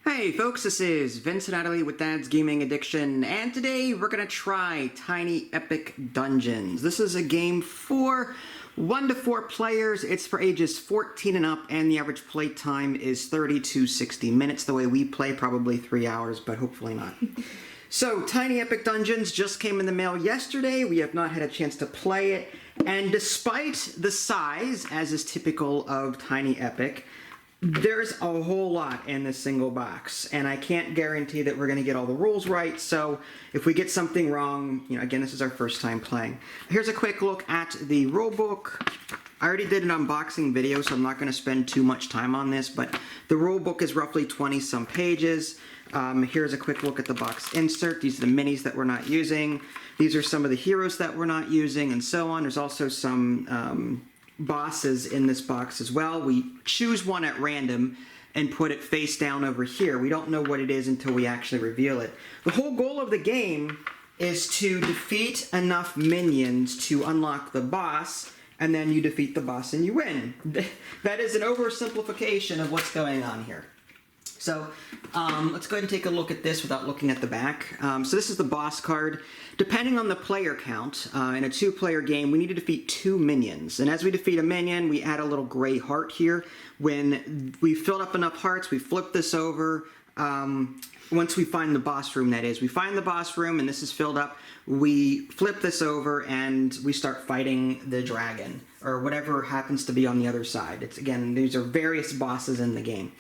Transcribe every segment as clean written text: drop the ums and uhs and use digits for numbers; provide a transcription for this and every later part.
Hey folks, this is Vincent Adderley with Dad's Gaming Addiction, and today we're going to try Tiny Epic Dungeons. This is a game for 1 to 4 players. It's for ages 14 and up, and the average play time is 30 to 60 minutes. The way we play, probably 3 hours, but hopefully not. So, Tiny Epic Dungeons just came in the mail yesterday. We have not had a chance to play it, and despite the size, as is typical of Tiny Epic, there's a whole lot in this single box, and I can't guarantee that we're going to get all the rules right, so if we get something wrong, again, this is our first time playing. Here's a quick look at the rulebook. I already did an unboxing video, so I'm not going to spend too much time on this, but the rulebook is roughly 20-some pages. Here's a quick look at the box insert. These are the minis that we're not using. These are some of the heroes that we're not using, and so on. There's also some bosses in this box as well. We choose one at random and put it face down over here. We don't know what it is until we actually reveal it. The whole goal of the game is to defeat enough minions to unlock the boss, and then you defeat the boss and you win. That is an oversimplification of what's going on here. So let's go ahead and take a look at this without looking at the back. So this is the boss card. Depending on the player count, in a 2-player game, we need to defeat 2 minions. And as we defeat a minion, we add a little gray heart here. When we filled up enough hearts, we flip this over. Once we find the boss room, that is. We find the boss room, and this is filled up. We flip this over, and we start fighting the dragon, or whatever happens to be on the other side. It's, again, these are various bosses in the game.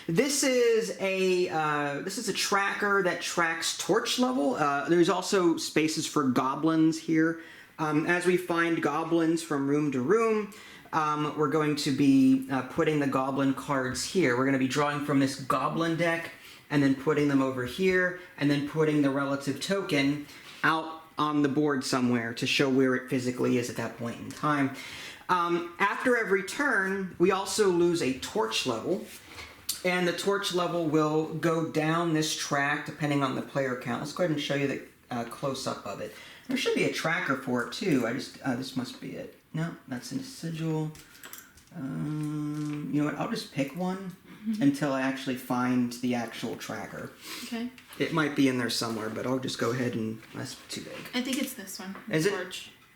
This is a tracker that tracks torch level. There's also spaces for goblins here. As we find goblins from room to room, we're going to be putting the goblin cards here. We're going to be drawing from this goblin deck and then putting them over here and then putting the relative token out on the board somewhere to show where it physically is at that point in time. After every turn, we also lose a torch level. And the torch level will go down this track depending on the player count. Let's go ahead and show you the close-up of it. There should be a tracker for it too. This must be it. No, that's a sigil. You know what? I'll just pick one until I actually find the actual tracker. Okay. It might be in there somewhere, but I'll just go ahead and... That's too big. I think it's this one. Is it?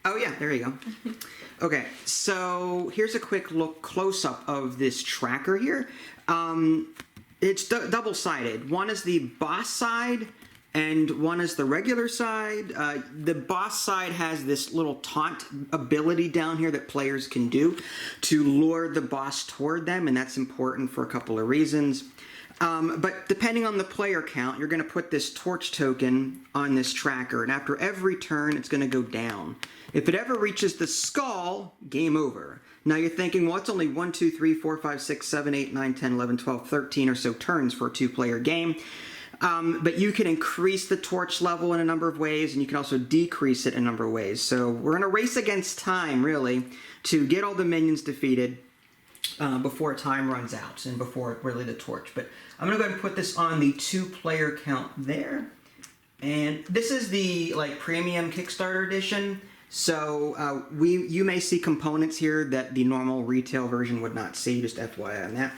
Oh yeah, there you go. Okay, so here's a quick look close-up of this tracker here. It's double-sided. One is the boss side, and one is the regular side. The boss side has this little taunt ability down here that players can do to lure the boss toward them, and that's important for a couple of reasons. But depending on the player count, you're going to put this torch token on this tracker, and after every turn, it's going to go down. If it ever reaches the skull, game over. Now you're thinking, well, it's only 1, 2, 3, 4, 5, 6, 7, 8, 9, 10, 11, 12, 13 or so turns for a 2-player game. But you can increase the torch level in a number of ways, and you can also decrease it in a number of ways. So we're in a race against time, really, to get all the minions defeated before time runs out and before really the torch. But I'm going to go ahead and put this on the 2-player count there. And this is the premium Kickstarter edition. So you may see components here that the normal retail version would not see, just FYI on that.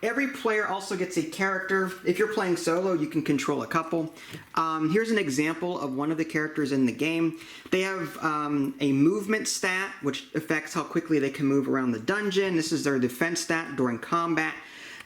Every player also gets a character. If you're playing solo, you can control a couple. Here's an example of one of the characters in the game. They have a movement stat, which affects how quickly they can move around the dungeon. This is their defense stat during combat.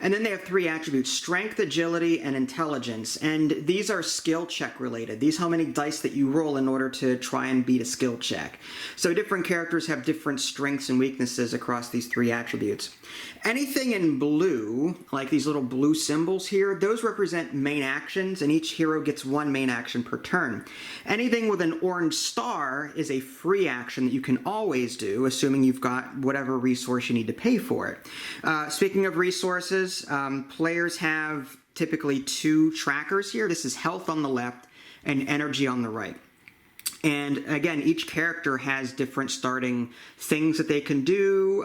And then they have 3 attributes: strength, agility, and intelligence. And these are skill check related. These are how many dice that you roll in order to try and beat a skill check. So different characters have different strengths and weaknesses across these 3 attributes. Anything in blue, like these little blue symbols here, those represent main actions, and each hero gets 1 main action per turn. Anything with an orange star is a free action that you can always do, assuming you've got whatever resource you need to pay for it. Speaking of resources, players have typically 2 trackers here. This is health on the left and energy on the right. And again, each character has different starting things that they can do,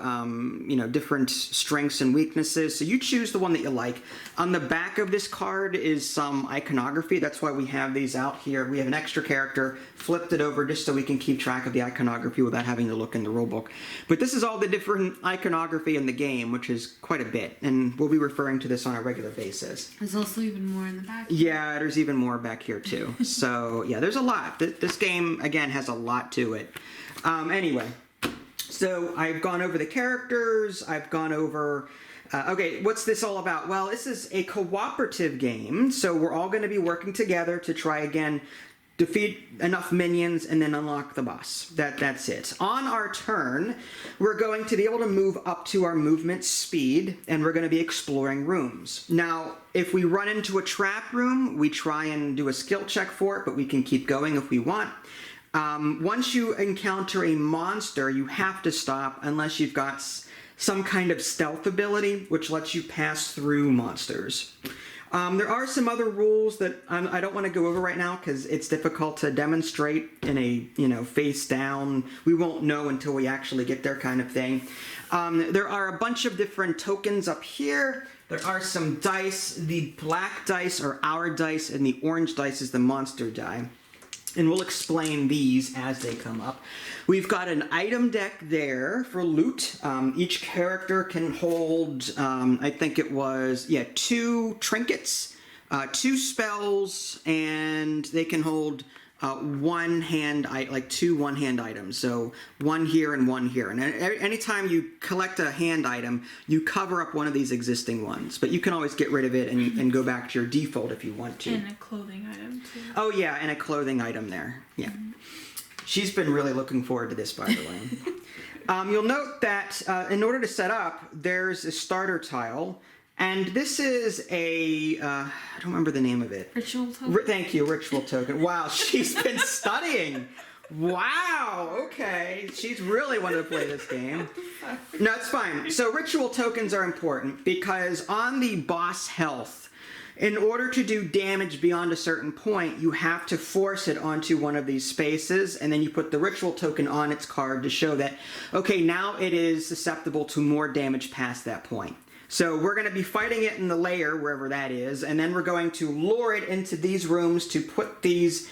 different strengths and weaknesses. So you choose the one that you like. On the back of this card is some iconography. That's why we have these out here. We have an extra character, flipped it over just so we can keep track of the iconography without having to look in the rulebook. But this is all the different iconography in the game, which is quite a bit. And we'll be referring to this on a regular basis. There's also even more in the back. Yeah, there's even more back here too. So yeah, there's a lot. This game, again, has a lot to it. Anyway, so I've gone over the characters. I've gone over... okay, what's this all about? Well, this is a cooperative game, so we're all going to be working together to try again defeat enough minions and then unlock the boss. That's it. On our turn, we're going to be able to move up to our movement speed, and we're going to be exploring rooms. Now, if we run into a trap room, we try and do a skill check for it, but we can keep going if we want. Once you encounter a monster, you have to stop unless you've got some kind of stealth ability, which lets you pass through monsters. There are some other rules that I don't want to go over right now because it's difficult to demonstrate in a, face down. We won't know until we actually get there kind of thing. There are a bunch of different tokens up here. There are some dice. The black dice are our dice and the orange dice is the monster die. And we'll explain these as they come up. We've got an item deck there for loot. Each character can hold, I think it was, 2 trinkets, 2 spells, and they can hold two one-hand items. So one here and one here. And anytime you collect a hand item, you cover up one of these existing ones. But you can always get rid of it and go back to your default if you want to. And a clothing item, too. Oh, yeah, and a clothing item there. Yeah. She's been really looking forward to this, by the way. You'll note that in order to set up, there's a starter tile. And this is a, I don't remember the name of it. Ritual token? Thank you, ritual token. Wow, she's been studying. Wow, okay. She's really wanted to play this game. No, it's fine. So ritual tokens are important because on the boss health, in order to do damage beyond a certain point, you have to force it onto one of these spaces, and then you put the ritual token on its card to show that, okay, now it is susceptible to more damage past that point. So we're going to be fighting it in the lair, wherever that is, and then we're going to lure it into these rooms to put these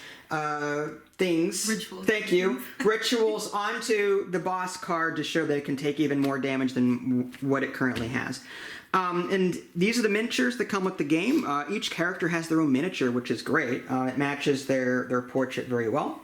things, rituals. Thank you, rituals onto the boss card to show that it can take even more damage than what it currently has. And these are the miniatures that come with the game. Each character has their own miniature, which is great. It matches their portrait very well.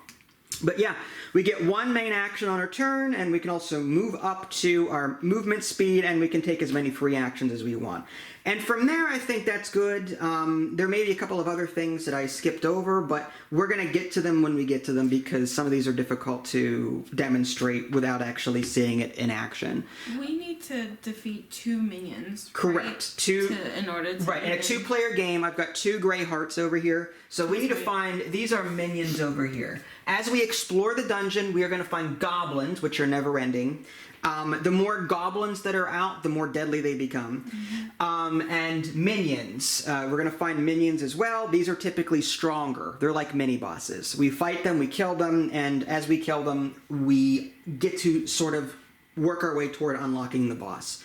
But yeah, we get one main action on our turn, and we can also move up to our movement speed, and we can take as many free actions as we want. And from there, I think that's good. There may be a couple of other things that I skipped over, but we're going to get to them when we get to them because some of these are difficult to demonstrate without actually seeing it in action. We need to defeat 2 minions. Correct. Right? In order to... Right, in a 2-player game, I've got 2 gray hearts over here. So we need to find... These are minions over here. As we explore the dungeon, we are going to find goblins, which are never-ending. The more goblins that are out, the more deadly they become. And minions. We're going to find minions as well. These are typically stronger. They're like mini-bosses. We fight them, we kill them, and as we kill them, we get to sort of work our way toward unlocking the boss.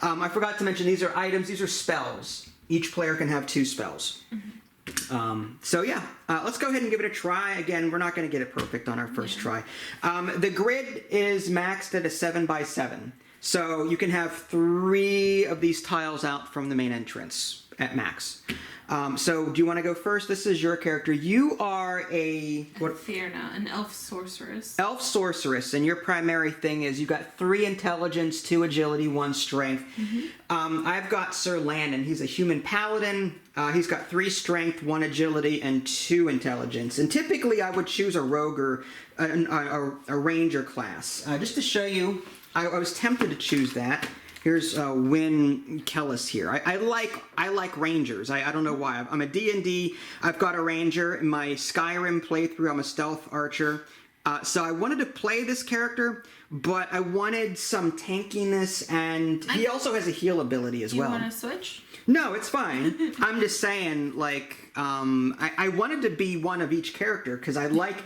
I forgot to mention these are items. These are spells. Each player can have 2 spells. So yeah, let's go ahead and give it a try. Again, we're not going to get it perfect on our first try. The grid is maxed at a 7x7. So you can have 3 of these tiles out from the main entrance at max. So do you want to go first? This is your character. You are Fierna, an elf sorceress. Elf sorceress, and your primary thing is you've got 3 intelligence, 2 agility, 1 strength. I've got Sir Landon. He's a human paladin. He's got 3 strength, 1 agility, and 2 intelligence. And typically I would choose a rogue or a ranger class. Just to show you, I was tempted to choose that. Here's Wynn Kellis here. I like rangers. I don't know why. I'm a D&D. I've got a ranger. In my Skyrim playthrough, I'm a stealth archer. So I wanted to play this character, but I wanted some tankiness, and he also has a heal ability as well. You want to switch? No, it's fine. I'm just saying, like, I wanted to be one of each character because I like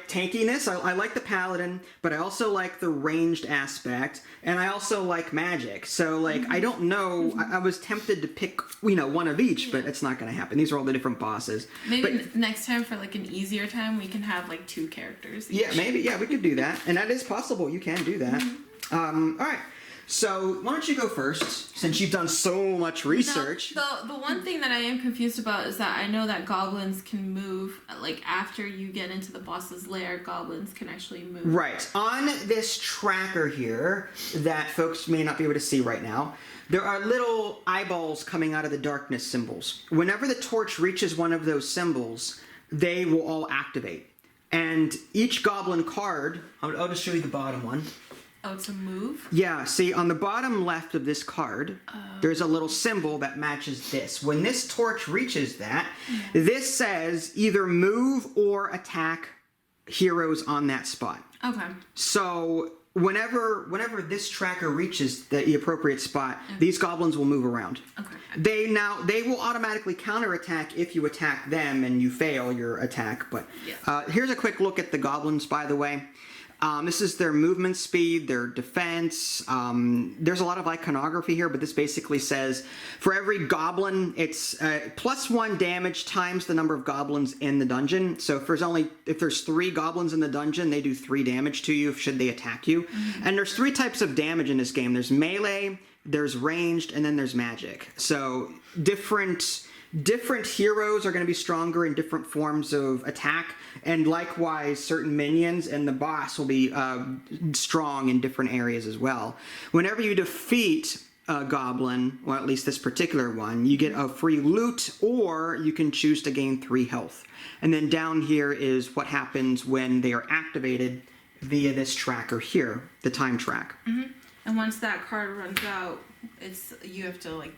tankiness. I like the paladin, but I also like the ranged aspect, and I also like magic. So, like, I don't know. I was tempted to pick, one of each, but it's not going to happen. These are all the different bosses. Maybe next time for like an easier time, we can have like 2 characters each. Yeah, maybe. Yeah, we could do that, and that is possible. You can do that. All right. So why don't you go first, since you've done so much research? No, the one thing that I am confused about is that I know that goblins can move, like after you get into the boss's lair, goblins can actually move. Right. On this tracker here that folks may not be able to see right now, there are little eyeballs coming out of the darkness symbols. Whenever the torch reaches one of those symbols, they will all activate. And each goblin card, I'll just show you the bottom one. Oh, it's a move? Yeah, see, on the bottom left of this card, there's a little symbol that matches this. When this torch reaches that, this says either move or attack heroes on that spot. Okay. So whenever this tracker reaches the appropriate spot, these goblins will move around. Okay. They will automatically counterattack if you attack them and you fail your attack. But here's a quick look at the goblins, by the way. This is their movement speed, their defense. There's a lot of iconography here, but this basically says for every goblin, it's +1 damage times the number of goblins in the dungeon. So if there's 3 goblins in the dungeon, they do 3 damage to you should they attack you. And there's 3 types of damage in this game. There's melee, there's ranged, and then there's magic. So different heroes are going to be stronger in different forms of attack, and likewise certain minions and the boss will be strong in different areas as well. Whenever you defeat a goblin, or at least this particular one, you get a free loot, or you can choose to gain 3 health. And then down here is what happens when they are activated via this tracker here, the time track. And once that card runs out, you have to like...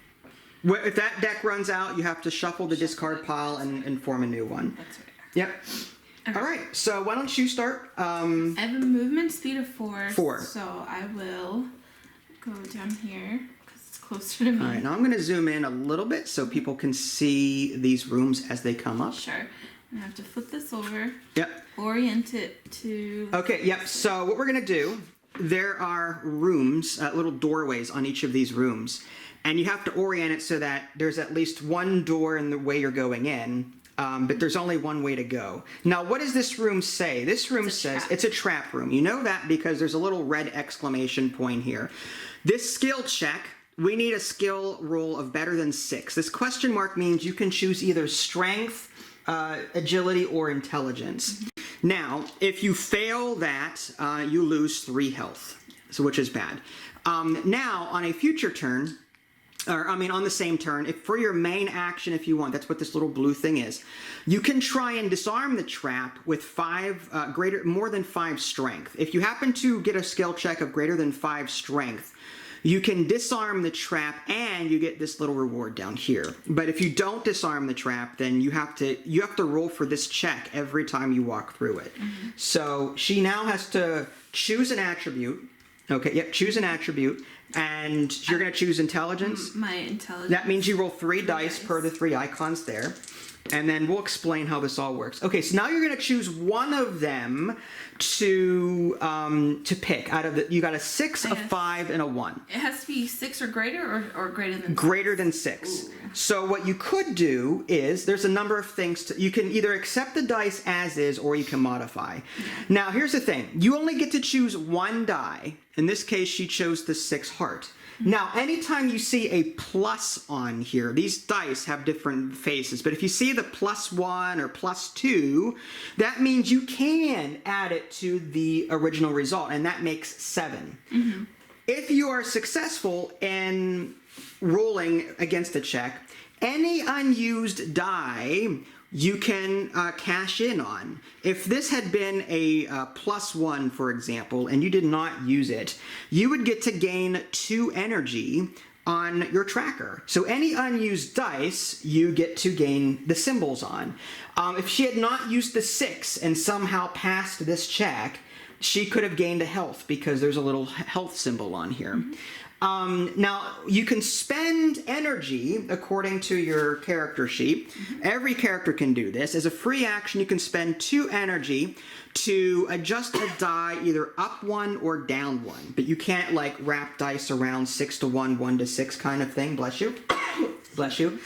If that deck runs out, you have to shuffle the discard pile and form a new one. That's right. Yep. Okay. All right. So why don't you start? I have a movement speed of 4. 4. So I will go down here because it's closer to me. All right. Now I'm going to zoom in a little bit so people can see these rooms as they come up. Sure. And I have to flip this over. Yep. Orient it to... Okay. Yep. So what we're going to do, there are rooms, little doorways on each of these rooms. And you have to orient it so that there's at least one door in the way you're going in, but there's only one way to go. Now, what does this room say? This room says it's a trap room. You know that because there's a little red exclamation point here. This skill check, we need a skill roll of better than 6. This question mark means you can choose either strength, agility, or intelligence. Now, if you fail that, you lose 3 health, which is bad. Now, on a future turn... on the same turn, for your main action, if you want, that's what this little blue thing is. You can try and disarm the trap with more than 5 strength. If you happen to get a skill check of greater than 5 strength, you can disarm the trap and you get this little reward down here. But if you don't disarm the trap, then you have to roll for this check every time you walk through it. So she now has to choose an attribute. Okay, yep, choose an attribute. And you're going to choose intelligence. My intelligence. That means you roll 3 dice per the 3 icons there. And then we'll explain how this all works. Okay, so now you're going to choose one of them to pick out of you got a 6, a 5, and a 1. It has to be 6 or greater, or greater than 6? Greater than 6. Ooh. So what you could do is there's a number of things you can either accept the dice as is or you can modify. Now here's the thing: you only get to choose 1 die. In this case, she chose the 6 heart. Now, anytime you see a plus on here, these dice have different faces, but if you see the +1 or +2, that means you can add it to the original result, and that makes 7. If you are successful in rolling against a check, any unused die you can cash in on. If this had been a +1, for example, and you did not use it, you would get to gain 2 energy on your tracker. So any unused dice, you get to gain the symbols on. If she had not used the 6 and somehow passed this check, she could have gained a health because there's a little health symbol on here. Now, you can spend energy according to your character sheet. Every character can do this. As a free action, you can spend 2 energy to adjust a die either up 1 or down 1. But you can't, like, wrap dice around 6 to 1, 1 to 6 kind of thing. Bless you. Bless you.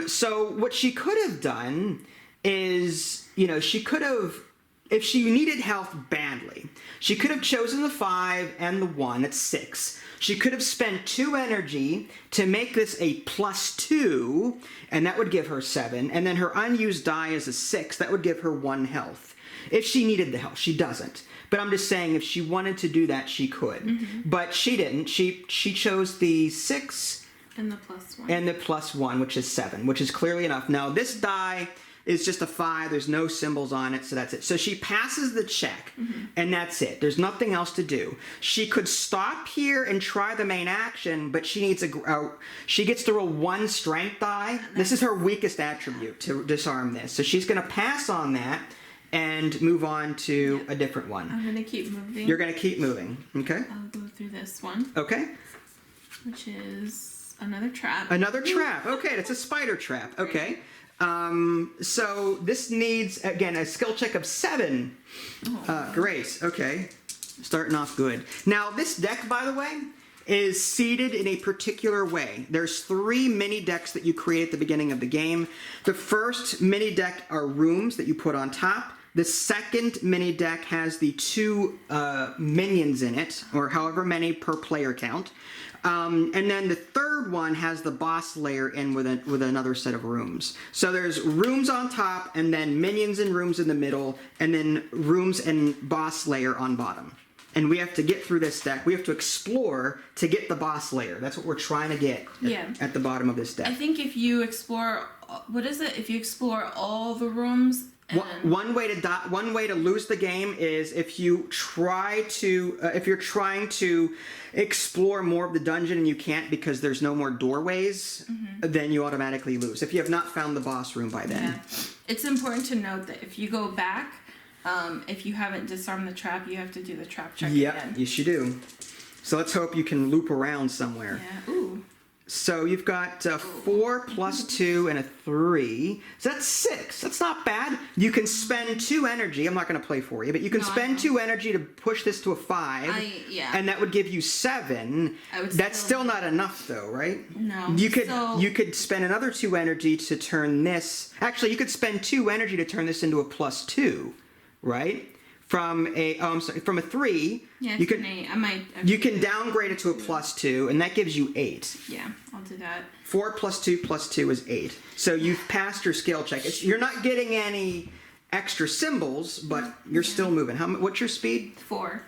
So what she could have done is, you know, she could have, if she needed health badly, she could have chosen the 5 and the 1. That's 6. She could have spent 2 energy to make this a +2, and that would give her 7. And then her unused die is a 6. That would give her 1 health. If she needed the health. She doesn't. But I'm just saying, if she wanted to do that, she could. But she didn't. She chose the 6... And the +1. And the +1, which is 7, which is clearly enough. Now, this die is just a 5. There's no symbols on it, so that's it. So she passes the check, and that's it. There's nothing else to do. She could stop here and try the main action, but she needs she gets to roll 1 strength die. This is her weakest attribute to disarm this. So she's going to pass on that and move on to a different one. I'm going to keep moving. You're going to keep moving, okay? I'll go through this one. Okay. Which is another trap. Another trap. Okay, that's a spider trap. Okay. So this needs, again, a skill check of 7. Great. Okay. Starting off good. Now, this deck, by the way, is seated in a particular way. There's 3 mini decks that you create at the beginning of the game. The first mini deck are rooms that you put on top. The second mini deck has the 2 minions in it, or however many per player count. And then the third one has the boss layer in with another set of rooms. So there's rooms on top, and then minions and rooms in the middle, and then rooms and boss layer on bottom. And we have to get through this deck. We have to explore to get the boss layer. That's what we're trying to get at the bottom of this deck. I think if you explore, what is it? If you explore all the rooms. One way to lose the game is if you try to if you're trying to explore more of the dungeon and you can't because there's no more doorways, then you automatically lose. If you have not found the boss room by then. Yeah. It's important to note that if you go back, if you haven't disarmed the trap, you have to do the trap check again. Yes, you do. So let's hope you can loop around somewhere. Yeah. Ooh. So you've got 4 plus 2 and a 3. So that's 6. That's not bad. You can spend 2 energy. I'm not going to play for you, but you can spend 2 energy to push this to a 5. And that would give you 7. That's still not enough, though, right? No. You could spend another 2 energy to turn this. Actually, you could spend 2 energy to turn this into a +2, right? From a from a 3, you can 8. You can downgrade it to a +2, and that gives you 8. Yeah, I'll do that. 4 plus 2 plus 2 is 8. So you've passed your skill check. You're not getting any extra symbols, but you're still moving. What's your speed? 4.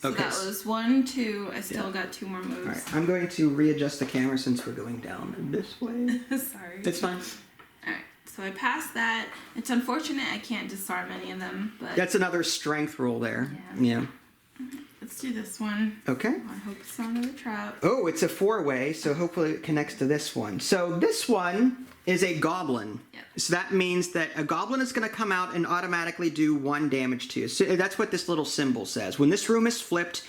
So Okay. that was 1, 2. I still got 2 more moves. All right, I'm going to readjust the camera since we're going down this way. Sorry. It's fine. All right. So I passed that. It's unfortunate I can't disarm any of them, but That's another strength roll there. Yeah. Let's do this one. Okay. I hope it's not another trap. Oh, it's a 4-way, so hopefully it connects to this one. So this one is a goblin. Yep. So that means that a goblin is going to come out and automatically do 1 damage to you. So that's what this little symbol says. When this room is flipped,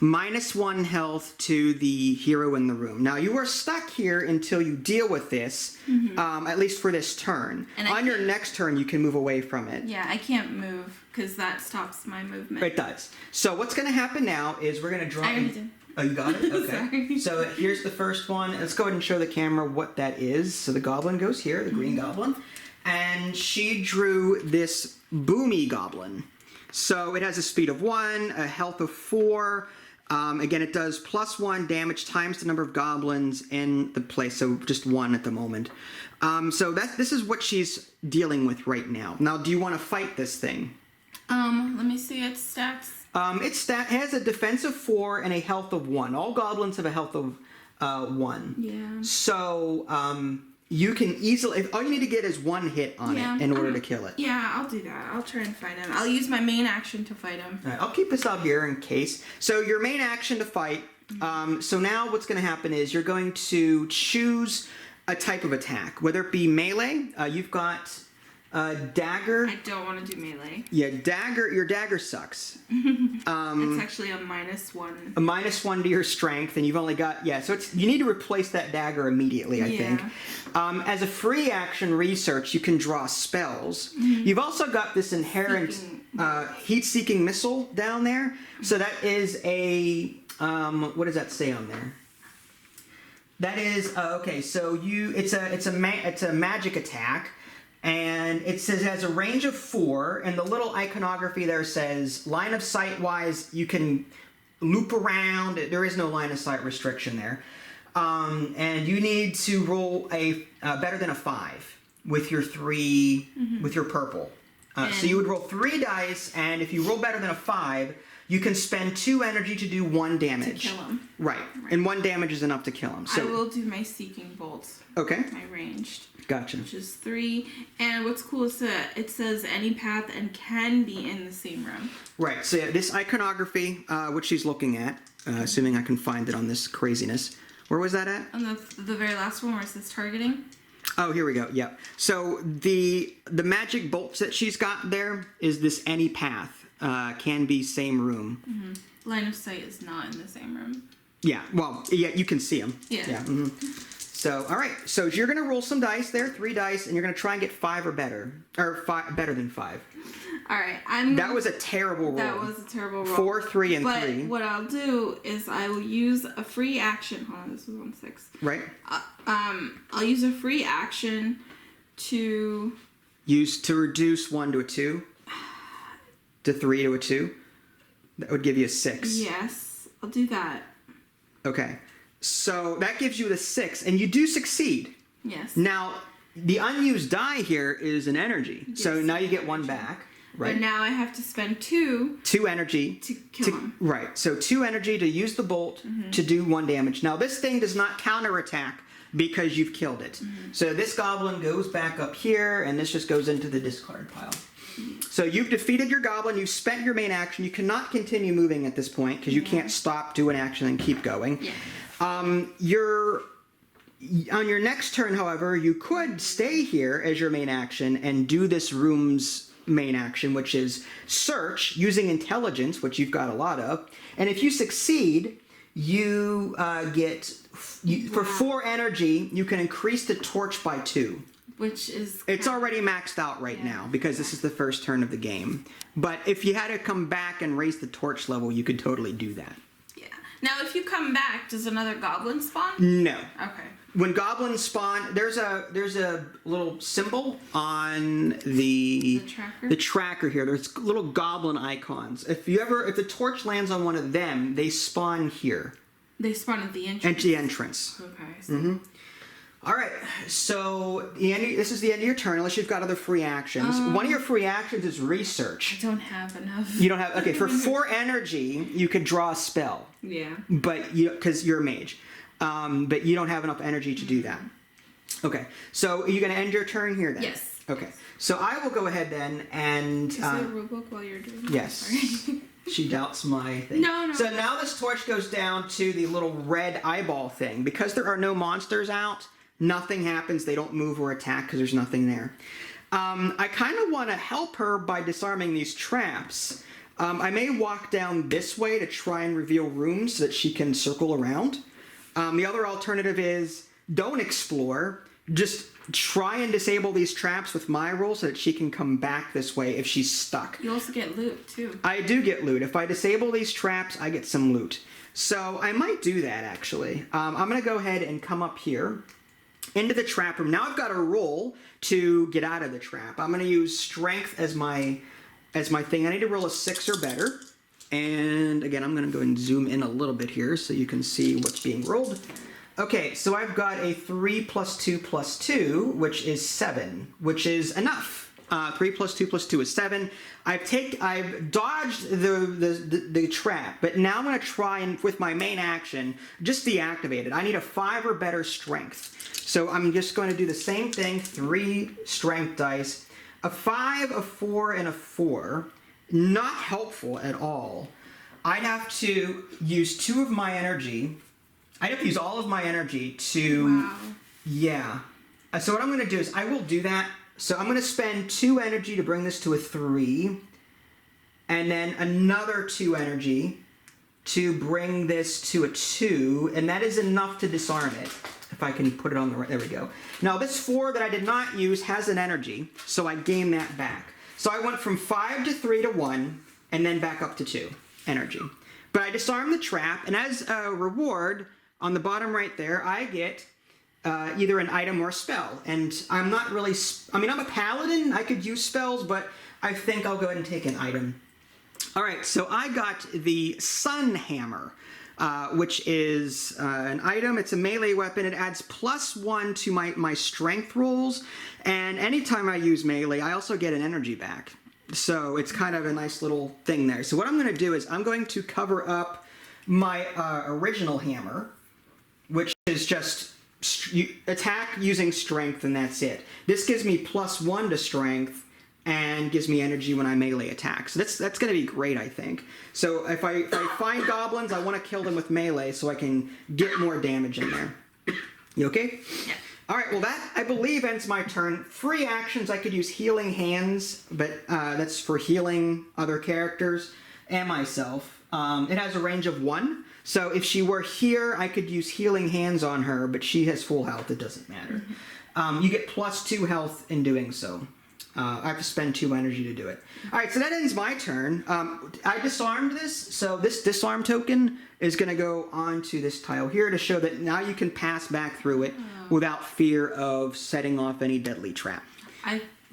-1 health to the hero in the room. Now, you are stuck here until you deal with this, at least for this turn. And on your next turn, you can move away from it. Yeah, I can't move because that stops my movement. It does. So what's going to happen now is we're going to draw... I already did. Oh, you got it? Okay. Sorry. So here's the first one. Let's go ahead and show the camera what that is. So the goblin goes here, the green goblin. And she drew this boomy goblin. So it has a speed of 1, a health of 4... again, it does +1 damage times the number of goblins in the place, so just 1 at the moment. So this is what she's dealing with right now. Now, do you want to fight this thing? Let me see its stats. It has a defense of 4 and a health of 1. All goblins have a health of 1. Yeah. So you can easily... all you need to get is 1 hit on it in order to kill it. Yeah, I'll do that. I'll try and fight him. I'll use my main action to fight him. All right, I'll keep this out here in case. So your main action to fight. So now what's going to happen is you're going to choose a type of attack, whether it be melee. You've got Dagger. I don't want to do melee. Yeah, dagger. Your dagger sucks. It's actually a -1. A -1 to your strength, and you've only got so you need to replace that dagger immediately. I think. As a free action research, you can draw spells. You've also got this inherent heat-seeking missile down there. So that is a what does that say on there? That is okay. So it's a magic attack. And it says it has a range of 4, and the little iconography there says line of sight wise you can loop around. There is no line of sight restriction there, and you need to roll a better than a 5 with your 3 with your purple. So you would roll 3 dice, and if you roll better than a 5, you can spend 2 energy to do 1 damage. To kill him. Right, and 1 damage is enough to kill him. So I will do my seeking bolt. Okay. My ranged. Gotcha. Which is 3. And what's cool is that it says any path and can be in the same room. Right. So this iconography, which she's looking at, assuming I can find it on this craziness. Where was that at? On the very last one where it says targeting. Oh, here we go. Yep. So the magic bolts that she's got there is this any path, can be same room. Line of sight is not in the same room. Yeah. Well, yeah, you can see them. Yeah. So, all right. So you're going to roll some dice there, 3 dice, and you're going to try and get 5 or better. Or better than 5. All right. That was a terrible roll. That was a terrible roll. 4, 3, and 3. But what I'll do is I will use a free action. Hold on, this was on 6. Right. I'll use a free action to... Use to reduce 1 to a 2. To 3 to a 2. That would give you a 6. Yes, I'll do that. Okay. So that gives you the 6, and you do succeed. Yes. Now, the unused die here is an energy. Yes, so now you get 1 back. Right. But now I have to spend 2. 2 energy. To kill him. Right. So 2 energy to use the bolt to do 1 damage. Now, this thing does not counterattack because you've killed it. So this goblin goes back up here, and this just goes into the discard pile. So you've defeated your goblin. You've spent your main action. You cannot continue moving at this point because you can't stop, do an action, and keep going. Yeah. On your next turn, however, you could stay here as your main action and do this room's main action, which is search using intelligence, which you've got a lot of. And if you succeed, you get for 4 energy, you can increase the torch by 2. Which is... It's already maxed out right now because this is the first turn of the game. But if you had to come back and raise the torch level, you could totally do that. Yeah. Now, if you come back, does another goblin spawn? No. Okay. When goblins spawn, there's a little symbol on the tracker here. There's little goblin icons. If the torch lands on one of them, they spawn here. They spawn at the entrance. At the entrance. Okay. All right, so this is the end of your turn, unless you've got other free actions. One of your free actions is research. I don't have enough. You don't have... Okay, for 4 energy, you could draw a spell. Yeah. But because you're a mage. But you don't have enough energy to do that. Okay, so are you going to end your turn here then? Yes. Okay, so I will go ahead then and... Is there a rulebook while you're doing it? Yes. Sorry. She doubts my thing. No. So now this torch goes down to the little red eyeball thing. Because there are no monsters out... Nothing happens. They don't move or attack because there's nothing there. I kind of want to help her by disarming these traps. I may walk down this way to try and reveal rooms so that she can circle around. The other alternative is don't explore. Just try and disable these traps with my roll so that she can come back this way if she's stuck. You also get loot, too. I do get loot. If I disable these traps, I get some loot. So I might do that, actually. I'm going to go ahead and come up here into the trap room. Now I've got a roll to get out of the trap. I'm going to use strength as my thing. I need to roll a 6 or better. And again, I'm going to go and zoom in a little bit here so you can see what's being rolled. Okay, so I've got a 3 plus 2 plus 2, which is 7, which is enough. 3 plus 2 plus 2 is 7. I've dodged the trap, but now I'm going to try and, with my main action, just deactivate it. I need a 5 or better strength. So I'm just going to do the same thing, 3 strength dice. A 5, a 4, and a 4. Not helpful at all. I'd have to use 2 of my energy. I'd have to use all of my energy to... Wow. Yeah. So what I'm going to do is I will do that So I'm going to spend 2 energy to bring this to a 3. And then another 2 energy to bring this to a 2. And that is enough to disarm it. If I can put it on the right, there we go. Now this 4 that I did not use has an energy, so I gain that back. So I went from 5 to 3 to 1, and then back up to 2 energy. But I disarmed the trap, and as a reward, on the bottom right there, I get either an item or a spell. And I'm not really, I mean, I'm a paladin, I could use spells, but I think I'll go ahead and take an item. All right, so I got the Sun Hammer. Which is an item. It's a melee weapon. It adds +1 to my strength rolls, and anytime I use melee, I also get an energy back. So it's kind of a nice little thing there. So what I'm going to do is I'm going to cover up my original hammer, which is just attack using strength, and that's it. This gives me +1 to strength, and gives me energy when I melee attack. So that's going to be great, I think. So if I find goblins, I want to kill them with melee so I can get more damage in there. You okay? Yeah. All right, well that, I believe, ends my turn. Free actions, I could use Healing Hands, but that's for healing other characters and myself. It has a range of 1. So if she were here, I could use Healing Hands on her, but she has full health. It doesn't matter. You get +2 health in doing so. I have to spend 2 energy to do it. All right, so that ends my turn. I disarmed this, so this disarm token is going to go onto this tile here to show that now you can pass back through it without fear of setting off any deadly trap.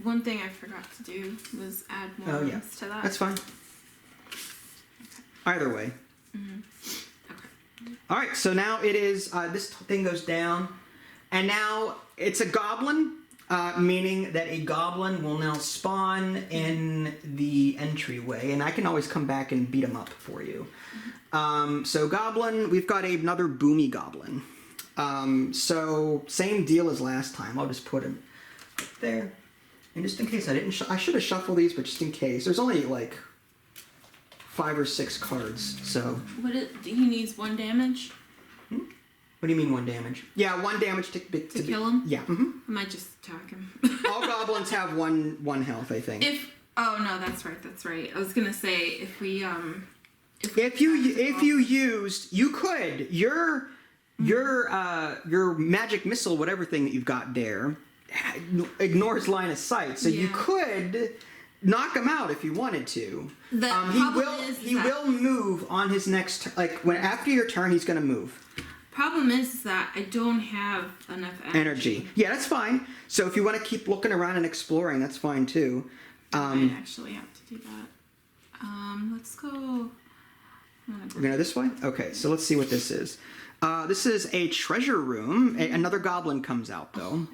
One thing I forgot to do was add more to that. That's fine. Either way. Okay. All right, so now it is, this thing goes down, and now it's a goblin. Meaning that a goblin will now spawn in the entryway, and I can always come back and beat him up for you. So goblin, we've got another boomy goblin. So same deal as last time. I'll just put him up there. And just in case I didn't, I should have shuffled these, but just in case. There's only like 5 or 6 cards, so. He needs 1 damage? What do you mean 1 damage? Yeah, 1 damage to kill him? Yeah. I might just attack him. All goblins have one health, I think. Oh no, that's right. I was gonna say if we if you used, you could your magic missile, whatever thing that you've got there, ignores line of sight, so you could knock him out if you wanted to. He will move on his next after your turn, he's gonna move. Problem is that I don't have enough energy. Yeah, that's fine. So if you want to keep looking around and exploring, that's fine too. I might actually have to do that. Let's go. We're going to go this way? Okay, so let's see what this is. This is a treasure room. Another goblin comes out, though.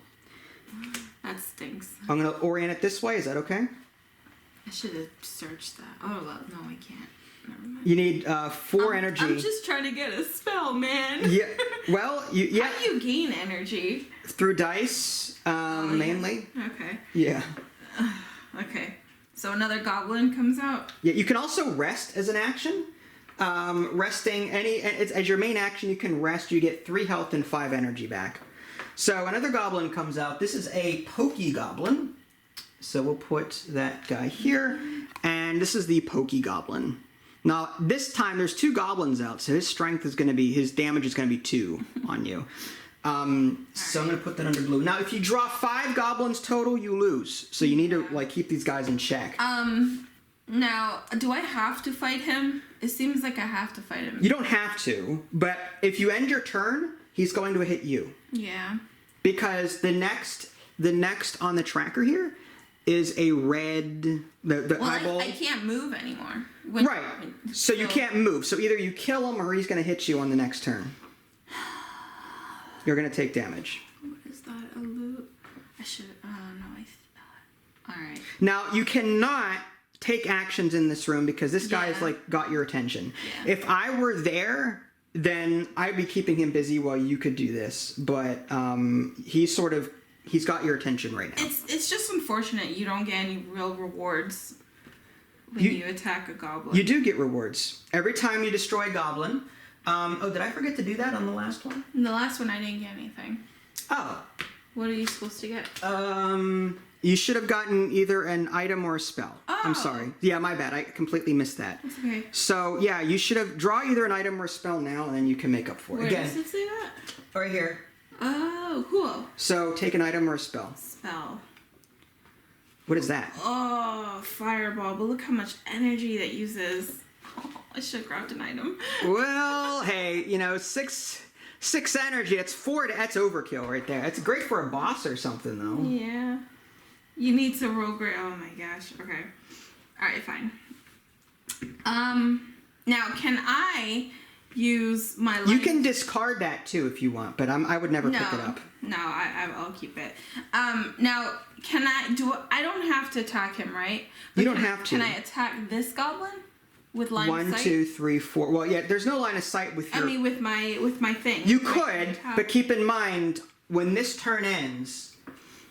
That stinks. I'm going to orient it this way. Is that okay? I should have searched that. Oh, well, no, I can't. Never mind. You need 4 energy. I'm just trying to get a spell, man. Yeah. Well, How do you gain energy? Through dice, mainly. Yeah. Okay. Yeah. Okay. So another goblin comes out? Yeah, you can also rest as an action. Resting, as your main action, you can rest. You get 3 health and 5 energy back. So another goblin comes out. This is a pokey goblin. So we'll put that guy here. And this is the pokey goblin. Now, this time there's 2 goblins out, so his damage is going to be 2 on you. So I'm going to put that under blue. Now, if you draw 5 goblins total, you lose. So you need to keep these guys in check. Now, do I have to fight him? It seems like I have to fight him. You don't have to, but if you end your turn, he's going to hit you. Yeah. Because the next on the tracker here is a red eyeball. I can't move anymore. So you can't move. So either you kill him or he's going to hit you on the next turn. You're going to take damage. What is that? A loot? I should. Oh no! All right. Now you cannot take actions in this room because this guy has got your attention. Yeah. If I were there, then I'd be keeping him busy while you could do this. But he's got your attention right now. It's just unfortunate you don't get any real rewards when you attack a goblin. You do get rewards every time you destroy a goblin. Did I forget to do that on the last one? In the last one, I didn't get anything. Oh, What are you supposed to get? You should have gotten either an item or a spell. Oh. I'm sorry. Yeah, my bad. I completely missed that. That's okay. So, yeah, you should have draw either an item or a spell now, and then you can make up for it. Where Again, does it say that? right here. Oh, cool. So, take an item or a spell. Spell. What is that? Oh, fireball. But look how much energy that uses. Oh, I should have grabbed an item. Well, hey, you know, six energy. That's 4. That's overkill right there. It's great for a boss or something, though. Yeah. You need to roll great. Oh my gosh. Okay. All right, fine. Now can I use my life? You can discard that too if you want, but I would never pick it up. No, I'll keep it. Now can I don't have to attack him, right? You don't have to. Can I attack this goblin with line of 1, sight? 2, 3, 4. Well, yeah, there's no line of sight with your... I mean, with my thing. You right? could, but keep in mind, when this turn ends,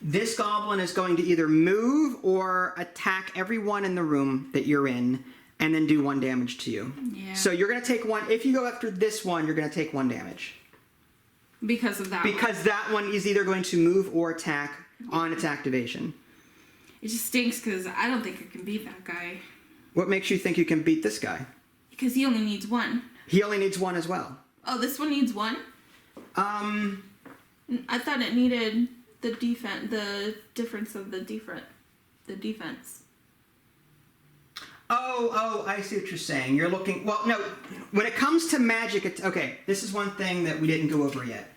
this goblin is going to either move or attack everyone in the room that you're in, and then do 1 damage to you. Yeah. So you're going to take 1. If you go after this one, you're going to take 1 damage. Because of that Because that one is either going to move or attack on its activation. It just stinks because I don't think I can beat that guy. What makes you think you can beat this guy? Because he only needs 1. He only needs 1 as well. Oh, this one needs 1? I thought it needed the difference of the defense. Oh, I see what you're saying. You're looking... Well, no. When it comes to magic... Okay, this is one thing that we didn't go over yet.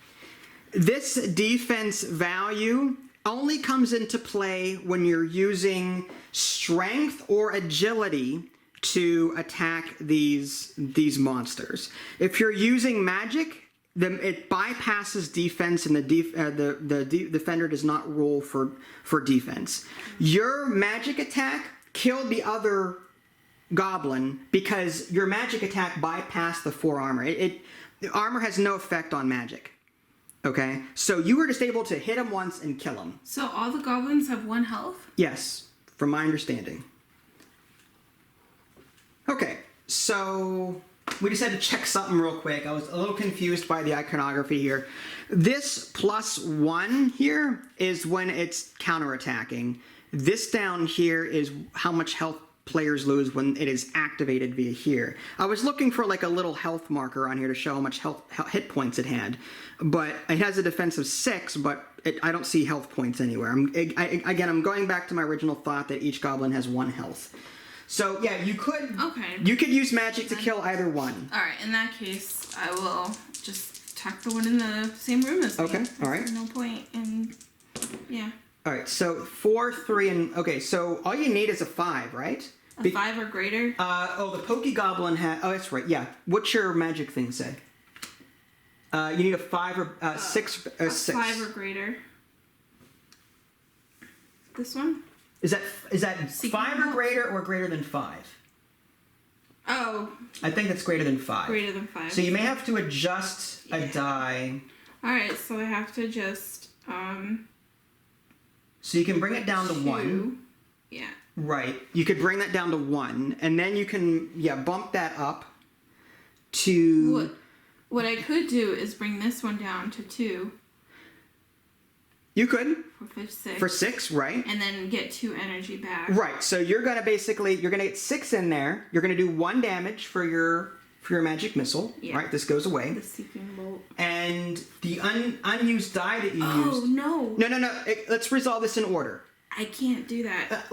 This defense value only comes into play when you're using strength or agility to attack these monsters. If you're using magic, then it bypasses defense, and the defender does not roll for defense. Your magic attack killed the other goblin because your magic attack bypassed the 4 armor. The armor has no effect on magic. Okay? So you were just able to hit him once and kill him. So all the goblins have 1 health? Yes, from my understanding. Okay, so we just had to check something real quick. I was a little confused by the iconography here. This +1 here is when it's counterattacking. This down here is how much health players lose when it is activated via here. I was looking for like a little health marker on here to show how much hit points it had, but it has a defense of 6, but I don't see health points anywhere. I'm going back to my original thought that each goblin has 1 health. So yeah, you could use magic to kill either one. All right, in that case, I will just attack the one in the same room as me. Okay, all right. There's no point in, yeah. All right, so 4, 3, and okay. So all you need is a 5, right? A 5 or greater. The Pokey Goblin had. Oh, that's right. Yeah. What's your magic thing say? You need a 5 or 6. 6. 5 or greater. This one. Is that 5 or greater or greater than 5? Oh. I think that's greater than 5. Greater than 5. So you may have to adjust a die. All right, so I have to just So you can bring it down to 2. 1. Yeah. Right. You could bring that down to 1, and then you can bump that up to. What I could do is bring this one down to 2. You could. For 6. For 6, right? And then get 2 energy back. Right. So you're gonna get 6 in there. You're gonna do 1 damage for your magic missile. Yeah. Right. This goes away. The seeking bolt. And the unused die that you used. Oh no. No. Let's resolve this in order. I can't do that.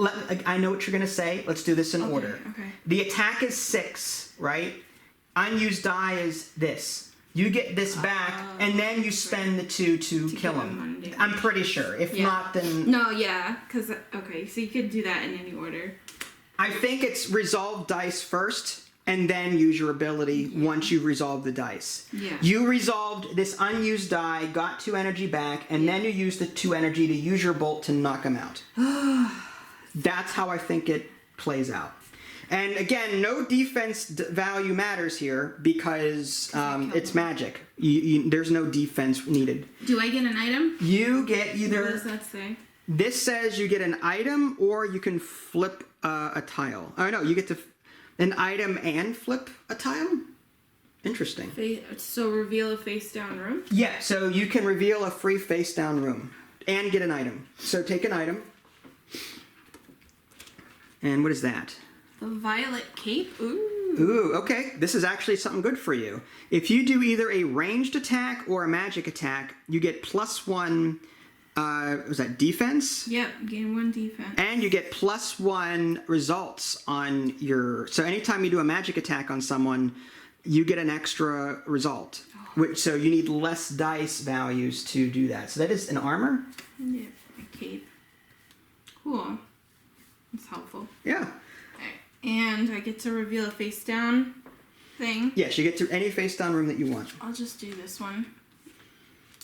I know what you're gonna say. Let's do this in order. Okay. The attack is 6, right? Unused die is this. You get this back, and then you spend the 2 to kill him. I'm pretty sure. If not, then... No, yeah. Because, okay, so you could do that in any order. I think it's resolve dice first, and then use your ability once you've resolved the dice. Yeah. You resolved this unused die, got 2 energy back, and then you used the 2 energy to use your bolt to knock him out. That's how I think it plays out. And again, no defense value matters here because it's magic. There's no defense needed. Do I get an item? You get either... What does that say? This says you get an item or you can flip a tile. Oh, no, you get to an item and flip a tile? Interesting. So reveal a face down room? Yeah, so you can reveal a free face down room. and get an item. So take an item. And what is that? The violet cape. Ooh. Ooh, okay. This is actually something good for you. If you do either a ranged attack or a magic attack, you get +1, was that defense? Yep, gain 1 defense. And you get +1 results on your... So anytime you do a magic attack on someone, you get an extra result. So you need less dice values to do that. So that is an armor? Yeah, a cape. Cool. That's helpful. Yeah. Okay. And I get to reveal a face down thing. Yes, you get to any face down room that you want. I'll just do this one.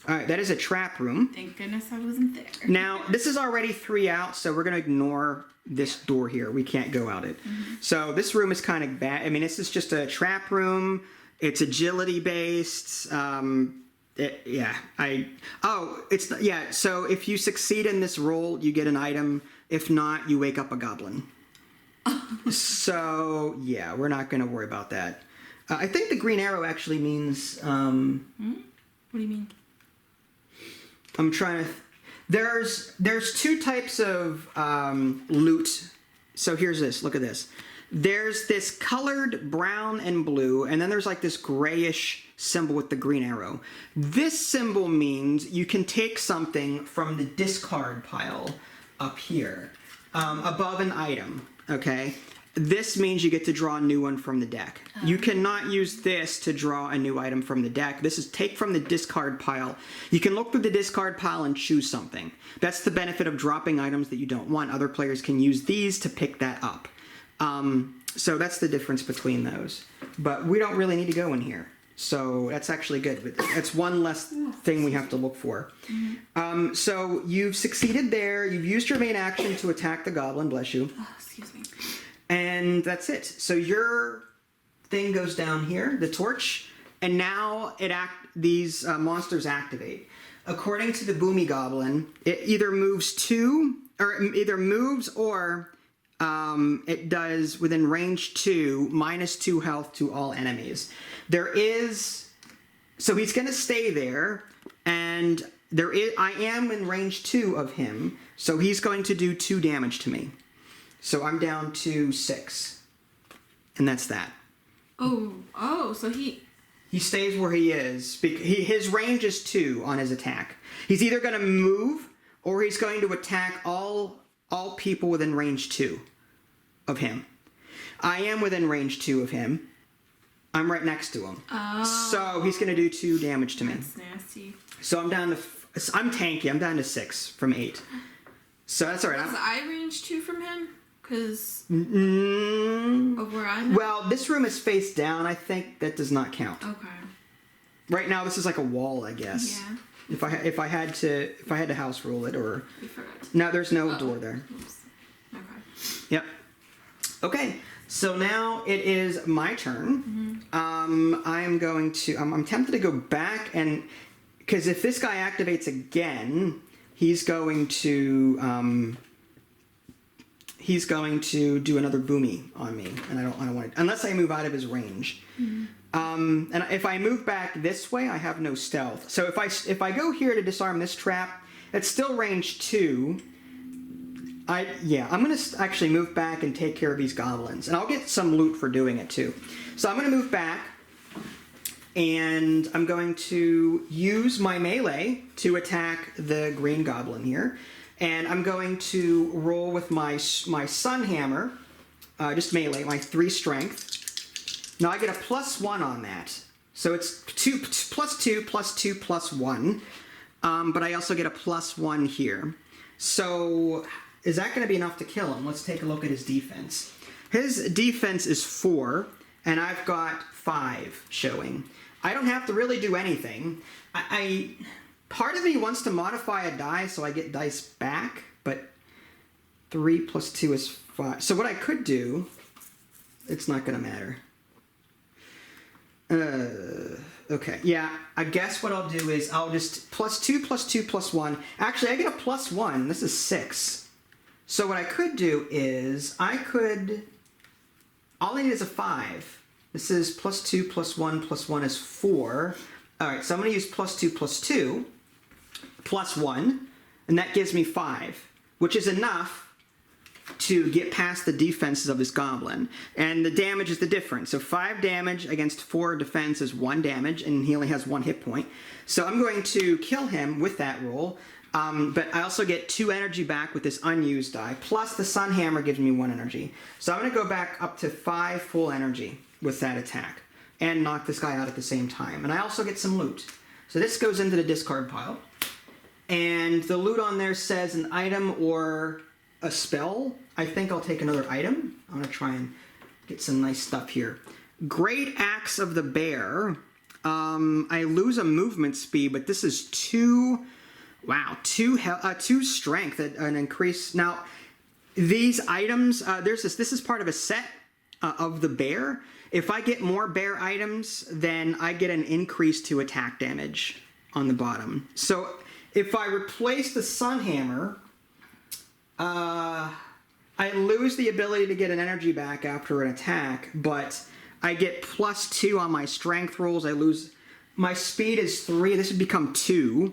All right, that is a trap room. Thank goodness I wasn't there. Now, this is already 3 out, so we're going to ignore this door here. We can't go out it. So this room is kind of bad. I mean, this is just a trap room. It's agility based. So if you succeed in this roll, you get an item. If not, you wake up a goblin. So, yeah, we're not going to worry about that. I think the green arrow actually means... What do you mean? I'm trying to... There's 2 types of loot. So here's this. Look at this. There's this colored brown and blue, and then there's like this grayish symbol with the green arrow. This symbol means you can take something from the discard pile up here, above an item, okay? This means you get to draw a new one from the deck. You cannot use this to draw a new item from the deck. This is take from the discard pile. You can look through the discard pile and choose something. That's the benefit of dropping items that you don't want. Other players can use these to pick that up. So that's the difference between those. But we don't really need to go in here. So that's actually good. That's one less thing we have to look for. So you've succeeded there. You've used your main action to attack the goblin. Bless you. Oh, excuse me. And that's it. So your thing goes down here, the torch, and now these monsters activate. According to the Boomy Goblin, it either moves or it does within range 2 -2 health to all enemies. So he's going to stay there, and I am in range 2 of him, so he's going to do 2 damage to me. So I'm down to 6. And that's that. So He stays where he is. His range is 2 on his attack. He's either going to move or he's going to attack all people within range 2 of him. I am within range 2 of him. I'm right next to him. So he's going to do 2 damage to me. That's nasty. So I'm down to... I'm tanky. I'm down to 6 from 8. So that's all right. Was I range 2 from him? Because of where I'm at? Well, this room is face down. I think that does not count. Okay. Right now, this is like a wall, I guess. Yeah. If I had to house rule it, or We forgot to. no, there's no door there. Oops. Okay. Yep. Okay. So now it is my turn. I'm going to. I'm tempted to go back and because if this guy activates again, he's going to. He's going to do another boomy on me, and I don't want it unless I move out of his range. And if I move back this way, I have no stealth. So if I go here to disarm this trap, it's still range 2. I'm gonna actually move back and take care of these goblins, and I'll get some loot for doing it too. So I'm gonna move back, and I'm going to use my melee to attack the green goblin here. And I'm going to roll with my sun hammer, just melee, my 3 strength. Now I get a +1 on that. So it's +2, +2, +1. But I also get a +1 here. So is that going to be enough to kill him? Let's take a look at his defense. His defense is 4, and I've got 5 showing. I don't have to really do anything. Part of me wants to modify a die so I get dice back, but 3 + 2 is 5. So what I could do, it's not going to matter. Okay, yeah, I guess what I'll do is I'll just +2, +2, +1. Actually, I get a +1. This is 6. So what I could do is all I need is a 5. This is +2, +1, +1 is 4. All right, so I'm going to use +2, +2. +1, and that gives me 5, which is enough to get past the defenses of this goblin. And the damage is the difference. So 5 damage against 4 defense is 1 damage, and he only has 1 hit point. So I'm going to kill him with that roll. But I also get 2 energy back with this unused die, plus the Sun Hammer gives me 1 energy. So I'm going to go back up to 5 full energy with that attack, and knock this guy out at the same time. And I also get some loot. So this goes into the discard pile. And the loot on there says an item or a spell. I think I'll take another item. I'm going to try and get some nice stuff here. Great Axe of the Bear. I lose a movement speed, but this is 2... Wow, 2 strength, an increase. Now, these items, this is part of a set of the bear. If I get more bear items, then I get an increase to attack damage on the bottom. So if I replace the Sun Hammer, I lose the ability to get an energy back after an attack, but I get +2 on my strength rolls. I lose, my speed is 3, this would become 2.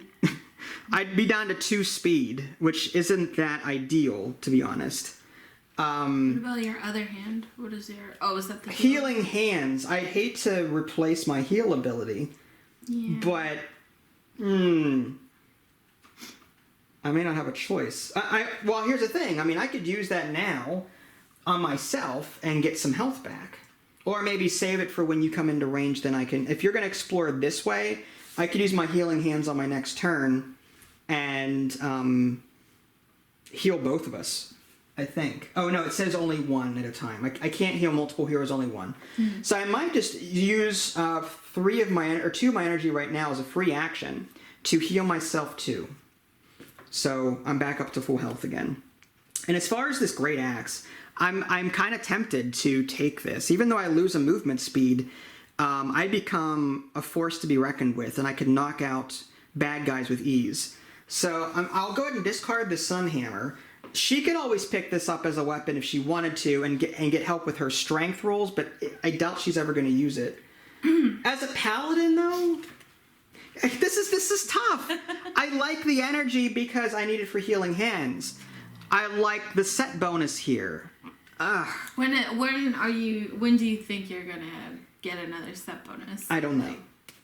I'd be down to 2 speed, which isn't that ideal, to be honest. What about your other hand? What is your... Oh, is that the Healing Hands. I'd hate to replace my heal ability. Yeah. But, I may not have a choice. Well, here's the thing. I mean, I could use that now on myself and get some health back. Or maybe save it for when you come into range, then I can... If you're going to explore this way, I could use my Healing Hands on my next turn and heal both of us, I think. Oh, no, it says only 1 at a time. I can't heal multiple heroes, only 1. Mm-hmm. So I might just use 2 of my energy right now as a free action to heal myself too. So I'm back up to full health again. And as far as this Great Axe, I'm kind of tempted to take this. Even though I lose a movement speed, I become a force to be reckoned with, and I can knock out bad guys with ease. So I'll go ahead and discard the Sun Hammer. She could always pick this up as a weapon if she wanted to and get help with her strength rolls, but I doubt she's ever going to use it. As a paladin, though, this is tough. I like the energy because I need it for Healing Hands. I like the set bonus here. Ugh. When do you think you're gonna get another set bonus? I don't know.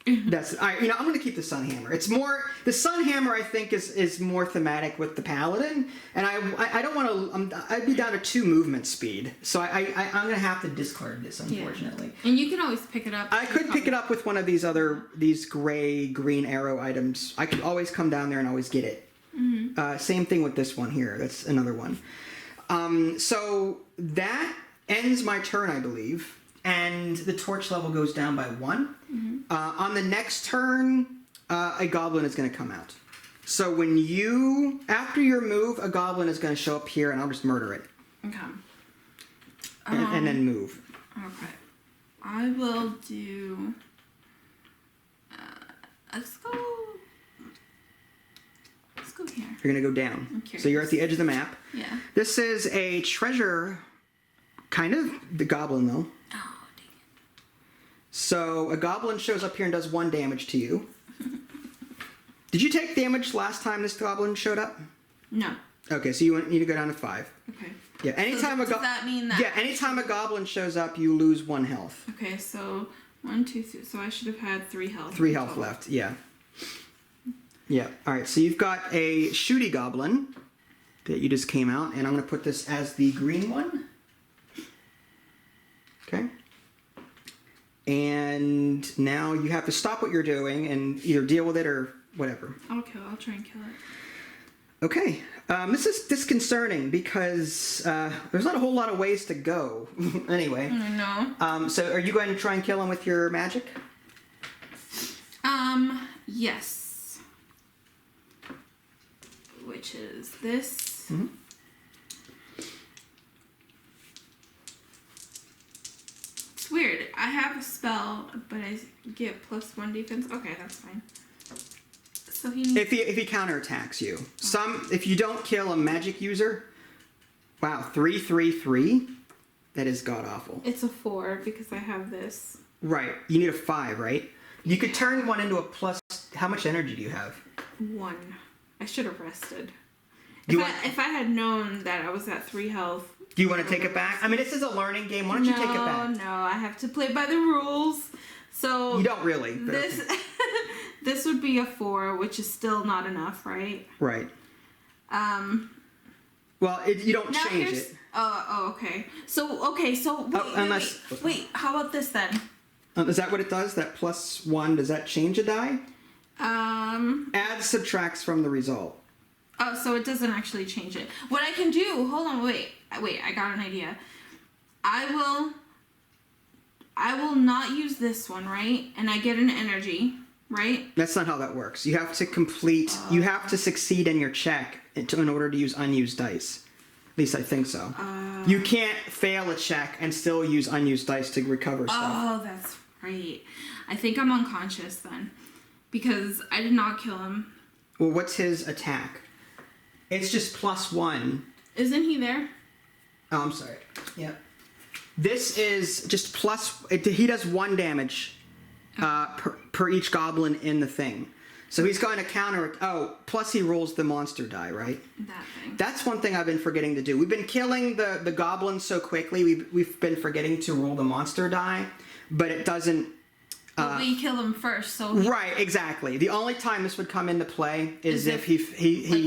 I'm gonna keep the Sun Hammer. It's more, the Sun Hammer I think is more thematic with the paladin, and I don't want to. I'd be down to 2 movement speed, so I'm gonna have to discard this, unfortunately. Yeah. And you can always pick it up. I could pick it up with one of these gray green arrow items. I could always come down there and always get it. Mm-hmm. Same thing with this one here. That's another one. So that ends my turn, I believe. And the torch level goes down by 1. Mm-hmm. On the next turn, a goblin is going to come out. So after your move, a goblin is going to show up here, and I'll just murder it. Okay. And then move. Okay. I will do... Let's go here. You're going to go down. So you're at the edge of the map. Yeah. This is a treasure, kind of the goblin, though. Oh, dang it. So a goblin shows up here and does 1 damage to you. Did you take damage last time this goblin showed up? No. Okay, so you need to go down to 5. Okay. Yeah, anytime does that mean that? Yeah, anytime a goblin shows up, you lose 1 health. Okay, so 1, 2, 3. So I should have had 3 health. 3 health left. Yeah. Yeah. All right. So you've got a shooty goblin that you just came out, and I'm going to put this as the green one. Okay. And now you have to stop what you're doing and either deal with it or whatever. I'll try and kill it. Okay. This is disconcerting because there's not a whole lot of ways to go. Anyway. No. So are you going to try and kill him with your magic? Yes. Which is this. Mm-hmm. It's weird. I have a spell, but I get +1 defense. Okay, that's fine. So if he counterattacks you. If you don't kill a magic user, wow, 3/3/3. That is god awful. It's a 4 because I have this. Right. You need a 5, right? You could turn 1 into a plus. How much energy do you have? 1. I should have rested. You If I had known that I was at 3 health. Do you want to take it back? I mean, this is a learning game. Why don't you take it back? No, I have to play by the rules. So you don't really. This this would be a 4, which is still not enough, right? Right. Well, you don't change it. Oh, okay. So wait, how about this then? Is that what it does? That +1, does that change a die? Add subtracts from the result. Oh, so it doesn't actually change it. What I can do, hold on, wait, I got an idea. I will not use this one, right? And I get an energy, right? That's not how that works. You have to complete, you have to succeed in your check in order to use unused dice. At least I think so. You can't fail a check and still use unused dice to recover stuff. Oh, that's right. I think I'm unconscious then. Because I did not kill him. Well, what's his attack? It's just +1. Isn't he there? Oh, I'm sorry. Yeah. This is just he does 1 damage per each goblin in the thing. So he's going to counter it. Oh, plus he rolls the monster die, right? That thing. That's one thing I've been forgetting to do. We've been killing the goblins so quickly, we've been forgetting to roll the monster die, but it doesn't... But we kill him first, so... Right, exactly. The only time this would come into play is if he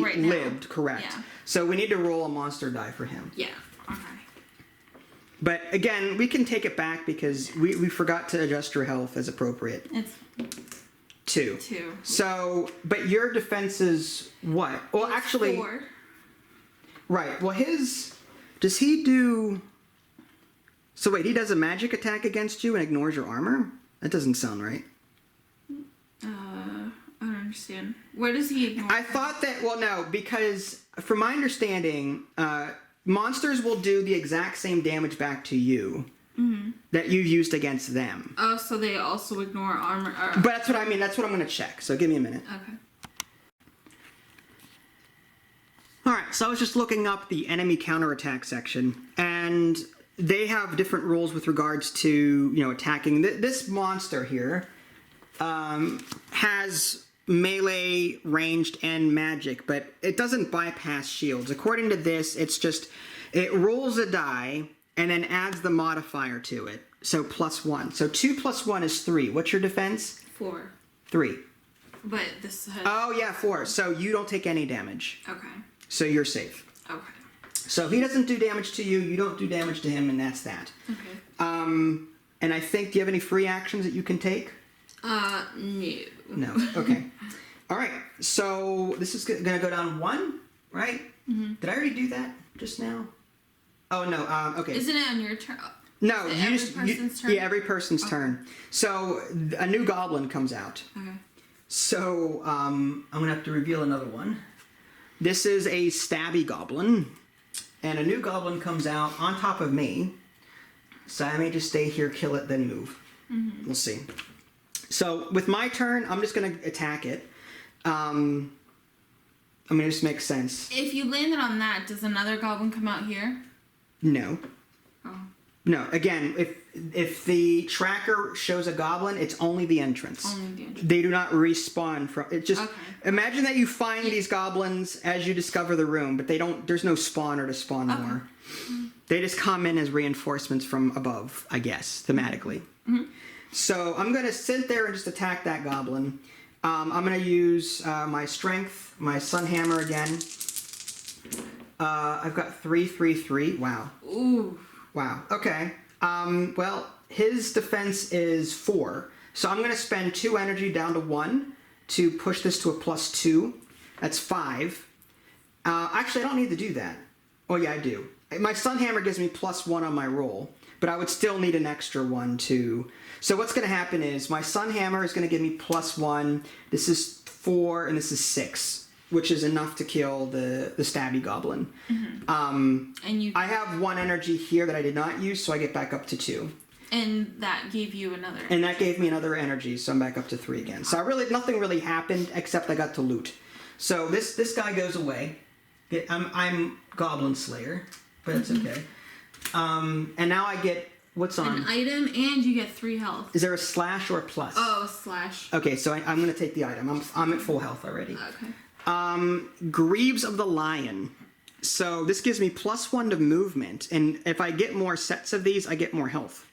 like right lived, now. correct. Yeah. So we need to roll a monster die for him. Yeah, okay. But again, we can take it back because we forgot to adjust your health as appropriate. It's 2. 2. So, but your defense is what? Well, It's actually... 4. Right. Well, does he do... So wait, he does a magic attack against you and ignores your armor? That doesn't sound right. I don't understand. Where does he ignore? I thought that... Well, no, because from my understanding, monsters will do the exact same damage back to you that you used against them. Oh, so they also ignore armor. But that's what I mean. That's what I'm going to check. So give me a minute. Okay. All right. So I was just looking up the enemy counterattack section, and they have different rules with regards to attacking. This monster here has melee, ranged, and magic, but it doesn't bypass shields. According to this, it rolls a die and then adds the modifier to it. So +1. So 2 + 1 is 3. What's your defense? 4. 3. But this has... Oh yeah, 4. So you don't take any damage. Okay. So you're safe. Okay. So he doesn't do damage to you, you don't do damage to him, and that's that. Okay. And I think, do you have any free actions that you can take? No. No. Okay. All right. So this is going to go down 1, right? Mm-hmm. Did I already do that just now? Oh, no. Okay. Isn't it on your turn? No. Every person's turn? Yeah, every person's turn. So a new goblin comes out. Okay. So I'm going to have to reveal another one. This is a stabby goblin. And a new goblin comes out on top of me. So I may just stay here, kill it, then move. Mm-hmm. We'll see. So with my turn, I'm just going to attack it. I mean, it just makes sense. If you landed on that, does another goblin come out here? No. Oh. No. Again, if the tracker shows a goblin, it's only the entrance. Only the entrance. They do not respawn from it. Just okay. Imagine that you find these goblins as you discover the room, but they don't. There's no spawner to spawn more. Mm-hmm. They just come in as reinforcements from above, I guess, thematically. Mm-hmm. So I'm going to sit there and just attack that goblin. I'm going to use my strength, my sun hammer again. I've got 3, 3, 3. Wow. Ooh. Wow. Okay. Well, his defense is 4. So I'm going to spend 2 energy down to 1 to push this to a +2. That's 5. Actually, I don't need to do that. Oh, yeah, I do. My sun hammer gives me +1 on my roll, but I would still need an extra 1 to... So what's going to happen is my sun hammer is going to give me +1. This is 4, and this is 6, which is enough to kill the stabby goblin. Mm-hmm. I have 1 energy here that I did not use, so I get back up to 2. And that gave you another energy. And that gave me another energy, so I'm back up to 3 again. So nothing really happened except I got to loot. So this guy goes away. I'm Goblin Slayer, but it's okay. And now I get what's on an item, and you get 3 health. Is there a slash or a plus? Oh, slash. Okay, so I'm going to take the item. I'm at full health already. Okay. Greaves of the Lion. So this gives me +1 to movement, and if I get more sets of these, I get more health,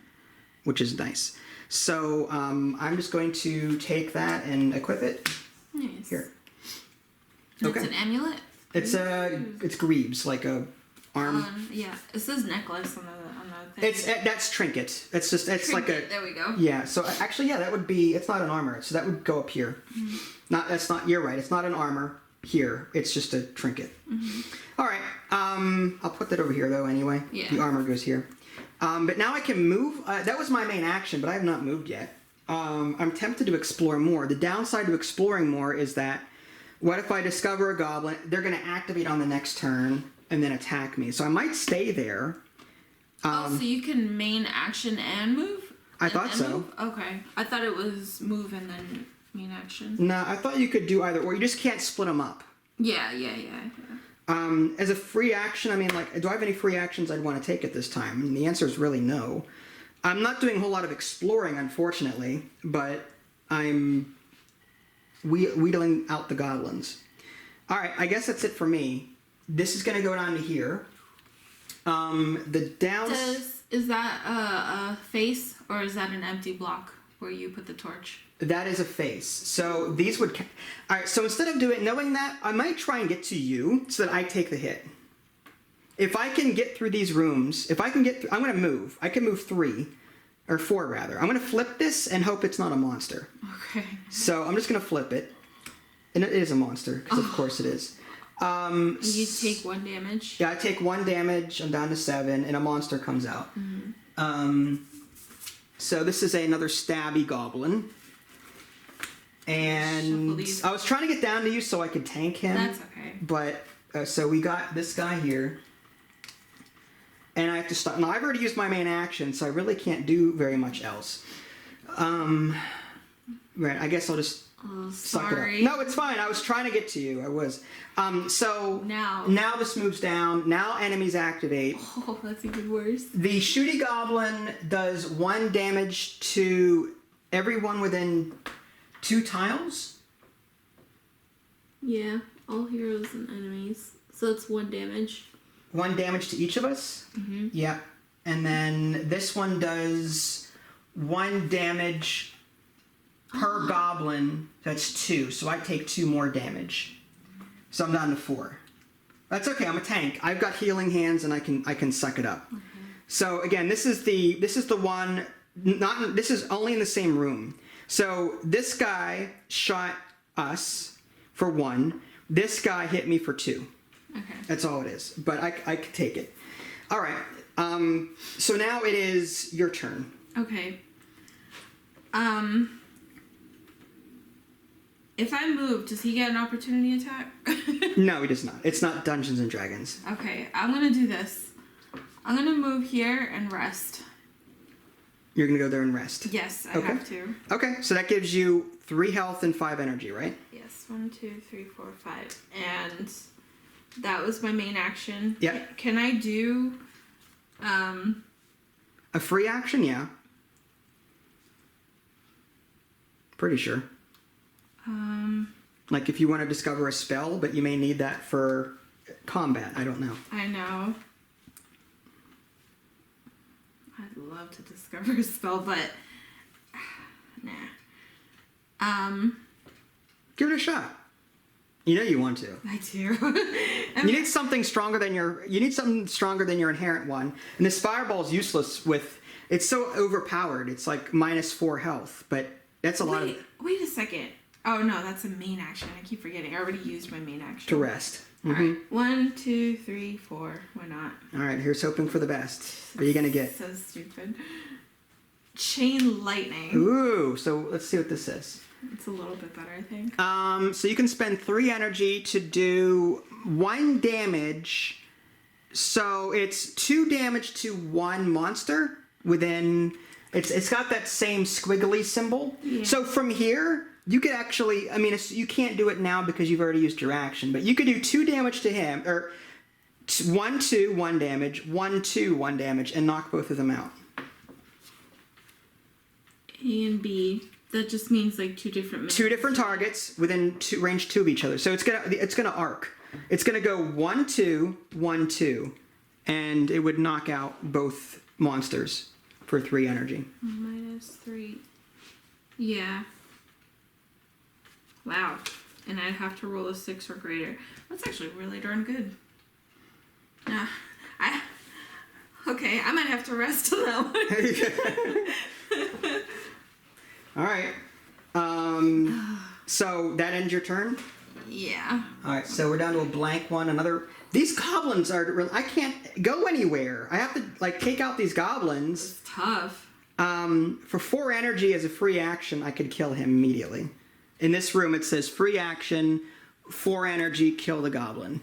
which is nice. So I'm just going to take that and equip it. Nice. Here. Okay. It's an amulet? It's greaves, like a arm. Yeah, it says necklace on the thing. That's trinket. It's trinket, like a. There we go. Yeah. So actually, yeah, that would be. It's not an armor, so that would go up here. Mm-hmm. You're right. It's not an armor here. It's just a trinket. Mm-hmm. All right. I'll put that over here though. Anyway. Yeah. The armor goes here. But now I can move. That was my main action, but I have not moved yet. I'm tempted to explore more. The downside to exploring more is that, what if I discover a goblin? They're going to activate on the next turn and then attack me. So I might stay there. So you can main action and move? I thought so. Move? Okay. I thought it was move and then main action. No, I thought you could do either, or you just can't split them up. Yeah. As a free action, I mean, like, do I have any free actions I'd want to take at this time? And the answer is really no. I'm not doing a whole lot of exploring, unfortunately, but I'm wheedling out the goblins. All right, I guess that's it for me. This is going to go down to here. Is that a face, or is that an empty block where you put the torch? That is a face. So these would... All right, so instead of knowing that, I might try and get to you so that I take the hit. If I can get through these rooms, I'm going to move. I can move 3, or 4 rather. I'm going to flip this and hope it's not a monster. Okay. So I'm just going to flip it. And it is a monster, because of course it is. You take 1 damage? Yeah, I take 1 damage. I'm down to 7, and a monster comes out. Mm-hmm. So this is another stabby goblin. And I was trying to get down to you so I could tank him. That's okay. But, so we got this guy here. And I have to stop. Now, I've already used my main action, so I really can't do very much else. Right, I guess I'll just suck it up. No, it's fine. I was trying to get to you. I was. So now this moves down. Now enemies activate. Oh, that's even worse. The shooty goblin does 1 damage to everyone within 2 tiles. Yeah, all heroes and enemies. So it's 1 damage. 1 damage to each of us. Mm-hmm. Yeah, and then this one does 1 damage per goblin. That's 2. So I take 2 more damage. So I'm down to 4. That's okay. I'm a tank. I've got healing hands, and I can suck it up. Okay. So again, this is the one. This is only in the same room. So this guy shot us for 1. This guy hit me for 2. Okay. That's all it is. But I could take it. All right. So now it is your turn. Okay. If I move, does he get an opportunity attack? No, he does not. It's not Dungeons and Dragons. Okay, I'm gonna do this. I'm gonna move here and rest. You're gonna go there and rest? Yes, I have to. Okay, so that gives you 3 health and 5 energy, right? Yes, 1, 2, 3, 4, 5. And that was my main action. Yep. Can I do a free action? Yeah. Pretty sure. Like if you want to discover a spell, but you may need that for combat. I don't know. I know. I'd love to discover a spell, but nah. Give it a shot. You know you want to. I do. You need something stronger than your inherent one. And this fireball is useless with. It's so overpowered. It's like -4 health, but that's a lot of. Wait a second. Oh no, that's a main action. I keep forgetting. I already used my main action. To rest. Mm-hmm. All right. 1, 2, 3, 4. Why not? All right. Here's hoping for the best. What are you gonna get? So stupid. Chain lightning. Ooh. So let's see what this says. It's a little bit better, I think. So you can spend 3 energy to do 1 damage. So it's 2 damage to 1 monster within. It's got that same squiggly symbol. Yeah. So from here, you could actually. I mean, you can't do it now because you've already used your action. But you could do 2 damage to him, or 1, 2, 1 damage, 1, 2, 1 damage, and knock both of them out. A and B. That just means like two different. Two different targets within range 2 of each other. So it's gonna arc. It's gonna go 1, 2, 1, 2, and it would knock out both monsters for 3 energy. -3. Yeah. Wow. And I'd have to roll a 6 or greater. That's actually really darn good. Okay, I might have to rest on that one. All right. So that ends your turn? Yeah. All right, so we're down to a blank one. These goblins are I can't go anywhere. I have to like take out these goblins. It's tough. For 4 energy as a free action, I could kill him immediately. In this room, it says free action, 4 energy, kill the goblin.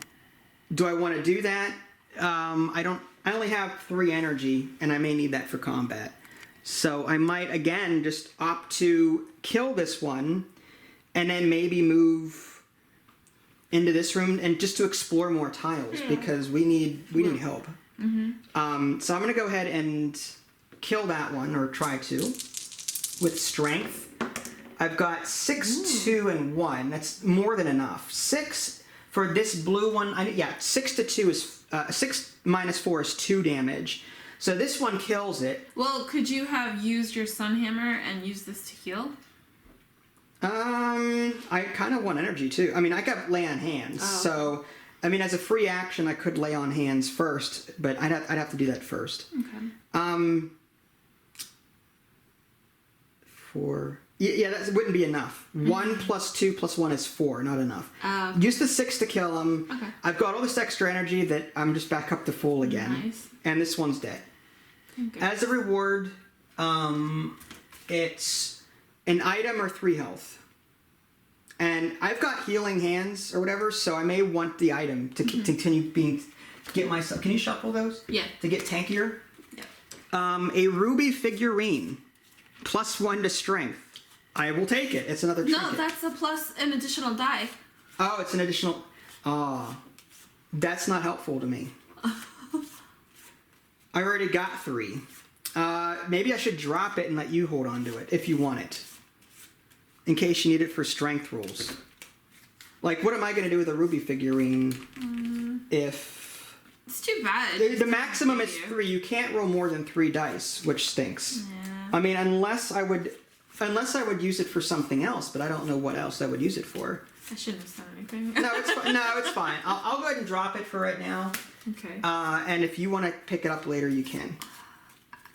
Do I want to do that? I only have 3 energy, and I may need that for combat. So I might, again, just opt to kill this one, and then maybe move into this room, and just to explore more tiles, because we need help. Mm-hmm. So I'm going to go ahead and kill that one, or try to, with strength. I've got 6, 2, and 1. That's more than enough. 6 for this blue one. 6 to 2 is 6 minus 4 is 2 damage. So this one kills it. Well, could you have used your sun hammer and used this to heal? I kind of want energy too. I mean, I got lay on hands. Oh. So, I mean, as a free action, I could lay on hands first, but I'd have to do that first. Okay. 4. Yeah, that wouldn't be enough. 1 plus 2 plus 1 is 4, not enough. Okay. Use the 6 to kill him. Okay. I've got all this extra energy that I'm just back up to full again. Nice. And this one's dead. Okay. As a reward, it's an item or 3 health. And I've got healing hands or whatever, so I may want the item to continue get myself. Can you shuffle those? Yeah. To get tankier? Yeah. A ruby figurine. +1 to strength. I will take it. It's another trinket. No, that's an additional die. Oh, it's an additional... that's not helpful to me. I already got 3. Maybe I should drop it and let you hold on to it, if you want it. In case you need it for strength rolls. Like, what am I going to do with a ruby figurine if... It's too bad. The maximum is 3. You can't roll more than 3 dice, which stinks. Yeah. I mean, unless I would use it for something else, but I don't know what else I would use it for. I shouldn't have said anything. No, it's fine. I'll go ahead and drop it for right now. Okay. And if you want to pick it up later, you can.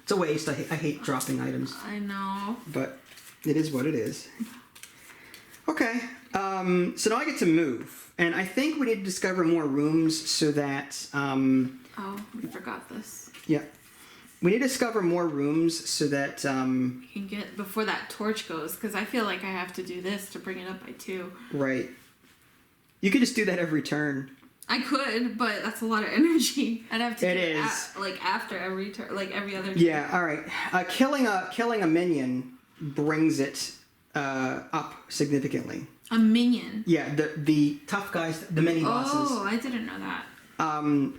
It's a waste. I hate dropping items. I know. But it is what it is. Okay. So now I get to move. And I think we need to discover more rooms so that... oh, we forgot this. Yeah. We need to discover more rooms so that... You can get... Before that torch goes, because I feel like I have to do this to bring it up by 2. Right. You could just do that every turn. I could, but that's a lot of energy. I'd have to do it after every turn, like every other turn. Yeah, alright. Killing a minion brings it up significantly. A minion? Yeah, the tough guys, the mini bosses. Oh, I didn't know that.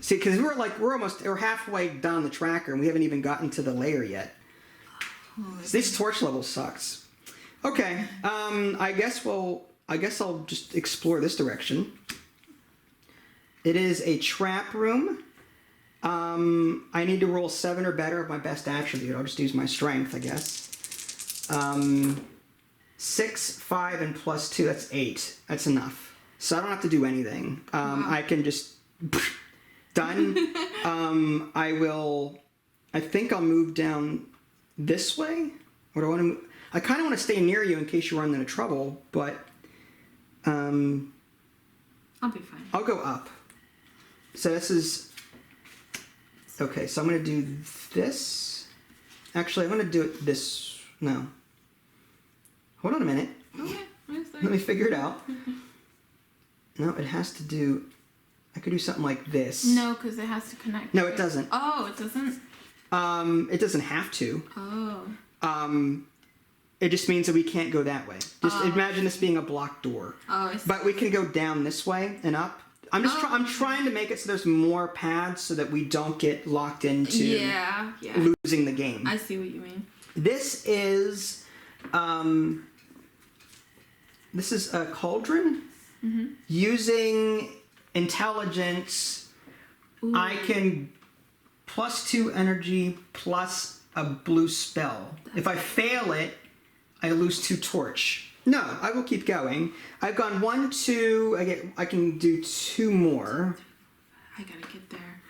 See, because we're halfway down the tracker and we haven't even gotten to the lair yet. Oh, so this torch level sucks. Okay, I guess I'll just explore this direction. It is a trap room. I need to roll 7 or better of my best attribute. I'll just use my strength, I guess. 6, 5, and +2. That's 8. That's enough. So I don't have to do anything. Wow. I can just done. I think I'll move down this way. Or do I want to move? I kind of want to stay near you in case you run into trouble, but I'll be fine. I'll go up. So this is okay. So I'm going to do this. Actually, I'm going to do it this. No. Hold on a minute. Okay. Let me figure it out. No, it has to do... I could do something like this. No, because it has to connect. No, it doesn't. Oh, it doesn't? It doesn't have to. Oh. It just means that we can't go that way. Just imagine this being a blocked door. Oh, I see. But we can go down this way and up. I'm trying to make it so there's more paths so that we don't get locked into losing the game. I see what you mean. This is This is a cauldron. Using intelligence, I can +2 energy plus a blue spell. If I fail it, I lose 2 torch. No, I will keep going. I've gone 1, 2. I can do 2 more. I gotta get there.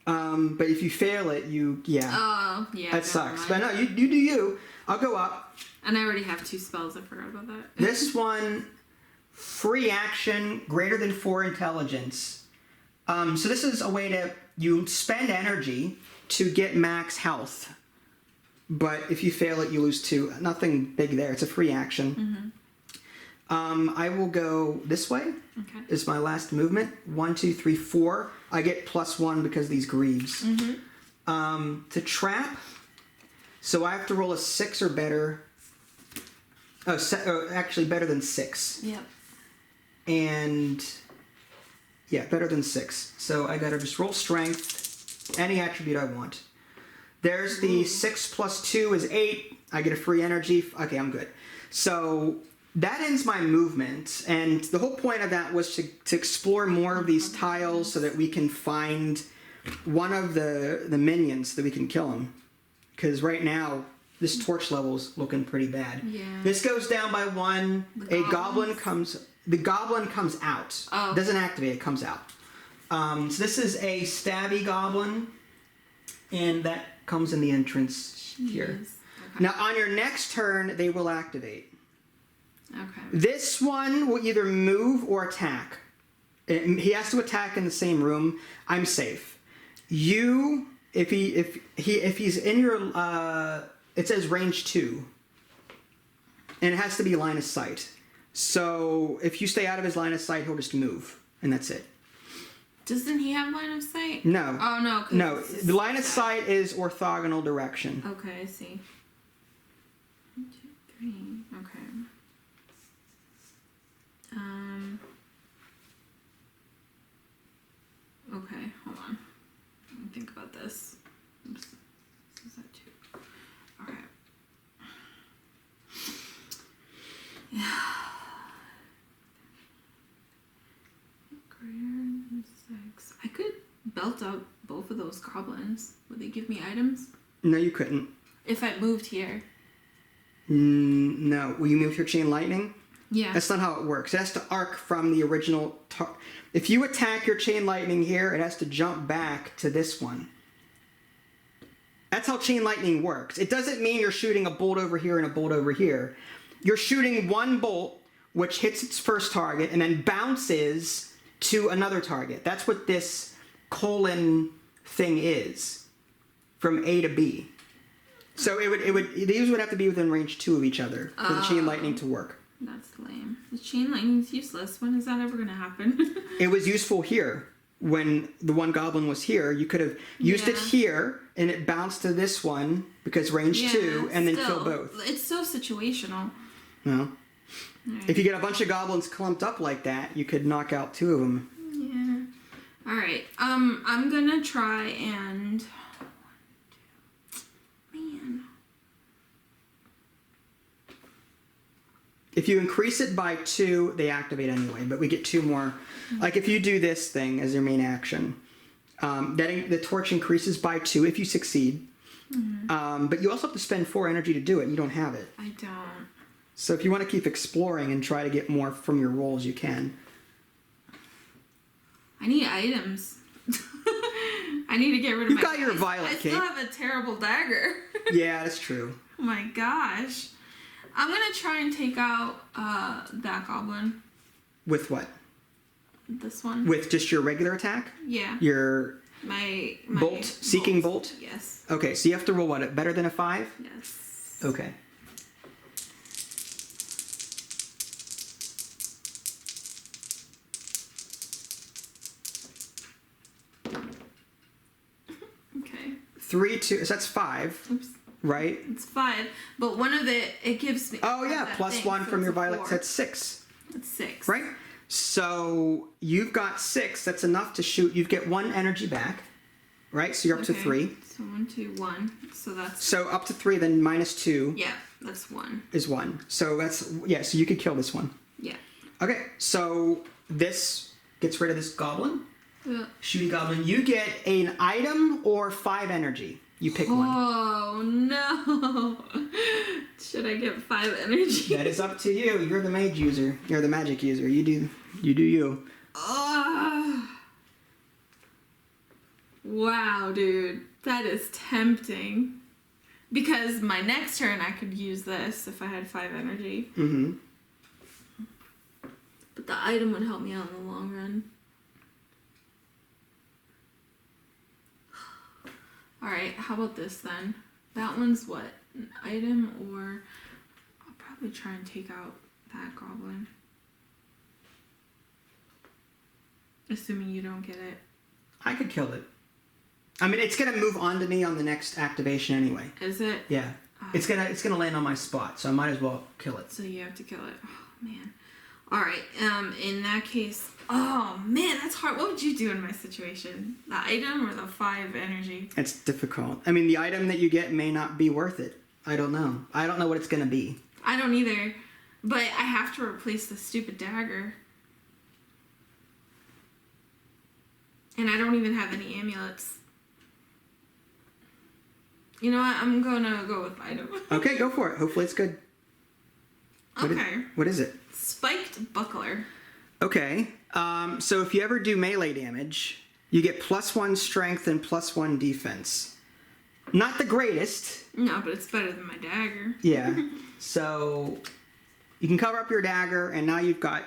But if you fail it, yeah. Oh, yeah. That sucks. But no, you do you. I'll go up. And I already have 2 spells. I forgot about that. This one, free action, greater than 4 intelligence. So this is a way to, you spend energy to get max health. But if you fail it, you lose 2. Nothing big there. It's a free action. I will go this way. Okay. Is my last movement. 1, 2, 3, 4. I get +1 because of these greaves. To trap, so I have to roll a 6 or better. Actually better than 6. Yep. And yeah, better than 6. So I gotta just roll strength, any attribute I want. There's the 6 + 2 is 8. I get a free energy. Okay, I'm good. So that ends my movement, and the whole point of that was to explore more of these tiles so that we can find one of the minions so that we can kill them. Because right now, this torch level is looking pretty bad. Yeah. This goes down by 1. The goblin comes out. Oh. Doesn't activate, it comes out. So this is a stabby goblin, and that comes in the entrance here. Okay. Now on your next turn, they will activate. Okay. This one will either move or attack. He has to attack in the same room. I'm safe. You, if he's in your, it says range 2, and it has to be line of sight. So if you stay out of his line of sight, he'll just move, and that's it. Doesn't he have line of sight? No. Oh, no. No, the line of sight is orthogonal direction. Okay, I see. 1, 2, 3. Okay. Okay, hold on. Let me think about this. Oops. Is that 2? Okay. Yeah. Greater than 6. I could belt out both of those goblins. Would they give me items? No, you couldn't. If I moved here. No. Will you move your chain lightning? Yeah. That's not how it works. It has to arc from the original. If you attack your chain lightning here, it has to jump back to this one. That's how chain lightning works. It doesn't mean you're shooting a bolt over here and a bolt over here. You're shooting one bolt, which hits its first target, and then bounces to another target. That's what this colon thing is, from A to B. So these would have to be within range 2 of each other for the chain lightning to work. That's lame. The chain lightning's useless. When is that ever gonna happen? It was useful here. When the one goblin was here, you could have used it here, and it bounced to this one, because range 2, and then kill both. It's so situational. No. Right. If you get a bunch of goblins clumped up like that, you could knock out 2 of them. Yeah. Alright, I'm gonna try and... Man. If you increase it by 2, they activate anyway, but we get 2 more. Like if you do this thing as your main action, the torch increases by 2 if you succeed. But you also have to spend 4 energy to do it, and you don't have it. I don't. So if you want to keep exploring and try to get more from your rolls, you can. I need items. I need to get rid of You've got your violet cape. I still have a terrible dagger. Yeah, that's true. Oh my gosh. I'm gonna try and take out that goblin. With what? This one. With just your regular attack? Yeah. Your my bolt? Seeking bolt? Yes. Okay, so you have to roll what? Better than a 5? Yes. Okay. Okay. 3, 2, so that's 5. Oops. Right? It's 5, but one of it gives me. Oh yeah, +1 from your violet. 4. That's 6. That's 6. Right? So you've got 6. That's enough to shoot. You get 1 energy back. right? So you're up to 3. So 1, 2, 1. So that's... So up to 3, then minus 2. Yeah, that's 1. Is 1. So that's, yeah, so you could kill this one. Yeah. Okay, so this gets rid of this goblin. Yeah. Shooty goblin. You get an item or 5 energy. You pick one. Oh, no. Should I get 5 energy? That is up to you. You're the mage user. You're the magic user. You do you. Wow, dude. That is tempting. Because my next turn I could use this if I had 5 energy. Mm-hmm. But the item would help me out in the long run. Alright, how about this then? That one's what? An item or... I'll probably try and take out that goblin. Assuming you don't get it. I could kill it. I mean, it's gonna move on to me on the next activation anyway. Is it? Yeah. Oh. It's gonna land on my spot, so I might as well kill it. So you have to kill it. Oh, man. Alright, in that case... Oh, man, that's hard. What would you do in my situation? The item or the 5 energy? It's difficult. I mean, the item that you get may not be worth it. I don't know. I don't know what it's gonna be. I don't either. But I have to replace the stupid dagger. And I don't even have any amulets. You know what? I'm gonna go with item. Okay, go for it. Hopefully it's good. Okay. What is it? Spiked buckler. Okay. So if you ever do melee damage, you get +1 strength and +1 defense. Not the greatest. No, but it's better than my dagger. Yeah. So you can cover up your dagger, and now you've got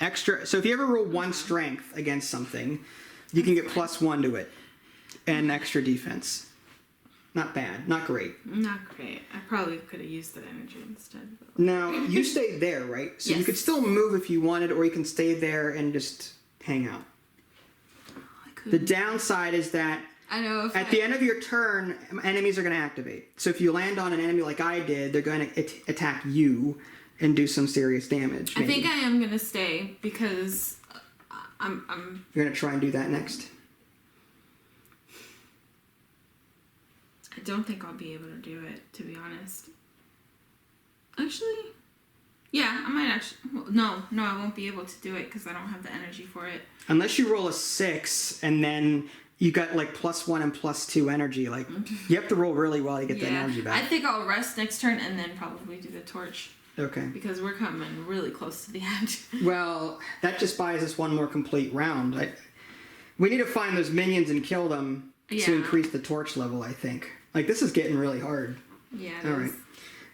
extra. So if you ever roll 1 strength against something, you can get +1 to it and extra defense. Not bad. Not great. Not great. I probably could have used the energy instead. Now, you stay there, right? So Yes. you could still move if you wanted, or you can stay there and just hang out. I could. The downside is that I know. If at the end of your turn, enemies are going to activate. So if you land on an enemy like I did, they're going to attack you and do some serious damage. I Maybe. think I am gonna stay because I'm. You're going to try and do that next? I don't think I'll be able to do it, to be honest. Actually, yeah, I might actually. No, I won't be able to do it because I don't have the energy for it. Unless you roll a 6 and then you got like +1 and +2 energy. Like, you have to roll really well to get that energy back. I think I'll rest next turn and then probably do the torch. Okay. Because we're coming really close to the end. Well, that just buys us one more complete round. We need to find those minions and kill them to increase the torch level, I think. Like, this is getting really hard. Yeah, it All is.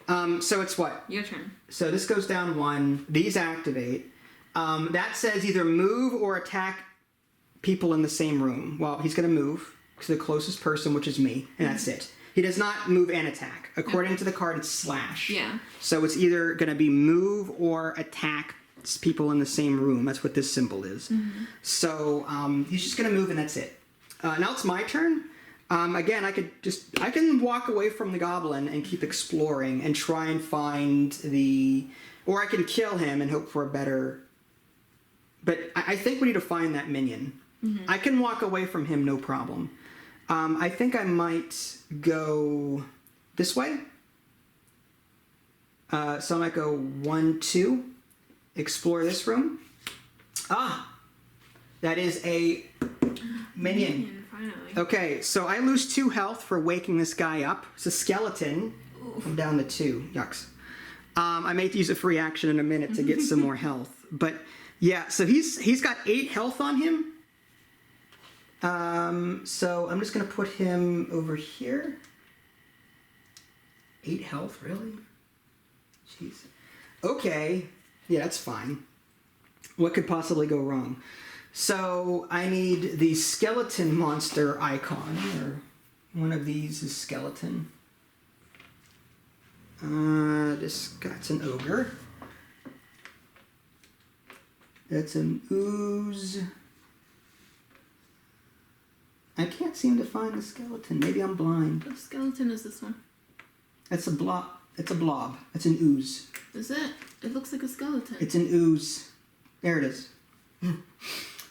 right. So it's what? Your turn. So this goes down 1. These activate. That says either move or attack people in the same room. Well, he's going to move to the closest person, which is me, and that's it. He does not move and attack. According to the card, it's slash. Yeah. So it's either going to be move or attack people in the same room. That's what this symbol is. Mm-hmm. So he's just going to move, and that's it. Now it's my turn. Again, I can walk away from the goblin and keep exploring and try and find or I can kill him and hope for a better, but I think we need to find that minion. Mm-hmm. I can walk away from him, no problem. I think I might go this way. So I might go 1, 2, explore this room. That is a minion. Finally. Okay, so I lose 2 health for waking this guy up. It's a skeleton. I'm down to 2. Yucks. I may use a free action in a minute to get some more health. But yeah, so he's got 8 health on him. So I'm just gonna put him over here. 8 health, really? Jeez. Okay. Yeah, that's fine. What could possibly go wrong? So I need the skeleton monster icon, or one of these is skeleton. That's an ogre. That's an ooze. I can't seem to find the skeleton. Maybe I'm blind. What skeleton is this one? That's a blob. It's a blob. It's an ooze. Is it? It looks like a skeleton. It's an ooze. There it is.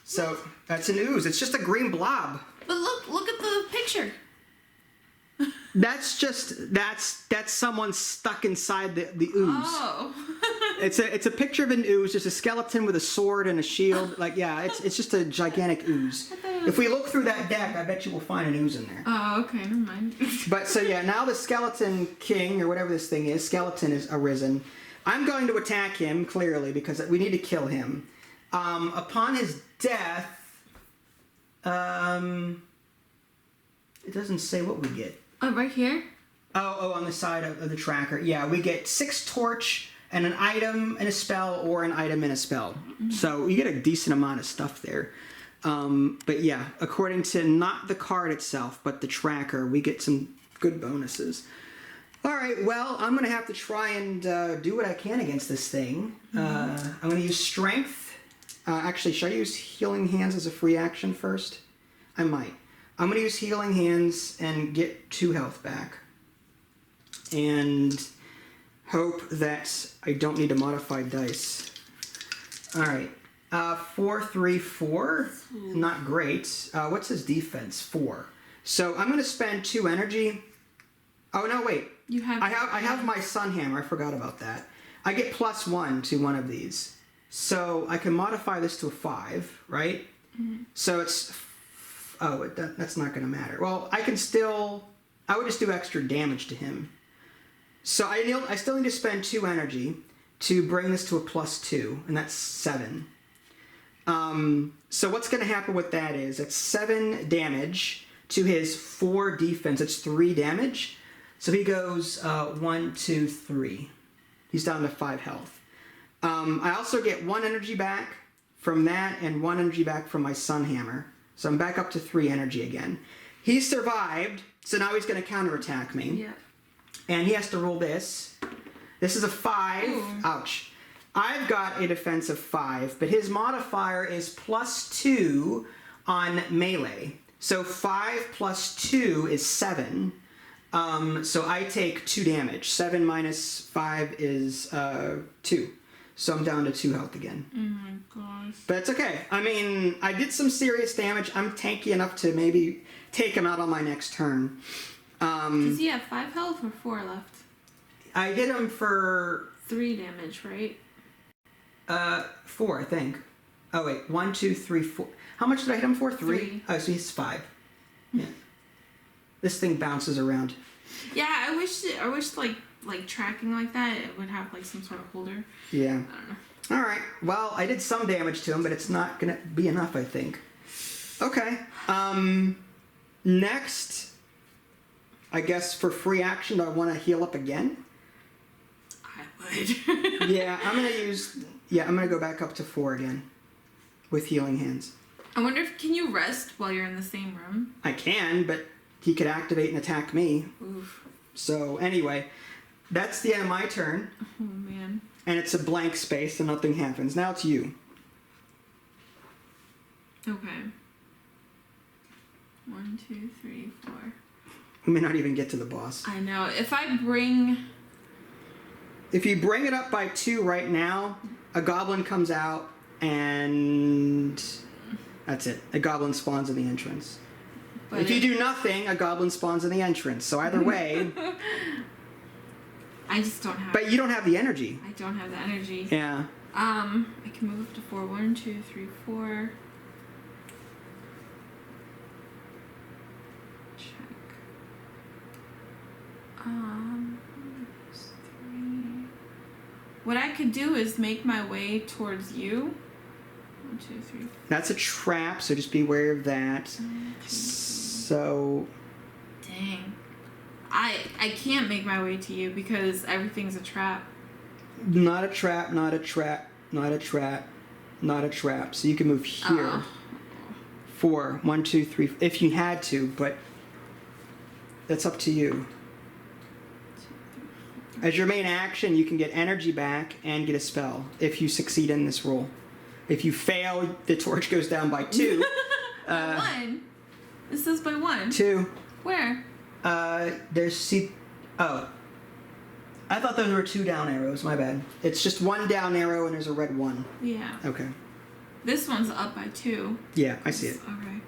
So, that's an ooze. It's just a green blob. But look at the picture. That's someone stuck inside the ooze. Oh. It's a picture of an ooze, just a skeleton with a sword and a shield. Like, yeah, it's just a gigantic ooze. If we look through that deck, I bet you we'll find an ooze in there. Oh, okay, never mind. But so yeah, now the skeleton king or whatever this thing is, skeleton is arisen. I'm going to attack him clearly because we need to kill him. Upon his death, it doesn't say what we get. Oh, right here? Oh, on the side of the tracker. Yeah, we get 6 torch and an item and a spell, or an item and a spell. Mm-hmm. So you get a decent amount of stuff there. But yeah, according to not the card itself, but the tracker, we get some good bonuses. All right, well, I'm going to have to try and do what I can against this thing. I'm going to use strength. Actually, should I use healing hands as a free action first? I might. I'm going to use healing hands and get 2 health back. And hope that I don't need to modify dice. All right. 4, 3, 4. Not great. What's his defense? 4. So I'm going to spend 2 energy. Oh, no, wait. I have my sun hammer. I forgot about that. I get +1 to one of these. So I can modify this to a 5, right? Mm-hmm. So it's... Oh, that's not going to matter. Well, I can still... I would just do extra damage to him. So I still need to spend 2 energy to bring this to a +2, and that's 7. So what's going to happen with that is it's 7 damage to his 4 defense. It's 3 damage. So he goes 1, 2, 3. He's down to 5 health. I also get 1 energy back from that and 1 energy back from my sun hammer. So I'm back up to 3 energy again. He survived, so now he's going to counterattack me. Yeah. And he has to roll this. This is a 5. Ooh. Ouch. I've got a defense of 5, but his modifier is +2 on melee. So 5 plus 2 is 7. So I take 2 damage. 7 minus 5 is 2. So I'm down to 2 health again. Oh my gosh. But it's okay. I mean, I did some serious damage. I'm tanky enough to maybe take him out on my next turn. Does he have 5 health or 4 left? I hit him for... 3 damage, right? 4, I think. Oh, wait. 1, 2, 3, 4. How much did I hit him for? 3? Oh, so he's 5. Yeah. This thing bounces around. Yeah, I wish like tracking like that, it would have like some sort of holder. Yeah. I don't know. All right. Well, I did some damage to him, but it's not going to be enough, I think. Okay. Next, I guess for free action, do I want to heal up again? I would. Yeah, I'm going to go back up to 4 again with healing hands. I wonder if, can you rest while you're in the same room? I can, but he could activate and attack me. Oof. So anyway, that's the end of my turn. Oh, man. And it's a blank space, so nothing happens. Now it's you. Okay. 1, 2, 3, 4. We may not even get to the boss. I know. If you bring it up by 2 right now, a goblin comes out, and that's it. A goblin spawns in the entrance. But if you do nothing, a goblin spawns in the entrance. So either way... I just don't have... But you don't have the energy. I don't have the energy. Yeah. I can move up to 4. 1, 2, 3, 4. Check. 3. What I could do is make my way towards you. 1, 2, 3. 4. That's a trap, so just be aware of that. 1, 2, 3. So... Dang. I can't make my way to you because everything's a trap. Not a trap, not a trap, not a trap, not a trap. So you can move here. 4. 1, 2, 3. If you had to, but that's up to you. As your main action, you can get energy back and get a spell if you succeed in this roll. If you fail, the torch goes down by 2. By 1? This says by 1. 2. Where? There's Oh. I thought those were 2 down arrows. My bad. It's just 1 down arrow and there's a red 1. Yeah. Okay. This one's up by 2. Yeah, I see it. Okay.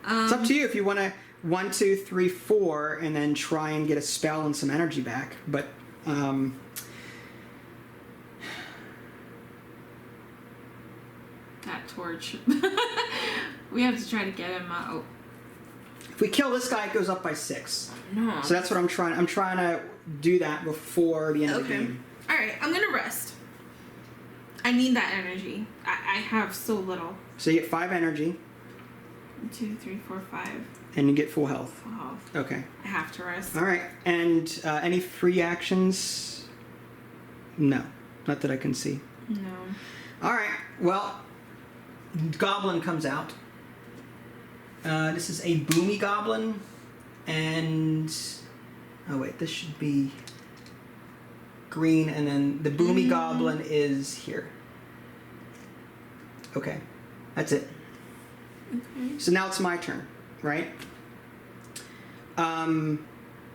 It's up to you if you want to 1, 2, 3, 4, and then try and get a spell and some energy back. But that torch. We have to try to get him out. if we kill this guy, it goes up by 6. No. So that's what I'm trying. I'm trying to do that before the end of the game. All right, I'm gonna rest. I need that energy. I have so little. So you get 5 energy. 1, 2, 3, 4, 5. And you get full health. Full health. Okay. I have to rest. All right. And any free actions? No, not that I can see. No. All right. Well, goblin comes out. This is a boomy goblin, and oh wait, this should be green, and then the boomy goblin is here. Okay, that's it. Okay. So now it's my turn, right? I'm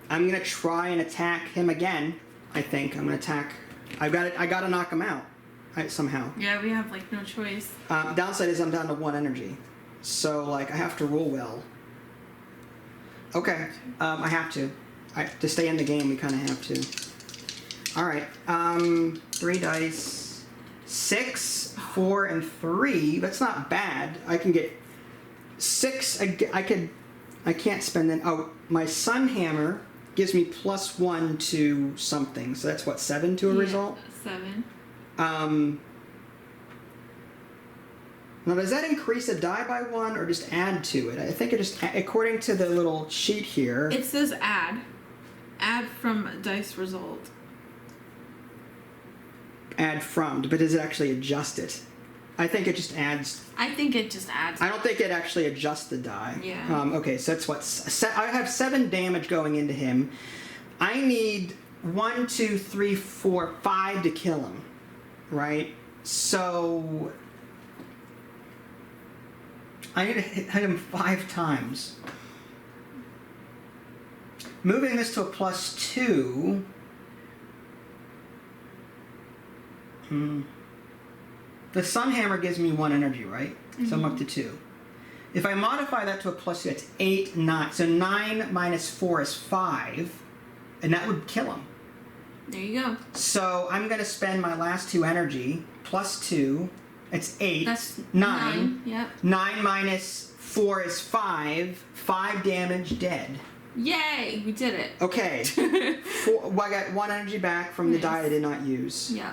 gonna try and attack him again. I think I'm gonna attack. I gotta knock him out somehow. Yeah, we have like no choice. Downside is I'm down to 1 energy, so like I have to roll well. Okay, I have to. To stay in the game, we kind of have to. All right, 3 dice, 6, 4, and 3. That's not bad. I can get 6. I can't spend then. Oh, my sun hammer gives me +1 to something. So that's what, 7 to a result? 7. Now, does that increase a die by 1 or just add to it? I think it just, according to the little sheet here. It says add. Add from dice result. Add from, but does it actually adjust it? I think it just adds. I think it just adds. I don't think it actually adjusts the die. Yeah. Okay, so that's what. I have 7 damage going into him. I need 1, 2, 3, 4, 5 to kill him, right? So I need to hit him 5 times. Moving this to a +2. The sun hammer gives me 1 energy, right? Mm-hmm. So I'm up to 2. If I modify that to a +2, that's 8, 9. So 9 minus 4 is 5, and that would kill him. There you go. So I'm going to spend my last 2 energy, +2. It's 8. That's 9. Yep. 9 minus 4 is 5. 5 damage, dead. Yay! We did it. Okay. Well, I got 1 energy back from the die I did not use. Yeah.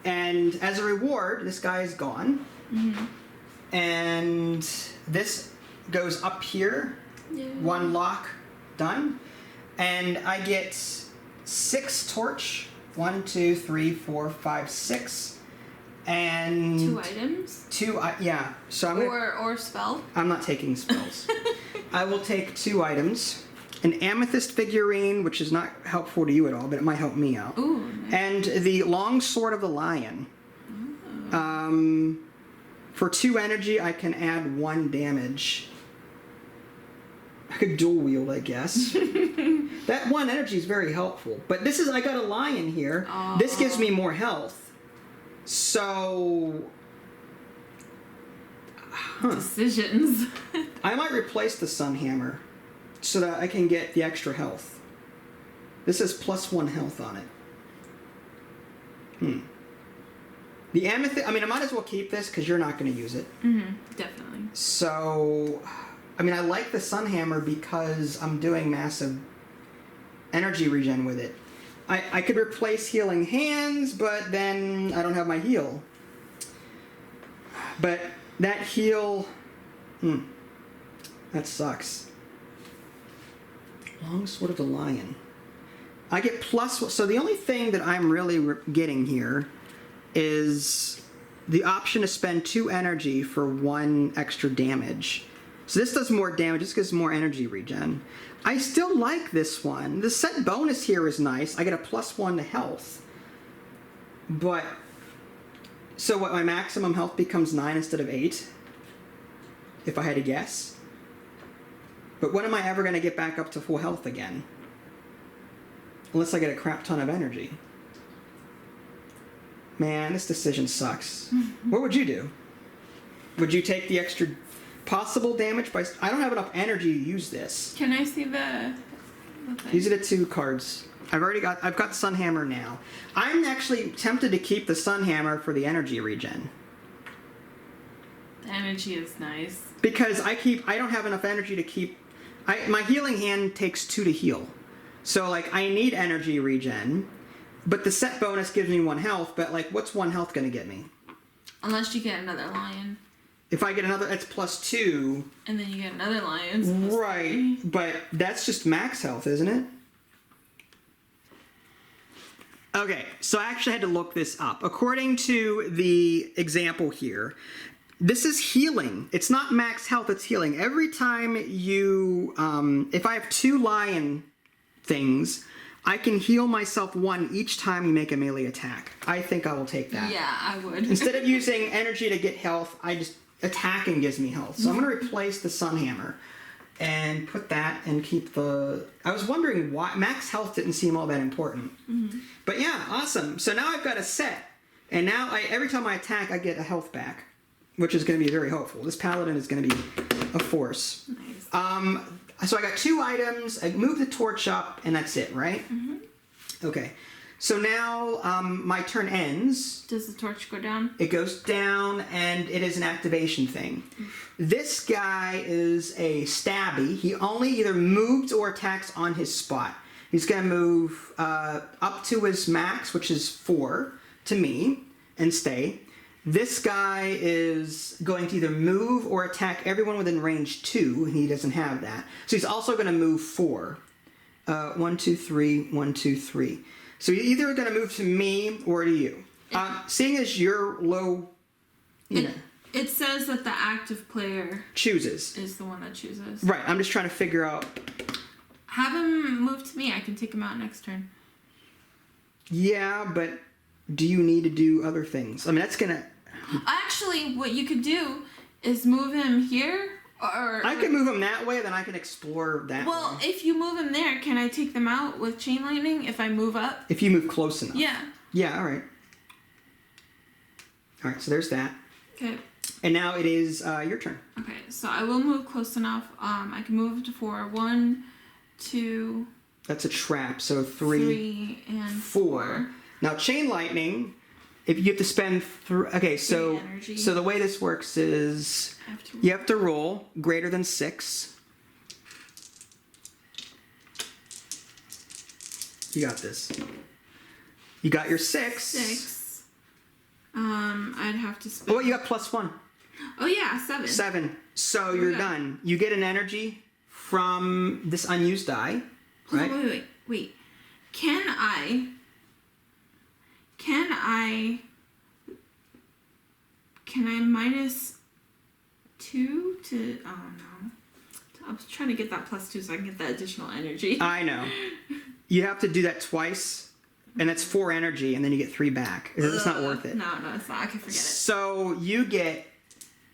And as a reward, this guy is gone. Mm-hmm. And this goes up here. Yay. 1 lock, done. And I get 6 torch. 1, 2, 3, 4, 5, 6. And 2 items? 2, yeah. So I'm or spell? I'm not taking spells. I will take 2 items. An amethyst figurine, which is not helpful to you at all, but it might help me out. Ooh, nice. And the long sword of the lion. Oh. For 2 energy, I can add 1 damage. I could dual wield, I guess. That 1 energy is very helpful. But this is, I got a lion here. Oh. This gives me more health. So... Decisions. I might replace the sun hammer so that I can get the extra health. This has +1 health on it. The amethyst, I mean, I might as well keep this because you're not going to use it. Mm-hmm, definitely. So, I mean, I like the sun hammer because I'm doing massive energy regen with it. I could replace healing hands, but then I don't have my heal. But that heal, that sucks. Long sword of the lion. I get +1. So the only thing that I'm really getting here is the option to spend 2 energy for 1 extra damage. So this does more damage. This gives more energy regen. I still like this one. The set bonus here is nice. I get a +1 to health. But, so what, my maximum health becomes 9 instead of 8? If I had to guess. But when am I ever going to get back up to full health again? Unless I get a crap ton of energy. Man, this decision sucks. What would you do? Would you take the extra Possible damage by... I don't have enough energy to use this. Can I see the thing? These are the 2 cards. I've got Sunhammer now. I'm actually tempted to keep the Sunhammer for the energy regen. The energy is nice. Because I don't have enough energy to keep... my healing hand takes 2 to heal. So, like, I need energy regen. But the set bonus gives me 1 health, but, like, what's 1 health going to get me? Unless you get another lion. If I get another, that's +2. And then you get another lion. So right, but that's just max health, isn't it? Okay, so I actually had to look this up. According to the example here, this is healing. It's not max health, it's healing. Every time you, if I have 2 lion things, I can heal myself 1 each time you make a melee attack. I think I will take that. Yeah, I would. Instead of using energy to get health, attacking gives me health. So I'm going to replace the Sunhammer and put that and keep the... I was wondering why max health didn't seem all that important. Mm-hmm. But yeah, awesome. So now I've got a set. And now every time I attack, I get a health back, which is going to be very helpful. This paladin is going to be a force. Nice. So I got 2 items. I move the torch up, and that's it, right? Mm-hmm. Okay. So now my turn ends. Does the torch go down? It goes down, and it is an activation thing. This guy is a stabby. He only either moves or attacks on his spot. He's going to move up to his max, which is 4, to me, and stay. This guy is going to either move or attack everyone within range 2, and he doesn't have that. So he's also going to move 4. 1, 2, 3, 1, 2, 3. So you're either going to move to me or to you. Seeing as you're low, it says that the active player chooses. Is the one that chooses. Right. I'm just trying to figure out. Have him move to me. I can take him out next turn. Yeah, but do you need to do other things? I mean, that's going to... Actually, what you could do is move him here. Or I can move him that way, then I can explore that Well, way. if you move him there, can I take them out with chain lightning if I move up? If you move close enough. Yeah. Yeah, all right. All right, so there's that. Okay. And now it is your turn. Okay, so I will move close enough. I can move up to 4. 1, 2... That's a trap, so 3 and 4. Now, chain lightning, if you have to spend... okay, so the way this works is... You have to roll greater than 6. You got this. You got your 6. 6. I'd have to spend... Oh, you got +1. Oh, yeah, 7. 7. So you're done. You get an energy from this unused die. Right? Wait. Can I minus 2 to... Oh, no. I was trying to get that +2 so I can get that additional energy. I know. You have to do that twice, and that's 4 energy, and then you get 3 back. It's not worth it. No, it's not. I can forget it. So you get...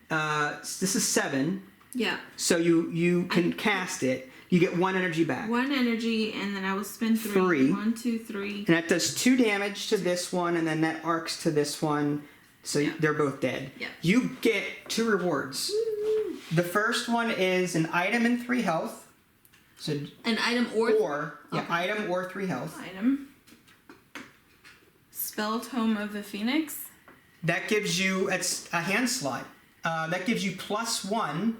this is 7. Yeah. So you can cast it. You get 1 energy back. 1 energy, and then I will spend 3. 1, 2, 3. And that does 2 damage to this one, and then that arcs to this one. So they're both dead. Yeah. You get 2 rewards. Woo. The first one is an item and 3 health. So an item or item or 3 health. Item. Spell Tome of the Phoenix. That gives you, it's a hand slot. That gives you +1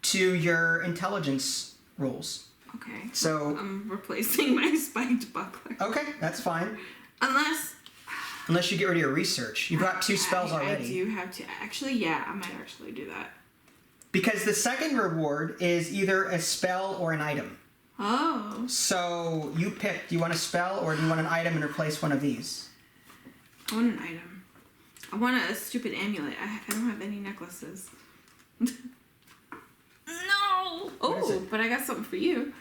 to your intelligence rolls. Okay. So I'm replacing my spiked buckler. Okay, that's fine. Unless you get rid of your research. You've got 2 spells already. I do have to. Actually, yeah, I might actually do that. Because the second reward is either a spell or an item. Oh. So you pick, do you want a spell or do you want an item and replace one of these? I want an item. I want a stupid amulet. I don't have any necklaces. No! Oh, but I got something for you.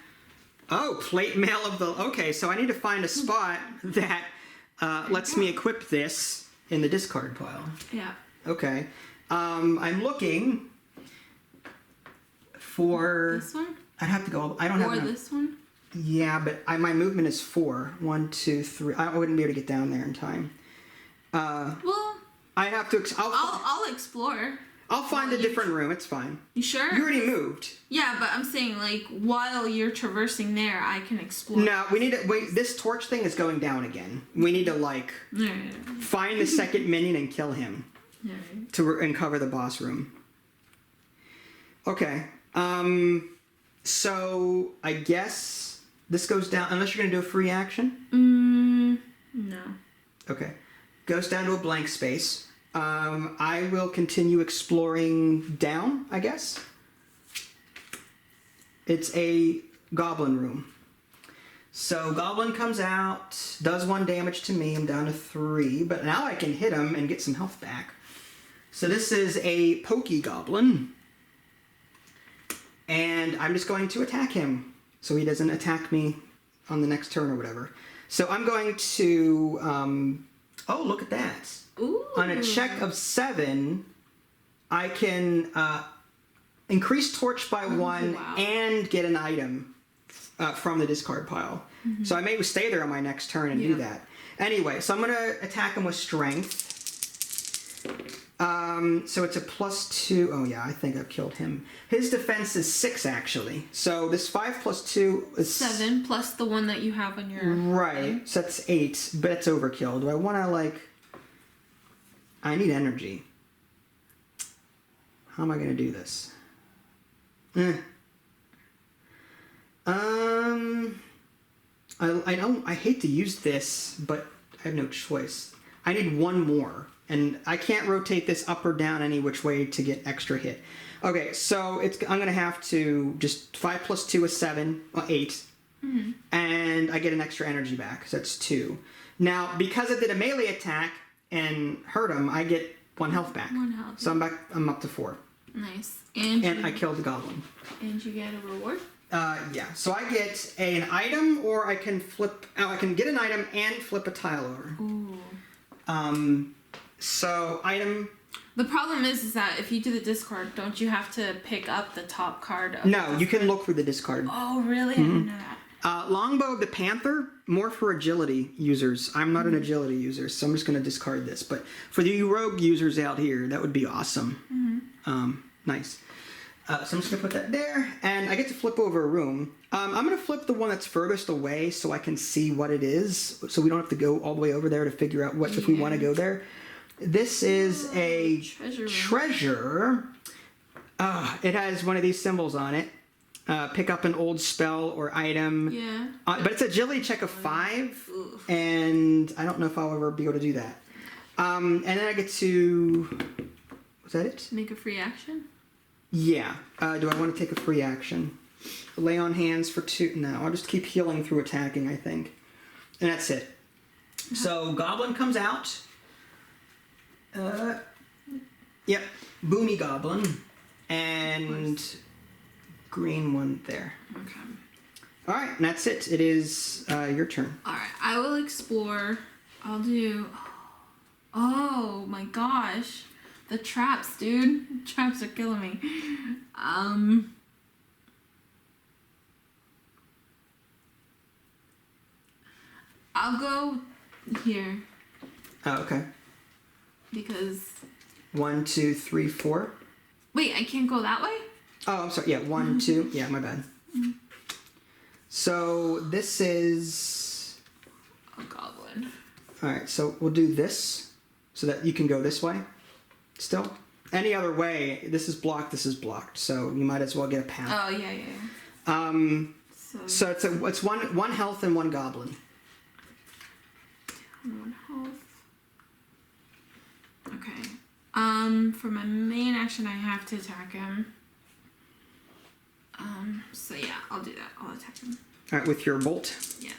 Oh, plate mail of the... Okay, so I need to find a spot that lets me equip this in the discard pile. Yeah. Okay. I'm looking for... This one? I'd have to go... I don't have... Or this one? Yeah, but my movement is 4. 1, 2, 3. I wouldn't be able to get down there in time. Well... I have to... I'll explore. I'll find a different room. It's fine. You sure? You already moved. Yeah, but I'm saying, like, while you're traversing there, I can explore. No, we need to wait. This torch thing is going down again. We need to like find the second minion and kill him and cover the boss room. Okay. So I guess this goes down unless you're gonna do a free action. No. Okay. Goes down to a blank space. I will continue exploring down, I guess. It's a goblin room. So goblin comes out, does 1 damage to me. I'm down to 3, but now I can hit him and get some health back. So this is a pokey goblin. And I'm just going to attack him so he doesn't attack me on the next turn or whatever. So I'm going to, oh, look at that. Ooh. On a check of 7, I can increase torch by 1 and get an item from the discard pile. So I may stay there on my next turn and do that. Anyway, so I'm going to attack him with strength. So it's a +2. Oh yeah, I think I've killed him. His defense is 6 actually. So this 5 + 2 is 7 plus the one that you have on your right. So that's 8, but it's overkill. Do I want to like? I need energy. How am I going to do this? I hate to use this, but I have no choice. I need 1 more, and I can't rotate this up or down any which way to get extra hit. Okay, so I'm going to have to just 5 + 2 is 7, 8, and I get an extra energy back, so that's 2. Now, because I did a melee attack and hurt him, I get 1 health back. 1 health. So I'm up to 4. Nice. And I killed the goblin. And you get a reward? Yeah. So I get an item, or I can flip. Oh, I can get an item and flip a tile over. Ooh. So item. The problem is that if you do the discard, don't you have to pick up the top card? No, you can look for the discard. Oh, really? I didn't know that. Longbow of the Panther, more for agility users. I'm not an agility user, so I'm just going to discard this. But for the rogue users out here, that would be awesome. Nice. So I'm just going to put that there, and I get to flip over a room. I'm going to flip the one that's furthest away so I can see what it is, so we don't have to go all the way over there to figure out what if we want to go there. This is a treasure. It has one of these symbols on it. Pick up an old spell or item. Yeah. But it's agility check of 5, and I don't know if I'll ever be able to do that. And then I get to... Was that it? Make a free action? Yeah. Do I want to take a free action? Lay on hands for 2. No, I'll just keep healing through attacking, I think. And that's it. So goblin comes out. Yep. Boomy goblin. And green one there. Okay. All right, and that's it. It is your turn. All right. I will explore. I'll do... Oh, my gosh. The traps, dude. Traps are killing me. I'll go here. Oh, okay. Because... 1, 2, 3, 4. Wait, I can't go that way? Oh, I'm sorry. Yeah, 1, 2. Yeah, my bad. So this is... A goblin. All right, so we'll do this so that you can go this way still. Any other way, this is blocked, so you might as well get a path. Oh, yeah. So it's one health and 1 goblin. 1 health. Okay. For my main action, I have to attack him. So yeah, I'll do that. I'll attack him. All right, with your bolt. Yeah.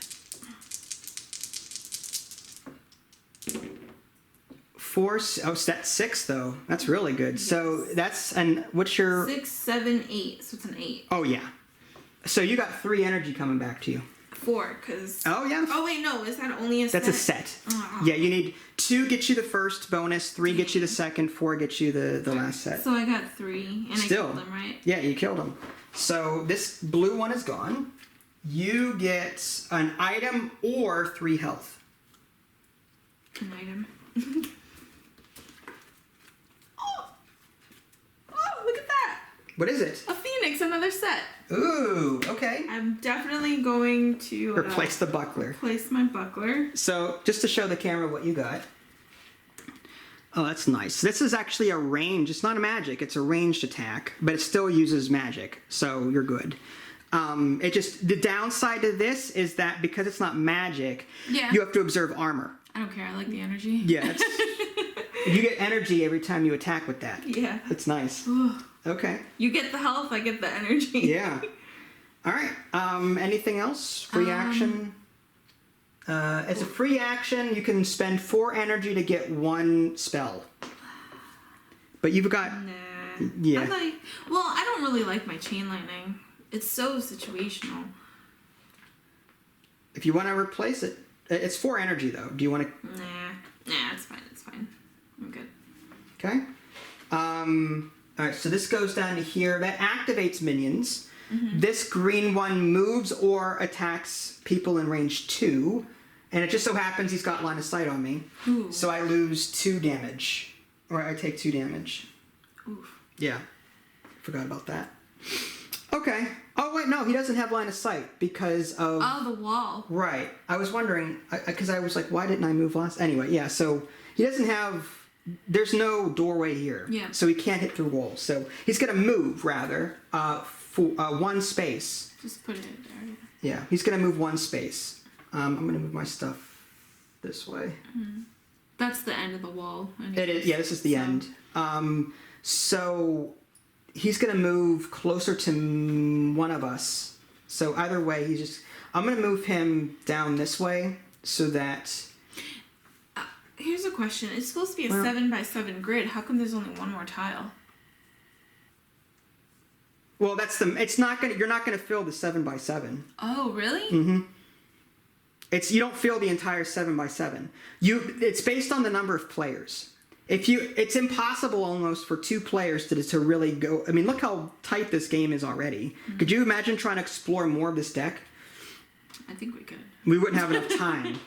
Force. Oh, so that's 6 though. That's really good. Yes. So that's what's your 6, 7, 8. So it's an 8. Oh yeah. So you got 3 energy coming back to you. 4, because... Oh, yeah. Oh, wait, no. Is that only a set? That's a set. Oh. Yeah, you need 2 get you the first bonus, 3 get you the second, 4 get you the last set. So I got 3, and Still, I killed him, right? Yeah, you killed him. So this blue one is gone. You get an item or 3 health. An item. What is it? A phoenix, another set. Ooh, okay. I'm definitely going to Replace the buckler. Replace my buckler. So, just to show the camera what you got. Oh, that's nice. This is actually a range. It's not a magic. It's a ranged attack, but it still uses magic, so you're good. The downside to this is that because it's not magic, you have to observe armor. I don't care. I like the energy. Yeah, you get energy every time you attack with that. Yeah. It's nice. Okay. You get the health, I get the energy. Yeah. All right. Anything else? Free action? As a free action, you can spend 4 energy to get 1 spell. But you've got... Nah. Yeah. I don't really like my chain lightning. It's so situational. If you want to replace it, it's 4 energy though. Do you want to? Nah, it's fine. It's fine. I'm good. Okay. All right. So this goes down to here. That activates minions. Mm-hmm. This green one moves or attacks people in range 2, and it just so happens he's got line of sight on me. Ooh. So I lose 2 damage, or I take 2 damage. Oof. Yeah. Forgot about that. Okay. Oh, wait, no, he doesn't have line of sight because of... Oh, the wall. Right. I was wondering, because I was like, why didn't I move last? Anyway, yeah, so he doesn't have... There's no doorway here. Yeah. So he can't hit through walls. So he's going to move, rather, for 1 space. Just put it there. Yeah, he's going to move 1 space. I'm going to move my stuff this way. Mm-hmm. That's the end of the wall. It is. Yeah, this is the end. So... He's going to move closer to one of us. So either way, I'm going to move him down this way so that... Here's a question. It's supposed to be a 7x7 grid. How come there's only 1 more tile? Well, you're not going to fill the 7x7. Oh, really? Mm-hmm. You don't fill the entire 7x7. It's based on the number of players. It's impossible almost for 2 players to really go. I mean, look how tight this game is already. Mm-hmm. Could you imagine trying to explore more of this deck? I think we could. We wouldn't have enough time.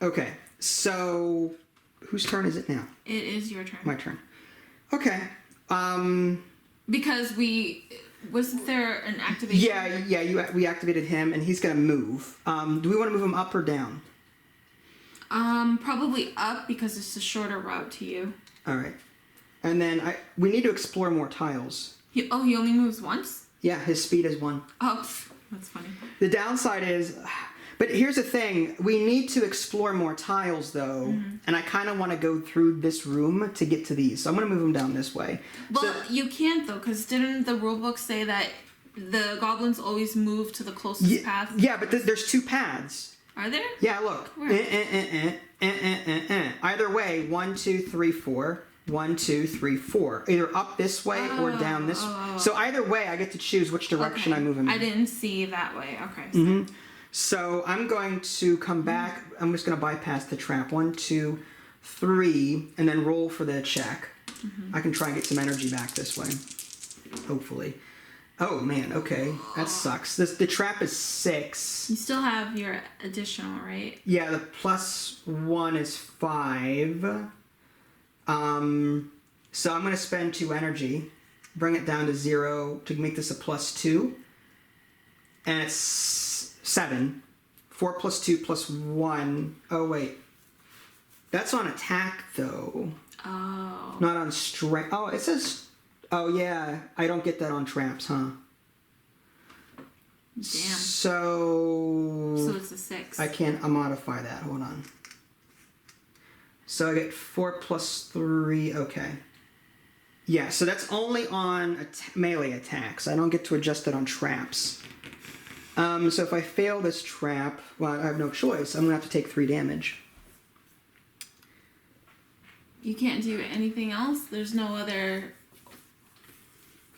Okay, so whose turn is it now? It is your turn. My turn. Okay. Because wasn't there an activation? Yeah. We activated him, and he's gonna move. Do we want to move him up or down? Probably up because it's a shorter route to you. All right. And then we need to explore more tiles. He only moves once? Yeah, his speed is 1. Oh, that's funny. The downside is, but here's the thing, we need to explore more tiles though, and I kind of want to go through this room to get to these. So I'm going to move them down this way. Well, you can't though, because didn't the rulebook say that the goblins always move to the closest path? Yeah, but there's 2 paths. Are there? Yeah, look. Either way, 1, 2, 3, 4. 1, 2, 3, 4. Either up this way or down this way. So either way, I get to choose which direction I move him in. I didn't see that way. Okay. So. Mm-hmm. So I'm going to come back. I'm just going to bypass the trap. 1, 2, 3, and then roll for the check. Mm-hmm. I can try and get some energy back this way. Hopefully. Oh man, okay. That sucks. The trap is 6. You still have your additional, right? Yeah, the +1 is 5. So I'm going to spend 2 energy, bring it down to 0 to make this a +2. And it's 7. 4 + 2 + 1. Oh wait. That's on attack though. Oh. Not on strength. Oh, it says... Oh yeah, I don't get that on traps, huh? Damn. So it's a 6. I can't modify that. Hold on. So I get 4 + 3. Okay. Yeah, so that's only on melee attacks. I don't get to adjust it on traps. So if I fail this trap, well, I have no choice. I'm gonna have to take 3 damage. You can't do anything else? There's no other...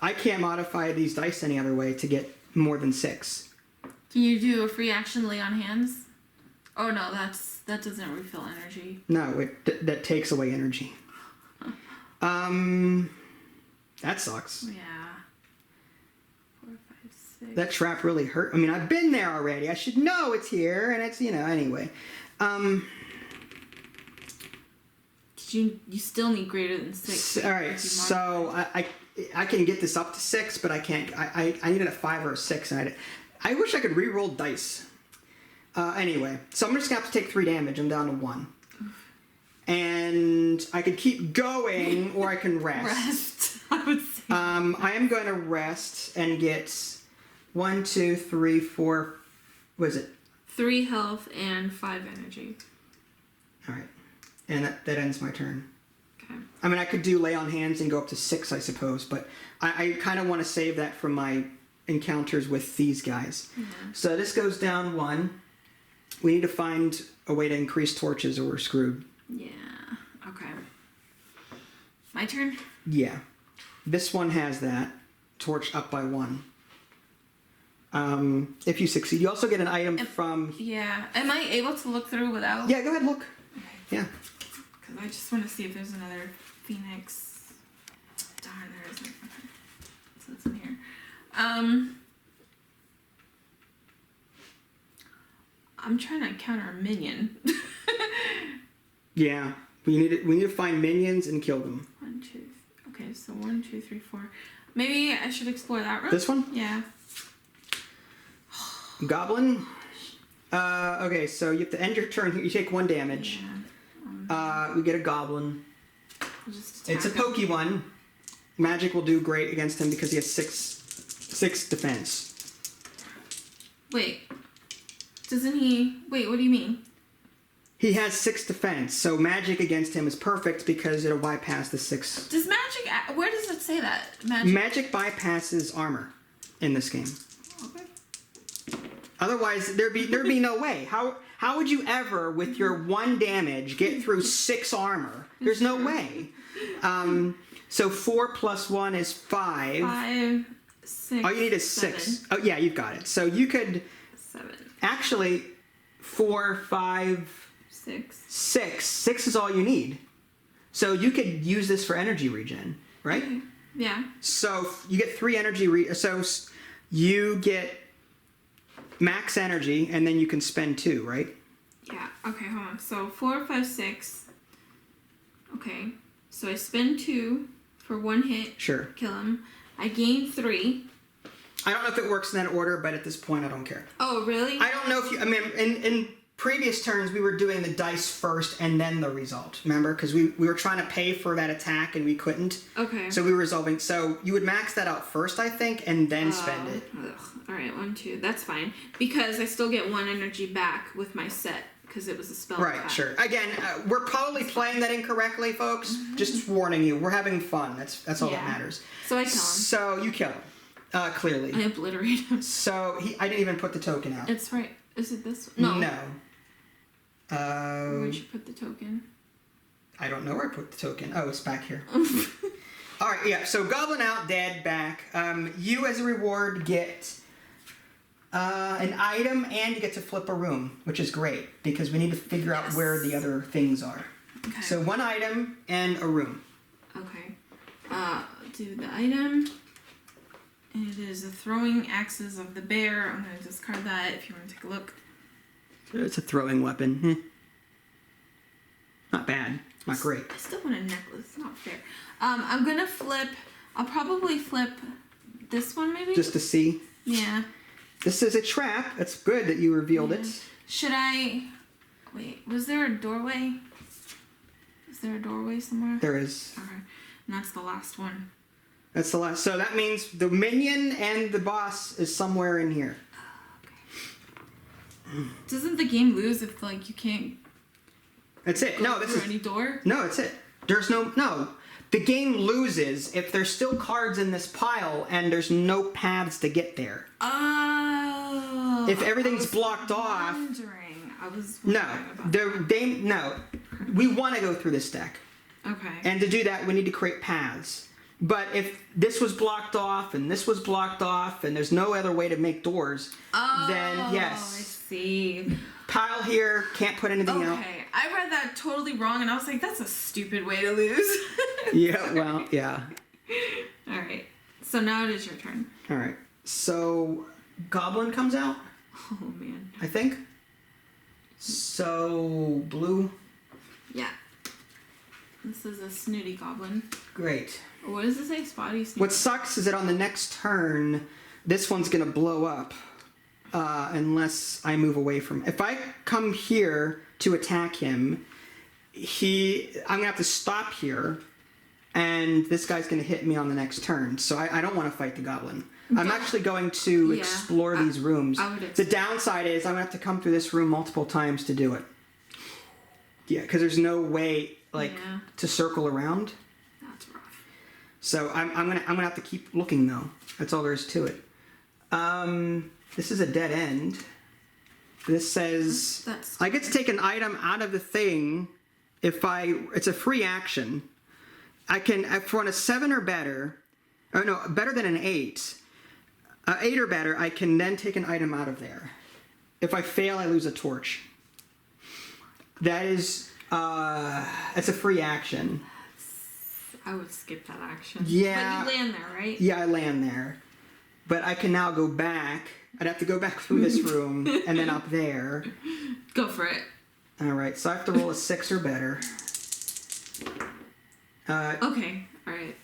I can't modify these dice any other way to get more than 6. Can you do a free action lay on hands? Oh no, that doesn't refill energy. No, that takes away energy. That sucks. Yeah. 4, 5, 6. That trap really hurt. I mean, I've been there already. I should know it's here, and it's, anyway. Did you still need greater than 6. All right, so I can get this up to 6, but I can't. I need it at 5 or a 6, and I wish I could re-roll dice. Anyway, so I'm just gonna have to take 3 damage. I'm down to 1, and I could keep going, or I can rest. Rest, I would say. I am going to rest and get 1, 2, 3, 4. What is it? 3 health and 5 energy. All right, and that ends my turn. Okay. I mean, I could do lay on hands and go up to 6, I suppose, but I kind of want to save that for my encounters with these guys. Yeah. So this goes down 1. We need to find a way to increase torches or we're screwed. Yeah. Okay. My turn? Yeah. This one has that. Torch up by 1. If you succeed. You also get an item from... Yeah. Am I able to look through without... Yeah, go ahead, look. Okay. Yeah. Because I just want to see if there's another phoenix. Darn, there isn't. Okay. So it's in here. I'm trying to counter a minion. Yeah. We need to find minions and kill them. 1, 2. Okay, so 1, 2, 3, 4. Maybe I should explore that room. This one? Yeah. Goblin. Okay, so you have to end your turn. You take 1 damage. Yeah. We get a goblin. I'll just attack It's a him. pokey one. Magic will do great against him because he has 6 defense. Wait. Doesn't he... Wait, what do you mean? He has 6 defense, so magic against him is perfect because it'll bypass the 6. Does magic... Where does it say that? Magic... Magic bypasses armor in this game. Okay. Otherwise, there'd be no way. How would you ever, with your 1 damage, get through 6 armor? There's no way. So 4 plus 1 is 5. 5, 6. All you need is 7. 6. Oh yeah, you've got it. So you could 7. actually 4, 5, 6. 6. 6 is all you need. So you could use this for energy regen, right? Okay. Yeah. So you get 3 energy. So you get max energy, and then you can spend 2, right? Yeah. Okay, hold on. So 4, 5, 6. Okay. So I spend 2 for 1 hit. Sure. Kill him. I gain 3. I don't know if it works in that order, but at this point, I don't care. Oh, really? I don't know if you. I mean, in previous turns, we were doing the dice first and then the result. Remember, because we were trying to pay for that attack and we couldn't. Okay. So we were resolving. So you would max that out first, I think, and then spend it. Ugh. All right, 1, 2. That's fine because I still get 1 energy back with my set because it was a spell. Right. attack. Sure. Again, we're probably playing that incorrectly, folks. Mm-hmm. Just warning you. We're having fun. That's all that Yeah. matters. So I kill him. So you kill him. Clearly. I obliterate him. So I didn't even put the token out. It's right. Is it this one? No. No. Where'd you put the token? I don't know where I put the token. Oh, it's back here. All right, yeah. So goblin out, dead, back. You as a reward get an item, and you get to flip a room, which is great because we need to figure out where the other things are. Okay. So 1 item and a room. Okay. Do the item. It is the throwing axes of the bear. I'm going to discard that if you want to take a look. It's a throwing weapon. Not bad. Not great. I still want a necklace. It's not fair. I'm going to flip. I'll probably flip this one maybe? Just to see. Yeah. This is a trap. It's good that you revealed it. Should I... Wait, was there a doorway? Is there a doorway somewhere? There is. Okay. And that's the last one. That's the last. So that means the minion and the boss is somewhere in here. Doesn't the game lose if like you can't That's it. go No, this through is any door? no. It's it. There's no. The game loses if there's still cards in this pile and there's no paths to get there. Oh. If everything's I was blocked off. I was No, wondering about no. We want to go through this deck, that. Okay. and to do that, we need to create paths. But if this was blocked off and this was blocked off and there's no other way to make doors, then I yes, see. pile here, can't put anything out. Okay, I read that totally wrong, and I was like, "That's a stupid way to lose." Yeah, well, yeah. All right. So now it is your turn. All right. So goblin comes out, Oh man. I think. So blue. Yeah. This is a snooty goblin. Great. What does it say? Spotty snooty. What sucks is that on the next turn, this one's going to blow up unless I move away from... If I come here to attack him, I'm going to have to stop here, and this guy's going to hit me on the next turn. So I don't want to fight the goblin. I'm actually going to explore these rooms. The downside is I'm going to have to come through this room multiple times to do it. Yeah, because there's no way to circle around. That's rough. So I'm gonna have to keep looking though. That's all there is to it. This is a dead end. This says I get to take an item out of the thing if it's a free action. I can, if on a 7 or better, or no, better than an 8, 8 or better, I can then take an item out of there. If I fail, I lose a torch. That is, it's a free action. I would skip that action. Yeah. But you land there, right? Yeah, I land there. But I can now go back. I'd have to go back through this room and then up there. Go for it. All right, so I have to roll a 6 or better. Okay, all right.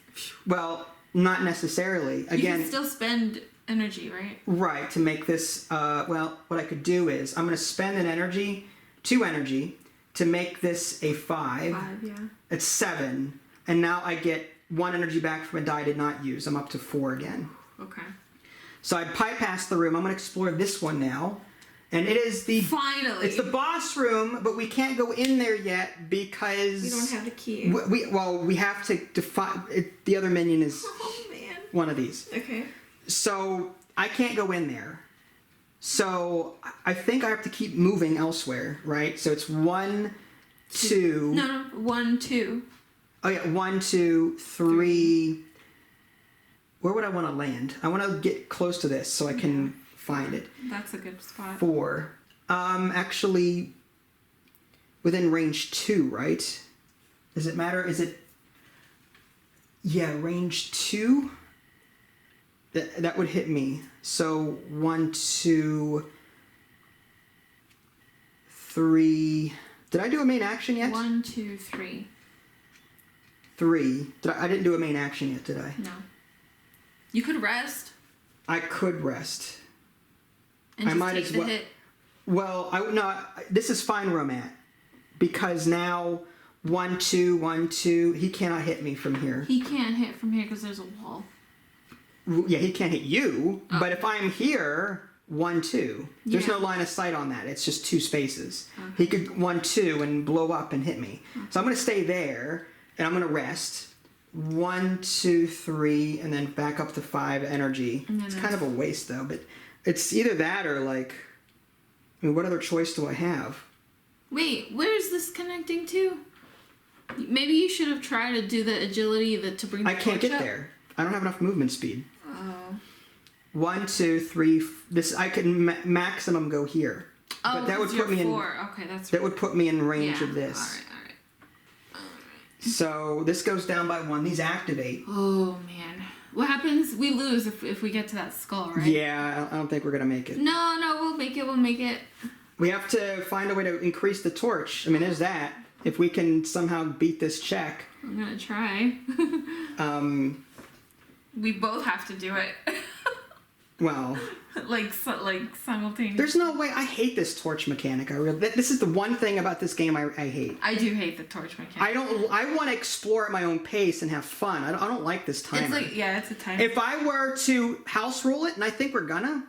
Well, not necessarily. Again, you can still spend energy, right? Right, to make this, well, what I could do is I'm going to spend an energy, 2 energy, to make this a 5. 5, yeah. It's 7, and now I get 1 energy back from a die I did not use. I'm up to 4 again. Okay. So I bypass the room. I'm going to explore this one now. And it is the... Finally! It's the boss room, but we can't go in there yet because... We don't have the key. We have to define... The other minion is one of these. Okay. So I can't go in there. So I think I have to keep moving elsewhere, right? So it's 1, 2... No, 1, 2. Oh yeah, 1, 2, 3... Where would I want to land? I want to get close to this so I can find it. That's a good spot. 4. Actually, within range 2, right? Does it matter? Is it... Yeah, range 2? That would hit me. So 1, 2, 3... Did I do a main action yet? 1, 2, 3. 3. I didn't do a main action yet, did I? No. You could rest. I could rest. And just I might take as the well. hit. Well, this is fine where I'm at. Because now 1, 2, 1, 2, he cannot hit me from here. He can't hit from here because there's a wall. Yeah, he can't hit you, but if I'm here, 1, 2. There's no line of sight on that. It's just 2 spaces. Okay. He could 1, 2 and blow up and hit me. Okay. So I'm going to stay there, and I'm going to rest. 1, 2, 3, and then back up to 5 energy. It's kind of a waste, though, but it's either that or, like... I mean, what other choice do I have? Wait, where is this connecting to? Maybe you should have tried to do the agility to bring the torch up. I can't get there. I don't have enough movement speed. Oh. 1, 2, 3... I can maximum go here. Oh, but that would put me 4. Okay, that's right. That would put me in range of this. All right. So this goes down by 1. These activate. Oh, man. What happens? We lose if we get to that skull, right? Yeah, I don't think we're going to make it. No, we'll make it. We'll make it. We have to find a way to increase the torch. I mean, there's that. If we can somehow beat this check. I'm going to try. We both have to do it. Well... like simultaneously. There's no way. I hate this torch mechanic. This is the one thing about this game I hate. I do hate the torch mechanic. I want to explore at my own pace and have fun. I don't like this timer. It's a timer. If I were to house rule it, and I think we're gonna,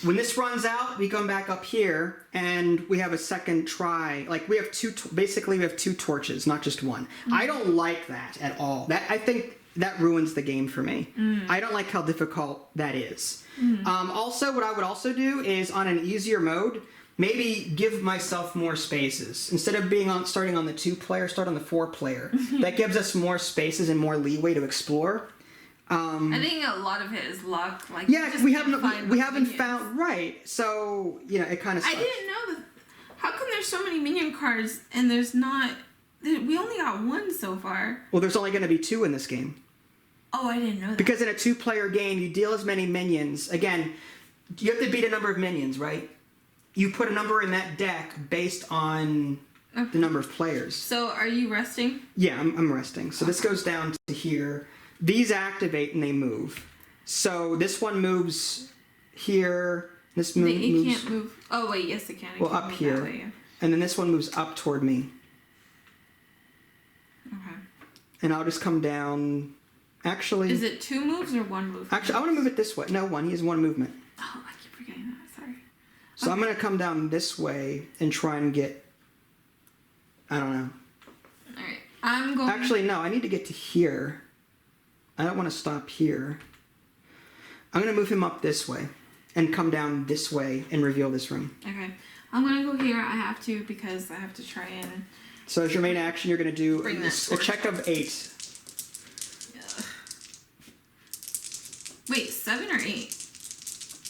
when this runs out, we come back up here and we have a second try. Like we have 2. Basically, we have 2 torches, not just 1. Mm-hmm. I don't like that at all. I think that ruins the game for me. I don't like how difficult that is. Also, what I would also do is on an easier mode, maybe give myself more spaces. Instead of starting on the 2-player, start on the 4-player. That gives us more spaces and more leeway to explore. I think a lot of it is luck. We haven't found right. So it kind of sucks. I didn't know that. How come there's so many minion cards and there's not? We only got 1 so far. Well, there's only going to be 2 in this game. Oh, I didn't know that. Because in a 2-player game, you deal as many minions. Again, you have to beat a number of minions, right? You put a number in that deck based on the number of players. So are you resting? Yeah, I'm resting. So this goes down to here. These activate and they move. So this one moves here. This moves. It can't move. Oh wait, yes it can. It well, can up move here, that way, yeah. and then this one moves up toward me. Okay. And I'll just come down. Actually, is it 2 moves or 1 move? Actually, I want to move it this way. No, one. He has 1 movement. Oh, I keep forgetting that. Sorry. So I'm gonna come down this way and try and get. I don't know. All right. I'm going. Actually, no. I need to get to here. I don't want to stop here. I'm gonna move him up this way, and come down this way and reveal this room. Okay. I'm gonna go here. I have to because I have to try and. So as your main action, you're gonna do Bring that a check of 8. Wait, 7 or 8?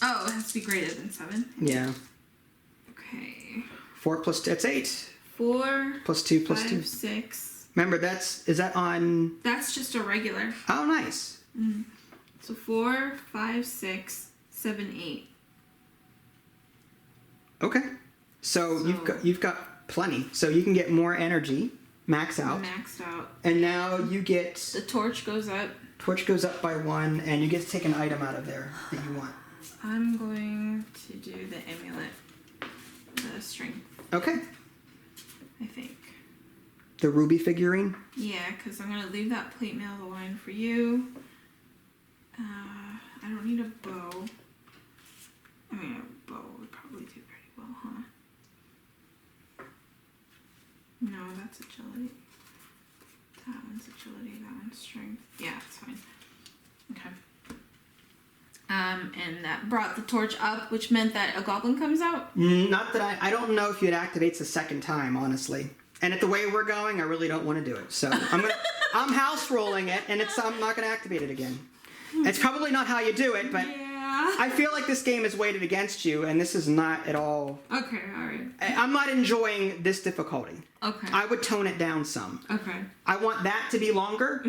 Oh, it has to be greater than 7. Yeah. Okay. 4 plus 2, that's 8. 4 plus 2 plus 5, 2. 6. Remember, is that on? That's just a regular. Oh, nice. So 4, 5, 6, 7, 8. Okay. So you've got plenty. So you can get more energy, max out. Maxed out. And now you get. The torch goes up. Torch goes up by 1, and you get to take an item out of there that you want. I'm going to do the amulet. The strength. Okay. I think. The ruby figurine? Yeah, because I'm going to leave that plate mail of the line for you. I don't need a bow. I mean, a bow would probably do pretty well, huh? No, that's agility. That one's agility, that one's strength. Yeah, it's fine. Okay. And that brought the torch up, which meant that a goblin comes out? Not that I don't know if it activates a second time, honestly. And at the way we're going, I really don't want to do it. So I'm house rolling it, and I'm not gonna activate it again. It's probably not how you do it, but Yeah. I feel like this game is weighted against you, and this is not at all. Okay, alright. I'm not enjoying this difficulty. Okay. I would tone it down some. Okay. I want that to be longer.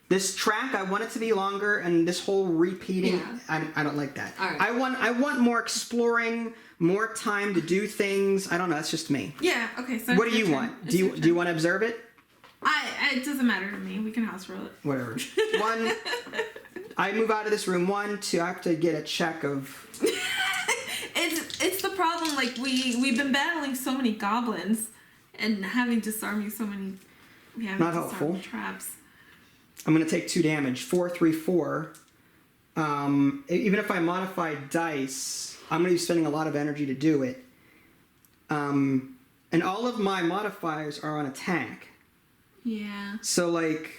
This track, I want it to be longer, and this whole repeating, Yeah. I don't like that. All right. I want more exploring, more time to do things. I don't know. That's just me. Yeah, okay, so What it's do your you turn. want? It's Do your you turn. want to observe it? It doesn't matter to me. We can house roll it. Whatever. 1. I move out of this room. 1, 2. I have to get a check of. It's the problem. Like we've been battling so many goblins, and having disarming so many. We have Not helpful. Traps. I'm gonna take 2 damage. 4, 3, 4. Even if I modify dice, I'm gonna be spending a lot of energy to do it. And all of my modifiers are on attack. Yeah. So like.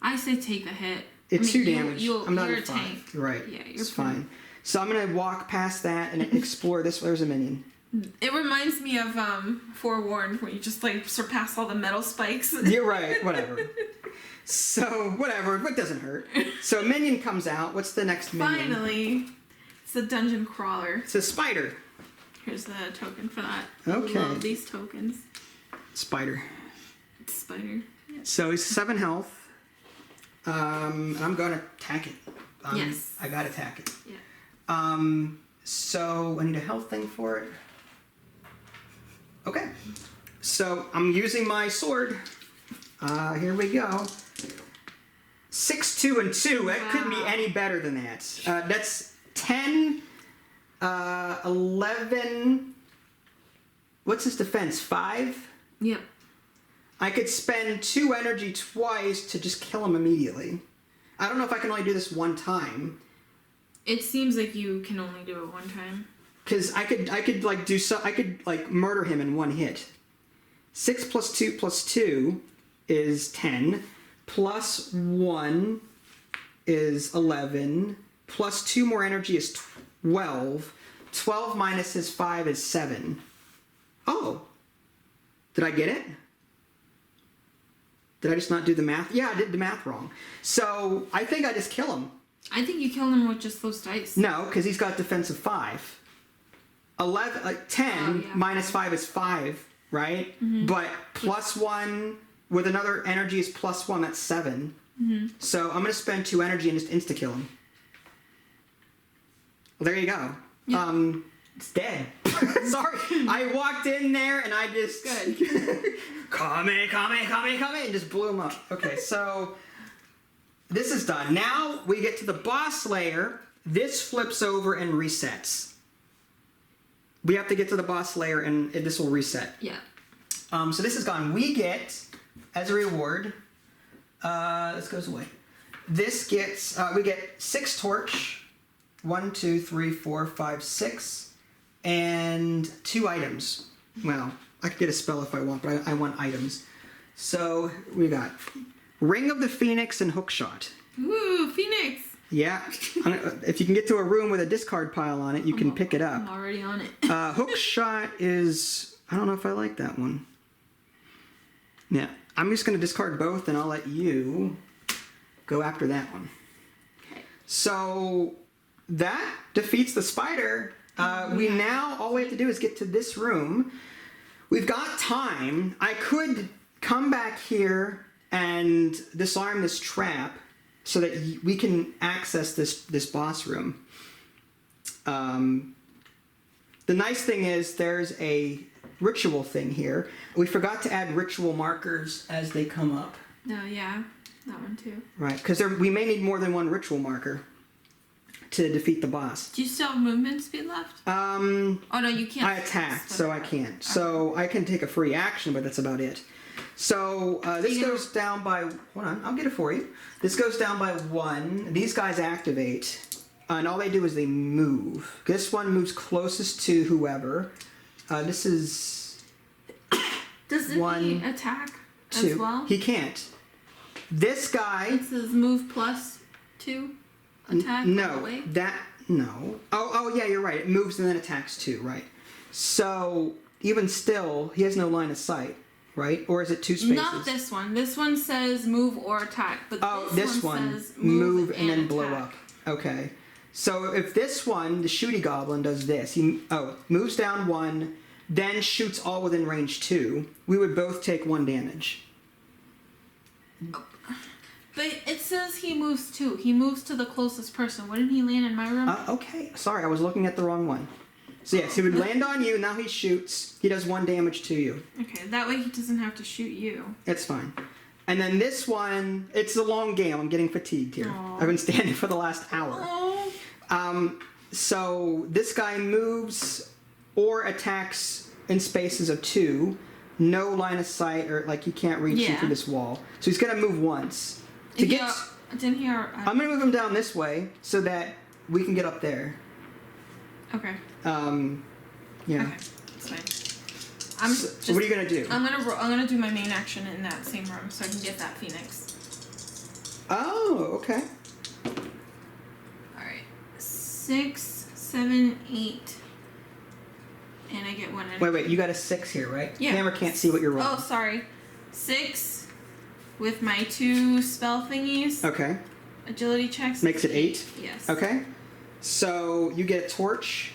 I say take the hit. It's 2 damage. I'm not you're at a 5. tank. You're right. Yeah, you're it's fine. fine. So I'm gonna walk past that and explore this. There's a minion. It reminds me of Forewarned, where you just like surpass all the metal spikes. You're right. Whatever. So whatever. It doesn't hurt. So a minion comes out. What's the next minion? Finally, it's a dungeon crawler. It's a spider. Here's the token for that. Okay. I love these tokens. Spider. Spider. Yeah. So he's 7 health. And I'm going to attack it. Yes. I got to attack it. Yeah. So I need a health thing for it. Okay. So I'm using my sword. Here we go. 6, 2, and 2. That couldn't be any better than that. That's 10, 11. What's his defense? 5? Yep. I could spend 2 energy twice to just kill him immediately. I don't know if I can only do this 1 time. It seems like you can only do it 1 time. Cause I could like murder him in 1 hit. 6 plus 2 plus 2 is 10. Plus 1 is 11. Plus 2 more energy is 12. 12 minus his 5 is 7. Oh. Did I get it? Did I just not do the math? Yeah, I did the math wrong. So I think I just kill him. I think you kill him with just those dice. No, because he's got defensive 5. 10 minus 5 is 5, right? Mm-hmm. But plus 1 with another energy is plus 1. That's 7. Mm-hmm. So I'm going to spend 2 energy and just insta-kill him. Well, there you go. Yep. It's dead. Sorry, I walked in there and I just... Good. Come in, and just blew him up. Okay, so this is done. Now we get to the boss layer. This flips over and resets. We have to get to the boss layer and this will reset. Yeah. So this is gone. We get, as a reward, this goes away. This gets, we get 6 torch, 1, 2, 3, 4, 5, 6, and 2 items. Well, I could get a spell if I want, but I want items. So we got Ring of the Phoenix and Hookshot. Ooh, Phoenix. Yeah, if you can get to a room with a discard pile on it, you can pick it up. I'm already on it. Hookshot is, I don't know if I like that one. Yeah, I'm just going to discard both and I'll let you go after that one. Okay. So that defeats the spider. We now, all we have to do is get to this room. We've got time. I could come back here and disarm this trap so that we can access this boss room. The nice thing is there's a ritual thing here. We forgot to add ritual markers as they come up. Oh, yeah. That one too. Right, because we may need more than one ritual marker to defeat the boss. Do you still have movement speed left? Oh, no, you can't. I attacked, so I can't. Okay. So I can take a free action, but that's about it. So this goes down by... Hold on, I'll get it for you. This goes down by 1. These guys activate, and all they do is they move. This one moves closest to whoever. This is... Doesn't 1, he attack 2. as well? He can't. This guy... It says move plus 2 attack all the No, way? no. Oh, yeah, you're right. It moves and then attacks 2, right. So, even still, he has no line of sight, right? Or is it 2 spaces? Not this one. This one says move or attack, but this one one says move and then attack. blow up. Okay. So if this one, the shooty goblin, does this, he moves down 1, then shoots all within range 2, we would both take 1 damage. But it says he moves 2. He moves to the closest person. Wouldn't he land in my room? Okay. Sorry, I was looking at the wrong one. So yes, he would land on you, now he shoots, he does 1 damage to you. Okay, that way he doesn't have to shoot you. It's fine. And then this one, it's a long game. I'm getting fatigued here. Aww. I've been standing for the last hour. Oh. So this guy moves or attacks in spaces of 2. No line of sight, or like he can't reach you through this wall. So he's gonna move once. Didn't he? I'm gonna move him down this way so that we can get up there. Okay. Yeah. Okay, it's fine. So what are you gonna do? I'm gonna do my main action in that same room so I can get that Phoenix. Oh, okay. All right, 6, 7, 8, and I get 1. Wait, you got a 6 here, right? Yeah. Camera can't see what you're rolling. Oh, sorry. 6 with my 2 spell thingies. Okay. Agility checks. Makes it 8? Yes. Okay. So you get a torch.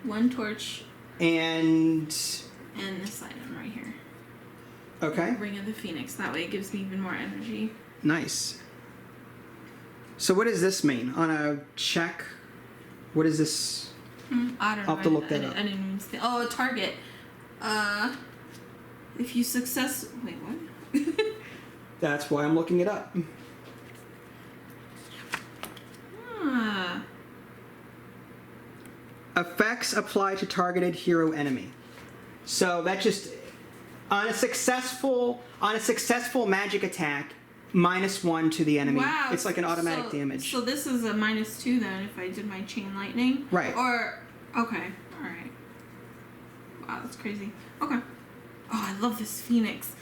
1 torch. And this item right here. Okay. Ring of the Phoenix. That way it gives me even more energy. Nice. So what does this mean? On a check, what is this? I don't know. I'll have to look that up. I didn't even see. Oh, a target. If you success... Wait, what? That's why I'm looking it up. Effects apply to targeted hero enemy. So that just on a successful magic attack, -1 to the enemy. Wow. It's like an automatic damage. So this is a -2 then if I did my chain lightning. Right. Or okay. All right. Wow, that's crazy. Okay. Oh, I love this Phoenix.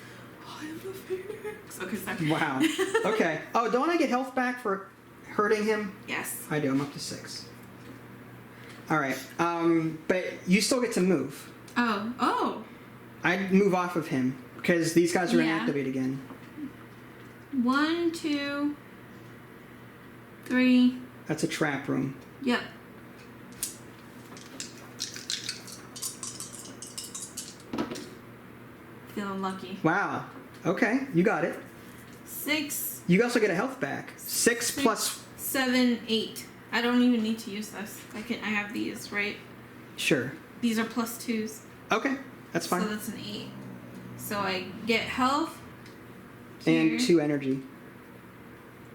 Oh, I love Phoenix. Okay, sorry. Wow. Okay. Oh, don't I get health back for hurting him? Yes. I do. I'm up to 6. All right. But you still get to move. Oh. I'd move off of him because these guys are Yeah. inactivate again. 1, 2, 3. That's a trap room. Yep. Feeling lucky. Wow. Okay, you got it. 6. You also get a health back. 6 plus. 7, 8. I don't even need to use this. I have these, right? Sure. These are +2s. Okay, that's fine. So that's an 8. So I get health. And here. 2 energy.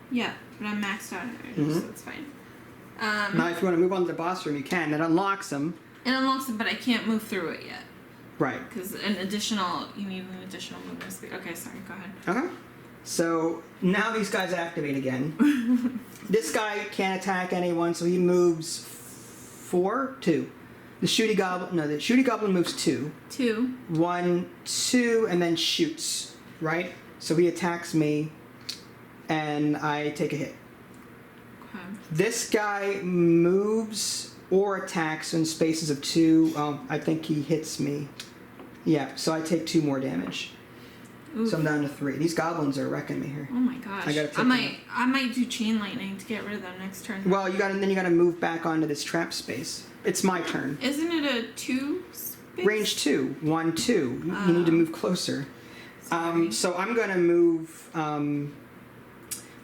Yeah, but I'm maxed out energy, so it's fine. Now, if you want to move on to the boss room, you can. That unlocks them. It unlocks them, but I can't move through it yet. Right. Because you need an additional movement speed. Okay, sorry, go ahead. Okay. So now these guys activate again. This guy can't attack anyone, so he moves 2. The shooty goblin moves 2. 2. 1, 2, and then shoots. Right. So he attacks me, and I take a hit. Okay. This guy moves or attacks in spaces of 2. I think he hits me. Yeah. So I take 2 more damage. Oof. So I'm down to 3. These goblins are wrecking me here. Oh my gosh! I might do chain lightning to get rid of them next turn. Well, you got to move back onto this trap space. It's my turn. Isn't it a 2 space? Range 2, 1, 2. You need to move closer. So I'm gonna move.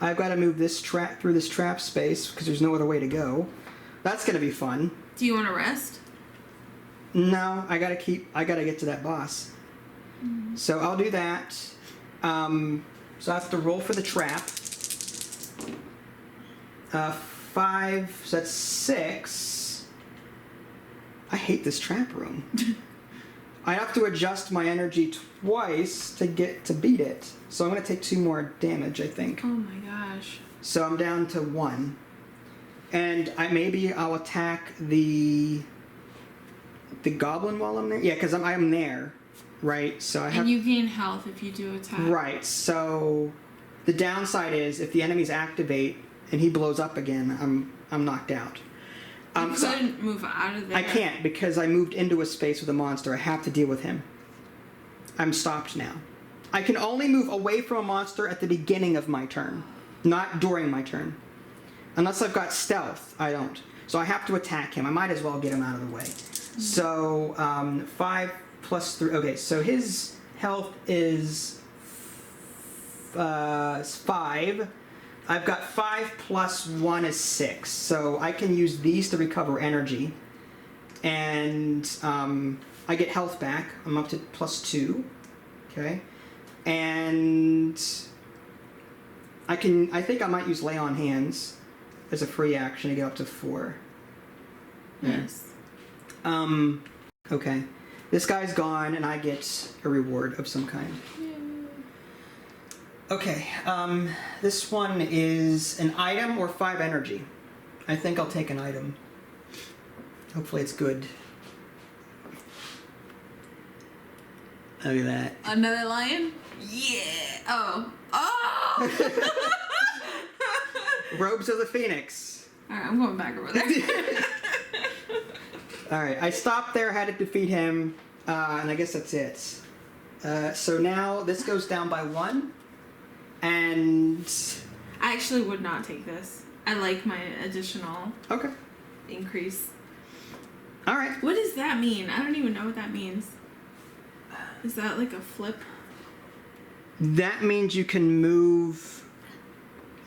I've got to move this trap through this trap space because there's no other way to go. That's gonna be fun. Do you want to rest? No, I gotta get to that boss. So I'll do that. So I have to roll for the trap. 5, so that's 6. I hate this trap room. I have to adjust my energy twice to beat it. So I'm gonna take 2 more damage, I think. Oh my gosh. So I'm down to 1. And I'll attack the goblin while I'm there. Yeah, because I'm there. Right, so I have. And you gain health if you do attack. Right, so the downside is if the enemies activate and he blows up again, I'm knocked out. You couldn't move out of there. I can't because I moved into a space with a monster. I have to deal with him. I'm stopped now. I can only move away from a monster at the beginning of my turn, not during my turn. Unless I've got stealth, I don't. So I have to attack him. I might as well get him out of the way. So 5 plus 3. Okay, so his health is 5. I've got 5 plus 1 is 6. So I can use these to recover energy. And I get health back. I'm up to +2. Okay. And I think I might use lay on hands as a free action to get up to 4. Yes. Okay. This guy's gone, and I get a reward of some kind. Okay, this one is an item or 5 energy. I think I'll take an item. Hopefully it's good. Look at that. Another lion? Yeah! Oh! Robes of the Phoenix. Alright, I'm going back over there. Alright, I stopped there, had to defeat him, and I guess that's it. So now this goes down by 1, and... I actually would not take this. I like my additional increase. Alright. What does that mean? I don't even know what that means. Is that like a flip? That means you can move...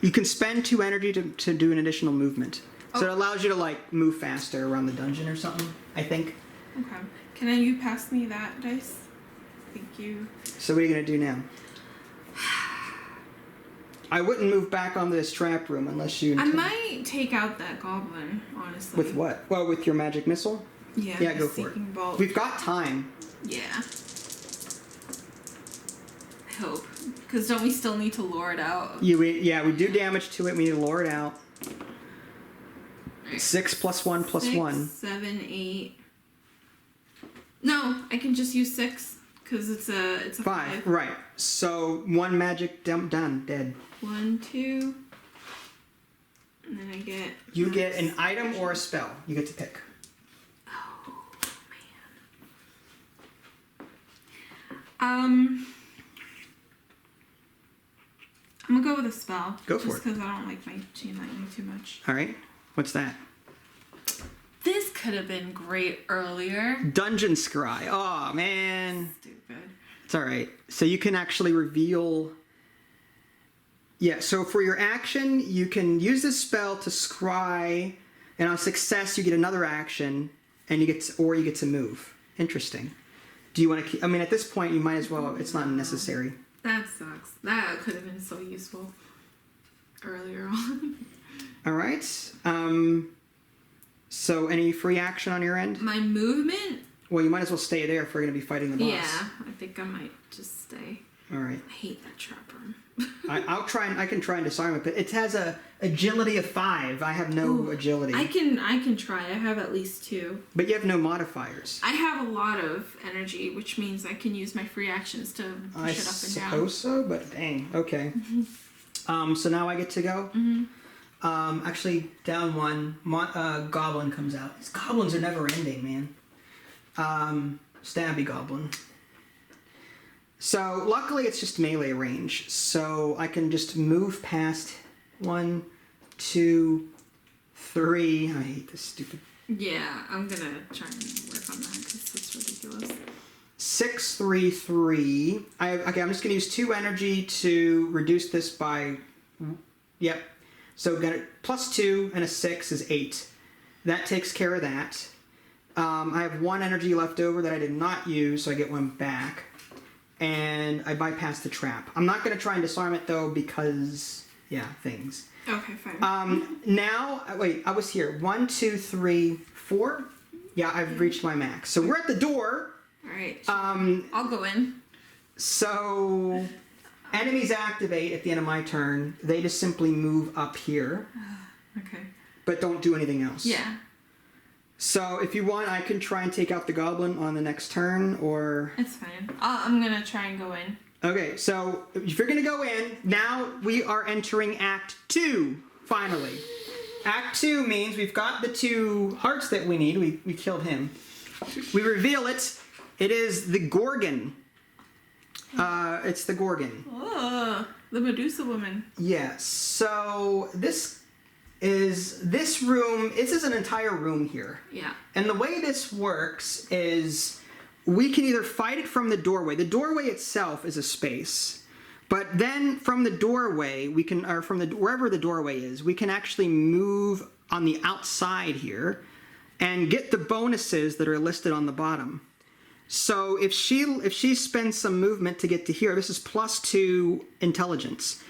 You can spend 2 energy to do an additional movement. So it allows you to, like, move faster around the dungeon or something, I think. Okay. Can you pass me that dice? Thank you. So what are you going to do now? I wouldn't move back onto this trap room unless you... I might take out that goblin, honestly. With what? Well, with your magic missile? Yeah, Yeah, go for it. Bolt. We've got time. Yeah. I hope. Because don't we still need to lure it out? Yeah, we do damage to it. We need to lure it out. 6 plus 1 plus 6, 1. 7, 8. No, I can just use 6 because it's a 5. Right. So 1 magic done. Dead. 1, 2. And then I get... You get an item or a spell. You get to pick. Oh, man. I'm gonna go with a spell. Go for it. Just because I don't like my chain lightning too much. Alright. What's that? This could have been great earlier. Dungeon Scry. Oh, man. Stupid. It's alright. So you can actually reveal... Yeah, so for your action, you can use this spell to scry, and on success, you get another action, and you get to move. Interesting. Do you want to? I mean, at this point, you might as well. It's not necessary. That sucks. That could have been so useful earlier on. All right. So, any free action on your end? My movement? Well, you might as well stay there if we're going to be fighting the boss. Yeah, I think I might just stay. All right. I hate that trap room. I can try and disarm it, but it has a agility of 5. I have no agility. I can try. I have at least 2. But you have no modifiers. I have a lot of energy, which means I can use my free actions to push it up and down. I suppose so, but dang. Okay. So now I get to go? Actually, down 1, goblin comes out. These goblins are never ending, man. Stabby goblin. So, luckily it's just melee range, so I can just move past 1, 2, 3. I hate this stupid... Yeah, I'm gonna try and work on that because it's ridiculous. 6, 3, 3. Okay, I'm just gonna use 2 energy to reduce this by... Yep. So, got it, plus 2 and a 6 is 8. That takes care of that. I have 1 energy left over that I did not use, so I get 1 back. And I bypass the trap. I'm not going to try and disarm it, though, because, yeah, things. Okay, fine. Now, wait, I was here. 1, 2, 3, 4? Yeah, I've reached my max. So we're at the door. All right. I'll go in. So, enemies activate at the end of my turn. They just simply move up here. Okay. But don't do anything else. Yeah. So, if you want, I can try and take out the goblin on the next turn, or... It's fine. I'm going to try and go in. Okay, so if you're going to go in, now we are entering Act 2, finally. Act 2 means we've got the 2 hearts that we need. We killed him. We reveal it. It is the Gorgon. It's the Gorgon. Oh, the Medusa woman. Yes. So this room. This is an entire room here. Yeah. And the way this works is we can either fight it from the doorway. The doorway itself is a space. But then from the doorway, we can, or from wherever the doorway is, we can actually move on the outside here and get the bonuses that are listed on the bottom. So if she spends some movement to get to here, this is +2 intelligence.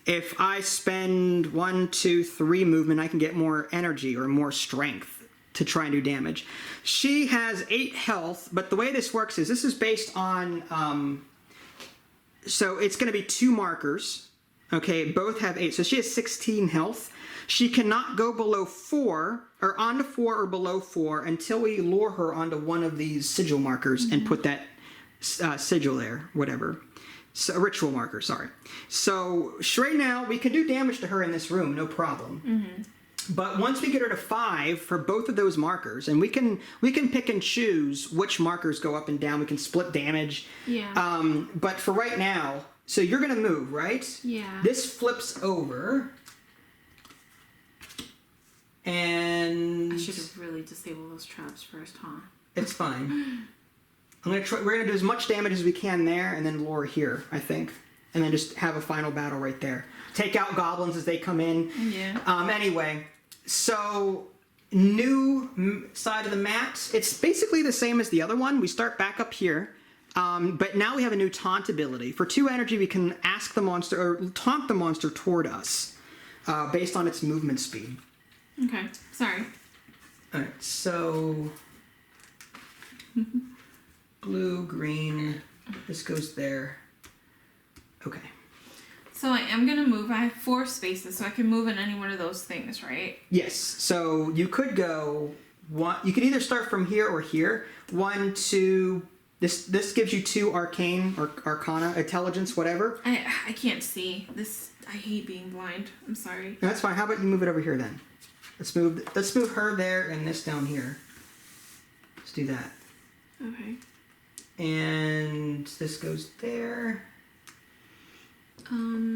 If I spend 1, 2, 3 movement, I can get more energy or more strength to try and do damage. She has 8 health, but the way this works is this is based on, so it's going to be 2 markers. Okay, both have 8. So she has 16 health. She cannot go below 4, or onto 4 or below 4 until we lure her onto one of these sigil markers and put that sigil there, whatever. So, a ritual marker, sorry. So right now, we can do damage to her in this room, no problem. But once we get her to 5 for both of those markers, and we can pick and choose which markers go up and down. We can split damage. Yeah. But for right now, so you're going to move, right? Yeah. This flips over. And I should have really disabled those traps first, huh? It's fine. We're gonna do as much damage as we can there, and then lure here, I think, and then just have a final battle right there. Take out goblins as they come in. Yeah. Anyway, so new side of the mat. It's basically the same as the other one. We start back up here, but now we have a new taunt ability. For 2 energy, we can ask the monster or taunt the monster toward us, based on its movement speed. Okay. Sorry. All right. So. Blue, green, this goes there. Okay. So I am going to move. I have 4 spaces, so I can move in any one of those things, right? Yes. So you could go one. You could either start from here or here. 1, 2. This gives you 2 arcane or arcana, intelligence, whatever. I can't see this. I hate being blind. I'm sorry. No, that's fine. How about you move it over here then? Let's move her there and this down here. Let's do that. Okay. And this goes there.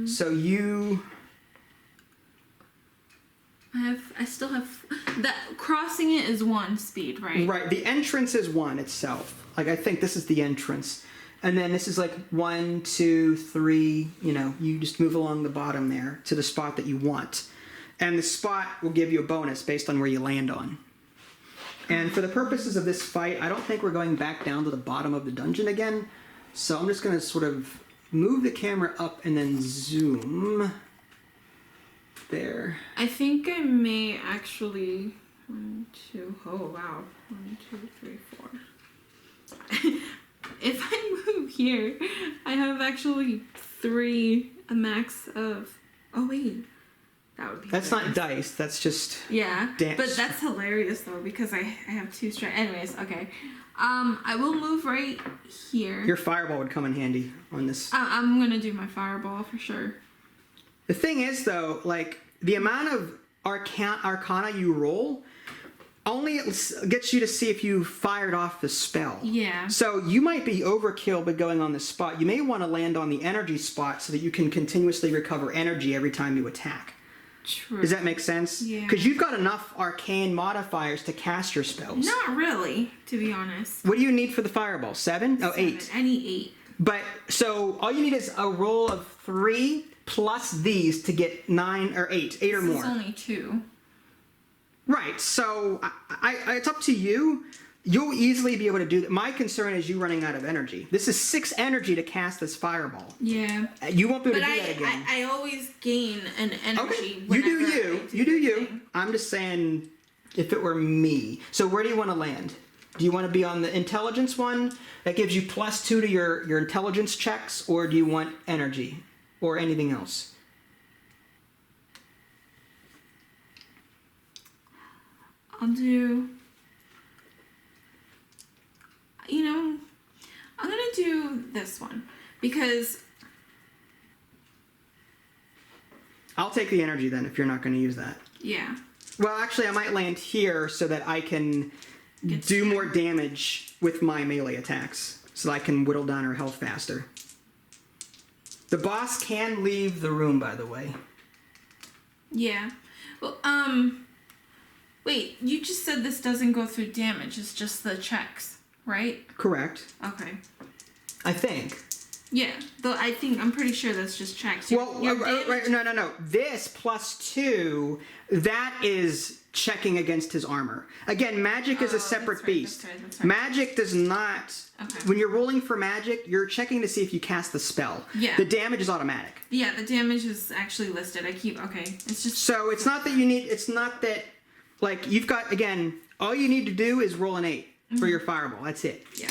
So you... I still have... That crossing it is 1 speed, right? Right. The entrance is 1 itself. Like, I think this is the entrance. And then this is like 1, 2, 3, you just move along the bottom there to the spot that you want. And the spot will give you a bonus based on where you land on. And for the purposes of this fight, I don't think we're going back down to the bottom of the dungeon again. So I'm just going to sort of move the camera up and then zoom. There. I think I may actually... 1, 2... Oh, wow. 1, 2, 3, 4. If I move here, I have actually 3, a max of... Oh, wait. That would be That's hilarious. not dice. That's just... Yeah, dance. but that's hilarious, though, because I have 2 strikes. Anyways, okay. I will move right here. Your fireball would come in handy on this. I'm going to do my fireball for sure. The thing is, though, like, the amount of arcana you roll only gets you to see if you fired off the spell. Yeah. So you might be overkill by going on the spot. You may want to land on the energy spot so that you can continuously recover energy every time you attack. True. Does that make sense? Yeah. Because you've got enough arcane modifiers to cast your spells. Not really, to be honest. What do you need for the fireball? 7? Oh, 8. I need 8. But, so, all you need is a roll of 3 plus these to get 9 or 8. 8 or more. This is only 2. Right, so it's up to you. You'll easily be able to do that. My concern is you running out of energy. This is 6 energy to cast this fireball. Yeah. You won't be able But to do that again. I always gain an energy. Okay, you do you. You do you. I'm just saying, if it were me. So where do you want to land? Do you want to be on the intelligence one? That gives you +2 to your intelligence checks, or do you want energy? Or anything else? I'll do... You know, I'm going to do this one. Because... I'll take the energy then, if you're not going to use that. Yeah. Well, actually, I might land here so that I can do more damage with my melee attacks. So that I can whittle down her health faster. The boss can leave the room, by the way. Yeah. Well, wait, you just said this doesn't go through damage. It's just the checks, right? Correct. Okay. I think. Yeah, though I'm pretty sure that's just checks. Well, right, no. This +2, that is checking against his armor. Again, magic is a separate beast. That's right. Magic does not... Okay. When you're rolling for magic, you're checking to see if you cast the spell. Yeah. The damage is automatic. Yeah, the damage is actually listed. Okay. It's just... So it's not that you need... It's not that... Like, you've got... Again, all you need to do is roll an 8 for your fireball. That's it. Yeah.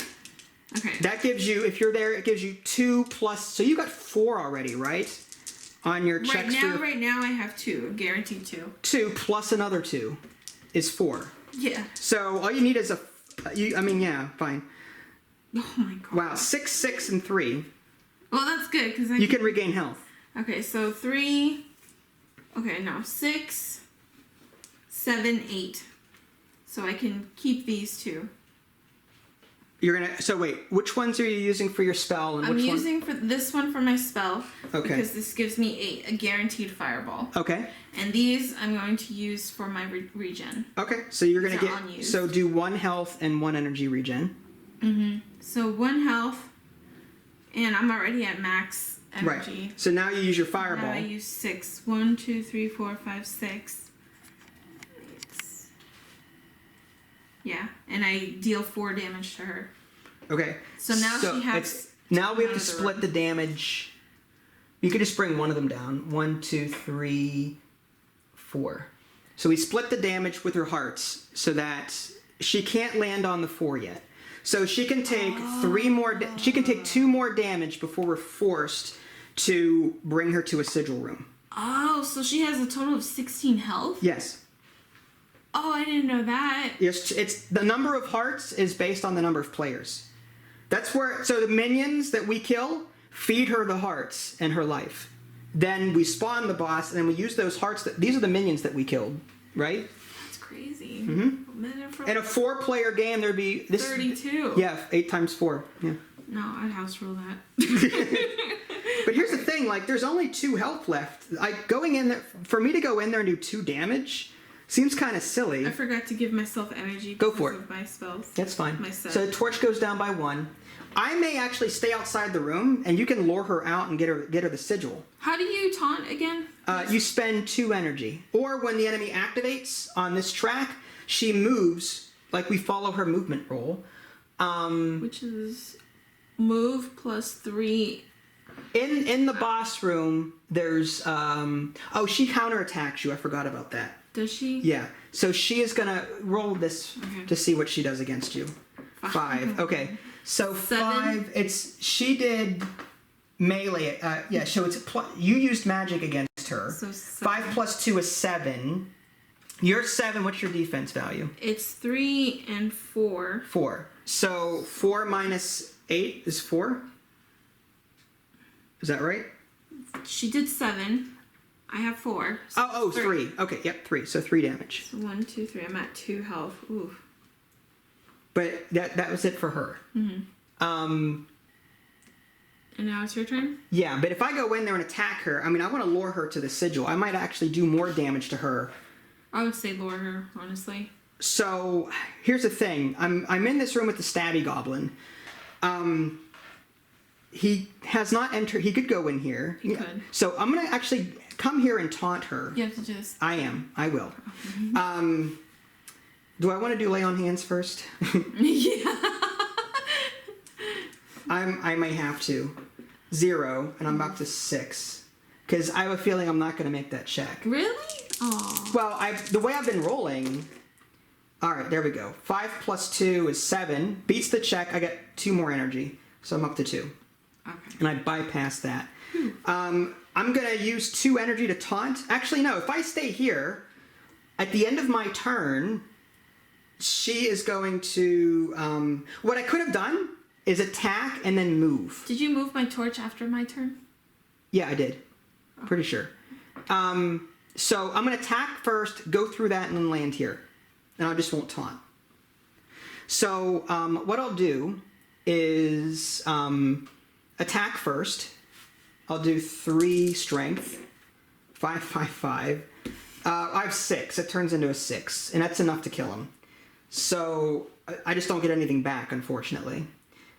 Okay. That gives you... If you're there, it gives you 2 plus... So you got 4 already, right? On your checks. Right now I have 2. Guaranteed 2. 2 plus another 2 is 4. Yeah. So all you need is a... yeah, fine. Oh my god. Wow, 6, 6, and 3. Well, that's good, because You can regain health. Okay, so 3... Okay, no. 6, 7, 8. So I can keep these 2. You're gonna... So wait, which ones are you using for your spell? And I'm which using for this one for my spell. Okay. Because this gives me 8, a guaranteed fireball. Okay. And these I'm going to use for my regen. Okay, so you're gonna These are get... unused. So do 1 health and 1 energy regen. Mm-hmm. So 1 health, and I'm already at max energy. Right. So now you use your fireball. Now I use 6. 1, 2, 3, 4, 5, 6. Yeah, and I deal 4 damage to her. Okay. So now she has... Now we have to another split room. the damage. You could just bring one of them down. 1, 2, 3, 4. So we split the damage with her hearts so that she can't land on the 4 yet. So she can take 3 more. She can take 2 more damage before we're forced to bring her to a sigil room. Oh, so she has a total of 16 health? Yes. Oh, I didn't know that. Yes. It's the number of hearts is based on the number of players. That's where. So the minions that we kill feed her the hearts and her life. Then we spawn the boss, and then we use those hearts. These are the minions that we killed, right? That's crazy. Mm-hmm. In a 4-player game, there'd be... 32. Yeah, 8 times 4. Yeah. No, I'd house rule that. But here's the thing, like, there's only 2 health left. Going in there... For me to go in there and do 2 damage seems kind of silly. I forgot to give myself energy Go because for it. of my spells. That's fine. My set. So the torch goes down by 1. I may actually stay outside the room, and you can lure her out and get her the sigil. How do you taunt again? You spend 2 energy. Or when the enemy activates on this track, she moves like we follow her movement roll. Which is move plus 3. In the boss room, there's oh, she counterattacks you. I forgot about that. Does she? Yeah. So she is gonna roll this to see what she does against you. 5. Okay. So 7. 5. She did melee. Yeah. So you used magic against her. So 5 plus 2 is 7. You're 7. What's your defense value? It's 3 and 4. 4. So 4 minus 8 is 4. Is that right? She did 7. I have 4. So 3. Okay, yep, 3. So 3 damage. So 1, 2, 3. I'm at 2 health. Ooh. But that was it for her. Mm-hmm. And now it's your turn? Yeah, but if I go in there and attack her, I mean, I want to lure her to the sigil. I might actually do more damage to her. I would say lure her, honestly. So here's the thing. I'm in this room with the stabby goblin. He has not entered. He could go in here. He could. So I'm gonna actually come here and taunt her. You have to do this. I am. I will. Do I want to do lay on hands first? Yeah. I may have to. 0, and I'm up to 6. Because I have a feeling I'm not going to make that check. Really? Oh. Well, the way I've been rolling... Alright, there we go. 5 plus 2 is 7. Beats the check. I get 2 more energy. So I'm up to 2. Okay. And I bypass that. I'm going to use 2 energy to taunt. Actually, no. If I stay here, at the end of my turn, she is going to... what I could have done is attack and then move. Did you move my torch after my turn? Yeah, I did. Pretty sure. So I'm going to attack first, go through that, and then land here. And I just won't taunt. So what I'll do is attack first. I'll do 3 strength. 5, 5, 5. I have 6. It turns into a 6. And that's enough to kill him. So I just don't get anything back, unfortunately.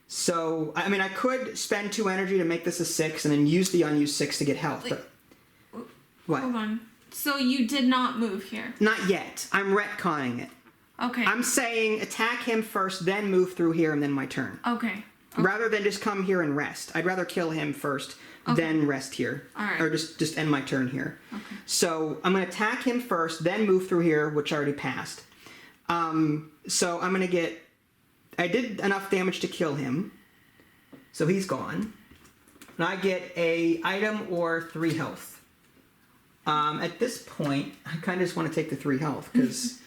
So, I mean, I could spend 2 energy to make this a 6 and then use the unused 6 to get health. But what? Hold on. So you did not move here? Not yet. I'm retconning it. Okay. I'm saying attack him first, then move through here, and then my turn. Okay. Rather than just come here and rest. I'd rather kill him first, then rest here. All right. Or just end my turn here. Okay. So I'm going to attack him first, then move through here, which I already passed. So I'm going to get... I did enough damage to kill him. So he's gone. And I get a item or 3 health. At this point, I kind of just want to take the 3 health, because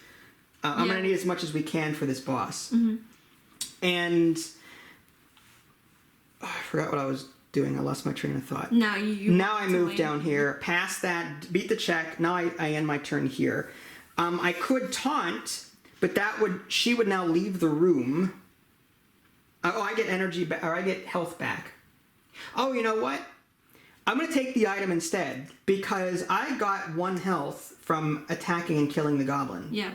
I'm going to need as much as we can for this boss. Mm-hmm. And... I forgot what I was doing. I lost my train of thought. Now I move down here, past that, beat the check. Now I end my turn here. I could taunt, but she would now leave the room. I get energy back, or I get health back. Oh, you know what? I'm going to take the item instead, because I got 1 health from attacking and killing the goblin. Yeah.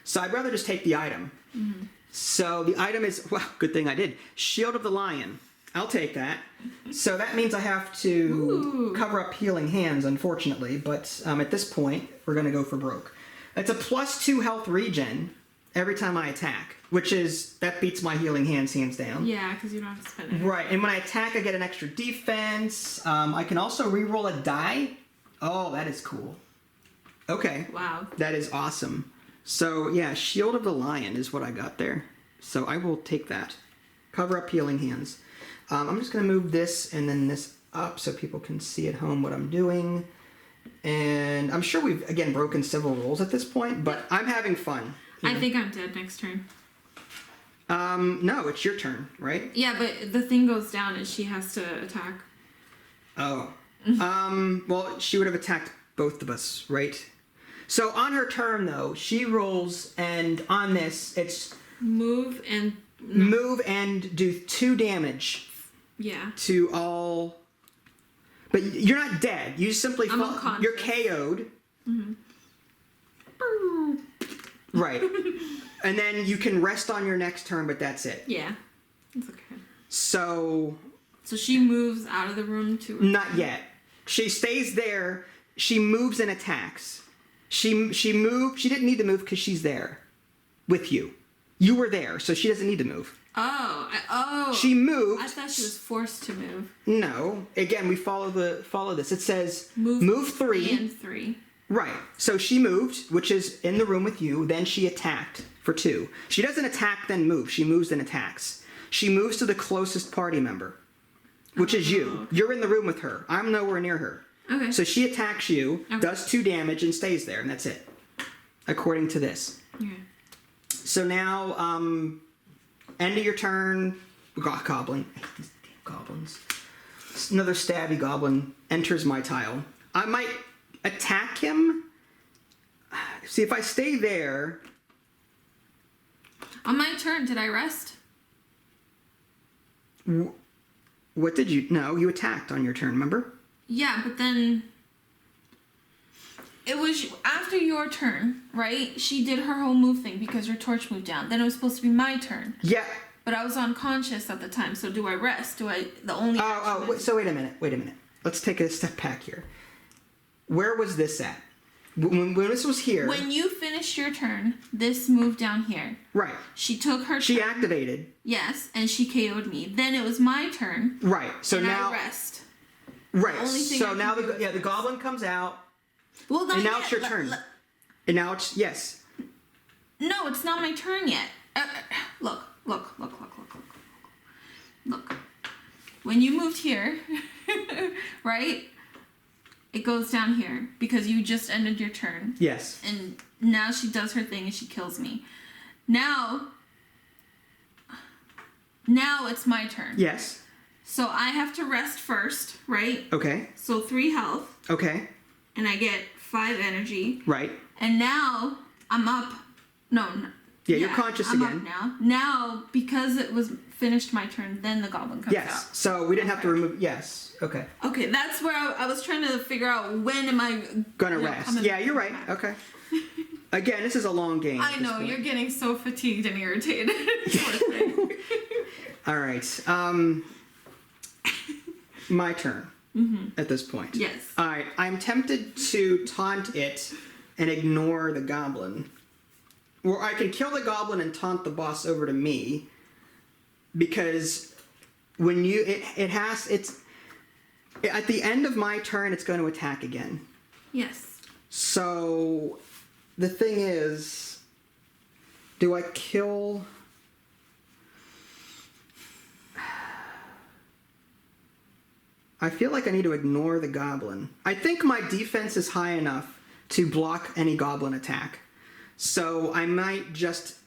So I'd rather just take the item. Mm-hmm. So the item is, well, good thing I did. Shield of the Lion. I'll take that. So that means I have to cover up healing hands, unfortunately. But at this point, we're going to go for broke. It's a +2 health regen every time I attack, that beats my healing hands down. Yeah, because you don't have to spend it. Right, and when I attack, I get an extra defense. I can also re-roll a die. Oh, that is cool. Okay. Wow. That is awesome. So, yeah, Shield of the Lion is what I got there. So I will take that. Cover up healing hands. I'm just going to move this and then this up so people can see at home what I'm doing. And I'm sure we've, again, broken several rules at this point, but I'm having fun. I think I'm dead next turn. No, it's your turn, right? Yeah, but the thing goes down and she has to attack. Oh. Well, she would have attacked both of us, right? So on her turn, though, she rolls, and on this, it's... Move and do 2 damage. Yeah. To all... But you're not dead. You simply I'm fall. unconscious. You're KO'd. Mm-hmm. Right. And then you can rest on your next turn, but that's it. Yeah. It's okay. So she moves out of the room to... Not yet. She stays there. She moves and attacks. She moved. She didn't need to move because she's there with you. You were there, so she doesn't need to move. Oh. She moved. I thought she was forced to move. No. Again, we follow this. It says move 3. And 3. Right. So she moved, which is in the room with you. Then she attacked for 2. She doesn't attack, then move. She moves and attacks. She moves to the closest party member, which is you. You're in the room with her. I'm nowhere near her. Okay. So she attacks you, Okay. does 2 damage, and stays there, and that's it, according to this. Okay. So now, end of your turn, goblin. I hate these damn goblins. Another stabby goblin enters my tile. I might attack him. See, if I stay there... On my turn, did I rest? What did you... No, you attacked on your turn, remember? Yeah, but then... It was after your turn, right? She did her whole move thing because her torch moved down. Then it was supposed to be my turn. Yeah. But I was unconscious at the time, so do I rest? The only action is... So wait a minute. Let's take a step back here. Where was this at? When this was here... When you finished your turn, this moved down here. Right. She took her She turn. Activated. Yes, and she KO'd me. Then it was my turn. Right. So and now... I rest. Right. Only thing So I now can do is the goblin comes out, well, not and now yet. it's your turn. And now it's... Yes. No, it's not my turn yet. Look. When you moved here, right? It goes down here because you just ended your turn. Yes. And now she does her thing and she kills me. Now it's my turn. Yes. So I have to rest first, right? Okay. So 3 health. Okay. And I get 5 energy. Right. And now I'm up. No. Yeah, you're conscious I'm again. Up now. Now, because it was finished my turn, then the goblin comes out. Yes. So we didn't have to remove... Yes. Okay. Okay, that's where I was trying to figure out when am I... Gonna rest. coming Yeah, you're right. back. Okay. Again, this is a long game. I know, you're getting so fatigued and irritated. Poor thing. All right. My turn at this point. Yes. All right. I'm tempted to taunt it and ignore the goblin. Or I can kill the goblin and taunt the boss over to me. Because when you... It's... At the end of my turn, it's going to attack again. Yes. So... The thing is... Do I kill... I feel like I need to ignore the goblin. I think my defense is high enough to block any goblin attack. So I might just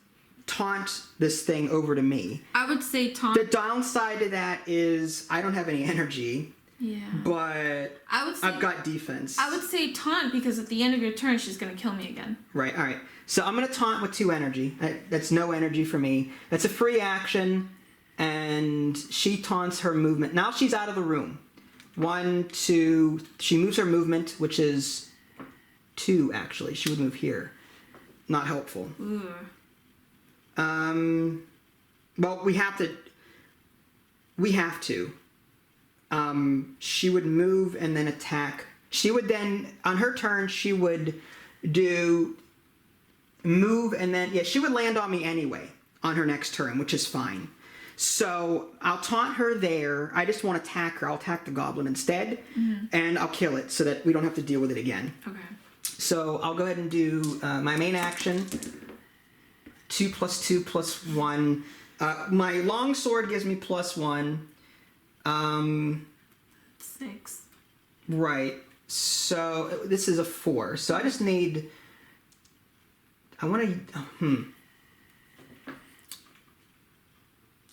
taunt this thing over to me. I would say taunt. The downside to that is I don't have any energy. Yeah. But I would say, I've got defense. I would say taunt because at the end of your turn, she's going to kill me again. Right, all right. So I'm going to taunt with 2 energy. That's no energy for me. That's a free action, and she taunts her movement. Now she's out of the room. 1, 2... She moves her movement, which is 2, actually. She would move here. Not helpful. Ooh. Well, we have to... She would move and then attack. She would then... On her turn, she would do... Move and then... Yeah, she would land on me anyway on her next turn, which is fine. So I'll taunt her there. I just want to attack her. I'll attack the goblin instead, and I'll kill it so that we don't have to deal with it again. Okay. So I'll go ahead and do my main action. 2 + 2 + 1. My long sword gives me +1. 6. Right. So this is a 4. So I just need... I want to...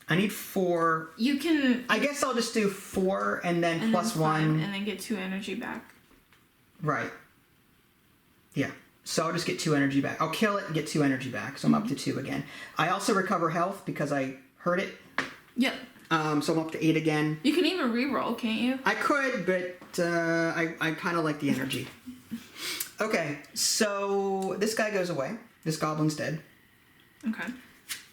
I need 4. You can... I guess I'll just do 4 and then and plus then 1. 5, and then get 2 energy back. Right. Yeah. So I'll just get 2 energy back. I'll kill it and get 2 energy back. So I'm up to 2 again. I also recover health because I hurt it. Yep. So I'm up to 8 again. You can even reroll, can't you? I could, but I kind of like the energy. Okay. So this guy goes away. This goblin's dead. Okay.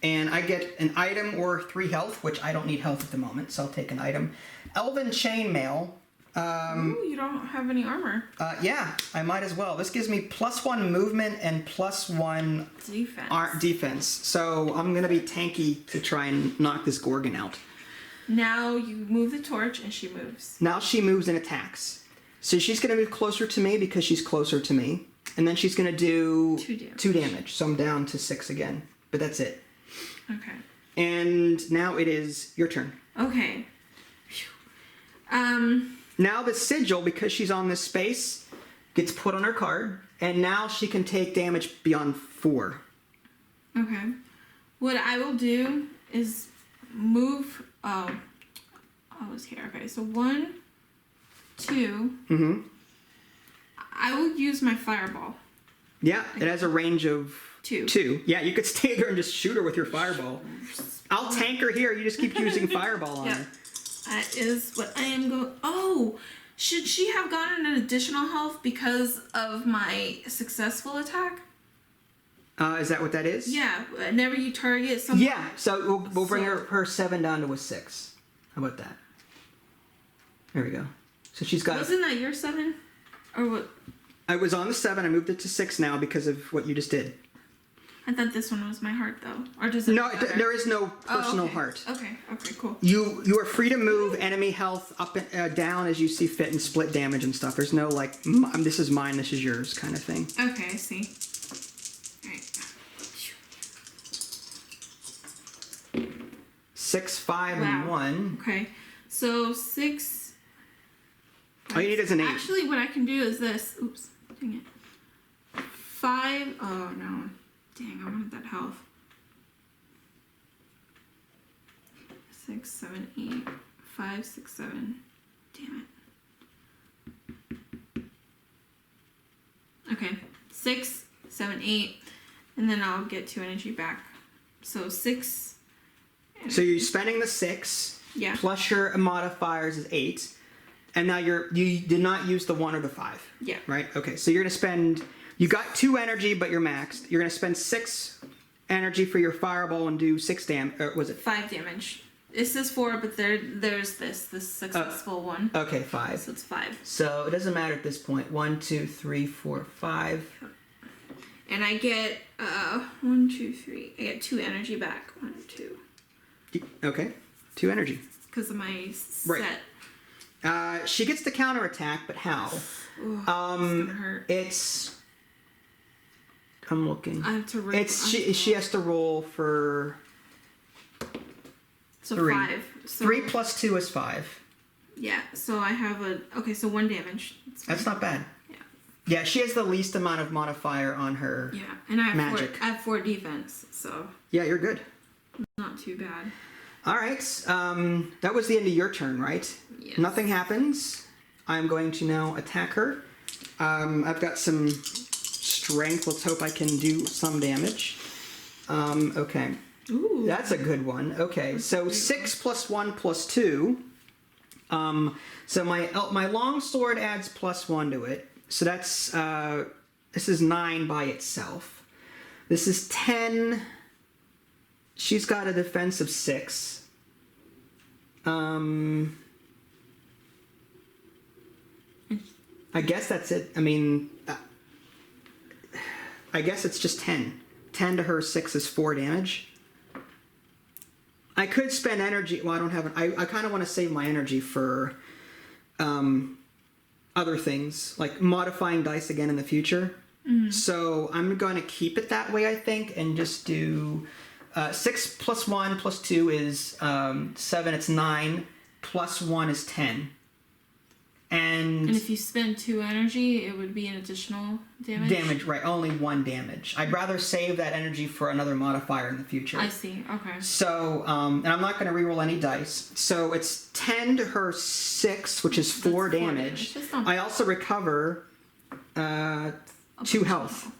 And I get an item or 3 health, which I don't need health at the moment, so I'll take an item. Elven Chainmail. Ooh, you don't have any armor. Yeah, I might as well. This gives me +1 movement and +1 defense. So I'm gonna be tanky to try and knock this Gorgon out. Now you move the torch and she moves. Now she moves and attacks. So she's gonna move closer to me because she's closer to me. And then she's gonna do 2 damage. So I'm down to 6 again. But that's it. Okay. And now it is your turn. Okay. Now the sigil, because she's on this space, gets put on her card, and now she can take damage beyond 4. Okay. What I will do is move. Oh, I was here. Okay, so 1, 2. Mm-hmm. I will use my fireball. Yeah, it has a range of 2. Yeah, you could stay there and just shoot her with your fireball. I'll tank her here. You just keep using fireball on her. That is what I am going. Oh, should she have gotten an additional health because of my successful attack? Is that what that is? Yeah. Whenever you target someone. Yeah. So we'll bring her 7 down to a 6. How about that? There we go. So she's got. Wasn't that your 7, or what? I was on the 7. I moved it to 6 now because of what you just did. I thought this one was my heart, though. Or does it? No, there is no personal heart. Okay, cool. You are free to move enemy health up and down as you see fit and split damage and stuff. There's no like, this is mine, this is yours kind of thing. Okay, I see. All right. 6, 5, and 1. Okay, so 6. All you need is an 8. Actually, what I can do is this. Oops, dang it. 5. Oh no. Dang, I wanted that health. 6, 7, 8. 5, 6, 7. Damn it. Okay. 6, 7, 8. And then I'll get 2 energy back. So 6. So you're spending the 6. Yeah. Plus your modifiers is 8. And now you did not use the 1 or the 5. Yeah. Right? Okay. So you're going to spend. You got 2 energy, but you're maxed. You're going to spend 6 energy for your fireball and do 6 damage. Or was it 5 damage? It says 4, but there's this successful one. Okay, 5. So it's 5. So it doesn't matter at this point. 1, 2, 3, 4, 5. And I get 1, 2, 3. I get 2 energy back. 1, 2. Okay, 2 energy. Because of my set. Right. She gets the counterattack, but how? Ooh, it's gonna hurt. I'm looking. I have to roll. She has to roll for. So 3. 5. So 3 plus 2 is 5. Yeah. So I have so 1 damage. That's not bad. Yeah. Yeah, she has the least amount of modifier on her. Yeah, and I have magic. I have 4 defense, so. Yeah, you're good. Not too bad. All right. That was the end of your turn, right? Yes. Nothing happens. I'm going to now attack her. I've got some strength. Let's hope I can do some damage. Okay. Ooh. That's a good one. Okay, so 6 plus 1 plus 2. So my long sword adds +1 to it. So that's this is 9 by itself. This is 10. She's got a defense of 6. I guess that's it. I mean, I guess it's just 10. 10 to her, 6 is 4 damage. I could spend energy. Well, I don't have. I kind of want to save my energy for other things, like modifying dice again in the future. Mm-hmm. So I'm going to keep it that way, I think, and just do 6 plus 1 plus 2 is 7. It's 9. Plus 1 is 10. And if you spend 2 energy, it would be an additional damage? Damage, right. Only 1 damage. I'd rather save that energy for another modifier in the future. I see. Okay. So, and I'm not going to reroll any dice. So it's 10 to her 6, which is 4 damage. I also recover 2 health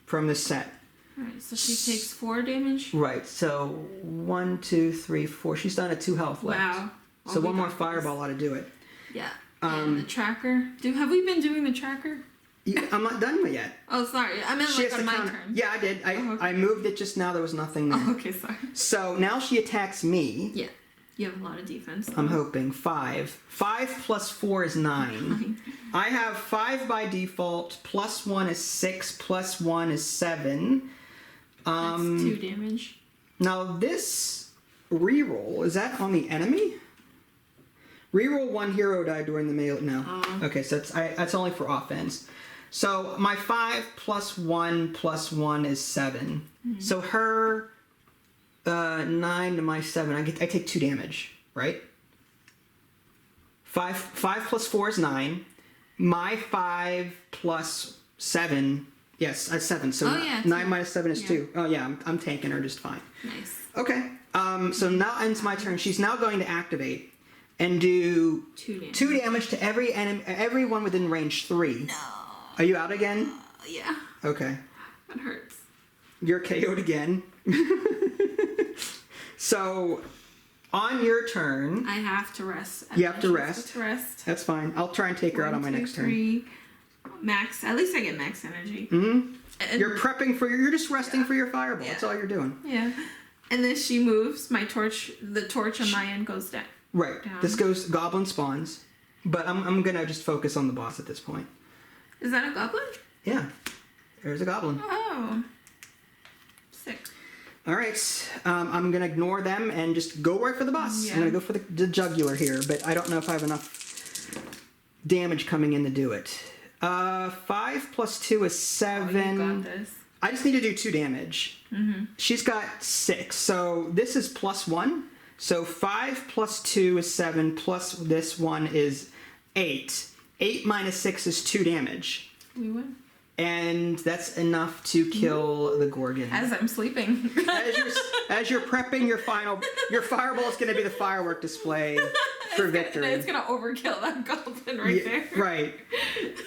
from this set. Alright, so she takes 4 damage? Right. So 1, 2, 3, 4. She's done at 2 health left. Wow. So one more fireball ought to do it. Yeah. And the tracker. Have we been doing the tracker? I'm not done with yet. Oh, sorry. I meant like on my turn. Yeah, I did. I moved it just now. There was nothing there. Oh, okay, sorry. So now she attacks me. Yeah. You have a lot of defense. I'm hoping. 5. 5 plus 4 is 9. I have 5 by default, plus 1 is 6, plus 1 is 7. That's 2 damage. Now this reroll, is that on the enemy? Reroll 1 hero die during the melee. No. Okay, so that's only for offense. So my 5 plus 1 is 7. So her 9 to my 7, I take 2 damage, right? 5 plus 4 is 9. My 5 plus 7, yes, 7. So 9 minus 7 is 2. Oh yeah, I'm tanking her just fine. Nice. Okay. So now ends my turn. She's now going to activate and do 2 damage to every enemy, everyone within range 3. No. Are you out again? Yeah. Okay. That hurts. You're KO'd again. So, on your turn... I have to rest. You have to rest. Rest. That's fine. I'll try and take her out on my next turn. 3. Max. At least I get max energy. Mm-hmm. You're prepping for your... You're just resting for your fireball. That's all you're doing. Yeah. And then she moves. My torch... The torch on my end goes down. Right. This goes... Goblin spawns. But I'm going to just focus on the boss at this point. Is that a goblin? Yeah. There's a goblin. Oh. Sick. All right. I'm going to ignore them and just go right for the boss. Yeah. I'm going to go for the jugular here, but I don't know if I have enough damage coming in to do it. 5 plus 2 is 7. Oh, you got this. I just need to do 2 damage. She's got 6, so this is plus 1. So 5 plus 2 is 7, plus this one is 8. 8 minus 6 is 2 damage. We win. And that's enough to kill the Gorgon. As I'm sleeping. as you're prepping your fireball is going to be the firework display for victory. It's going to overkill that goblin right there. Right.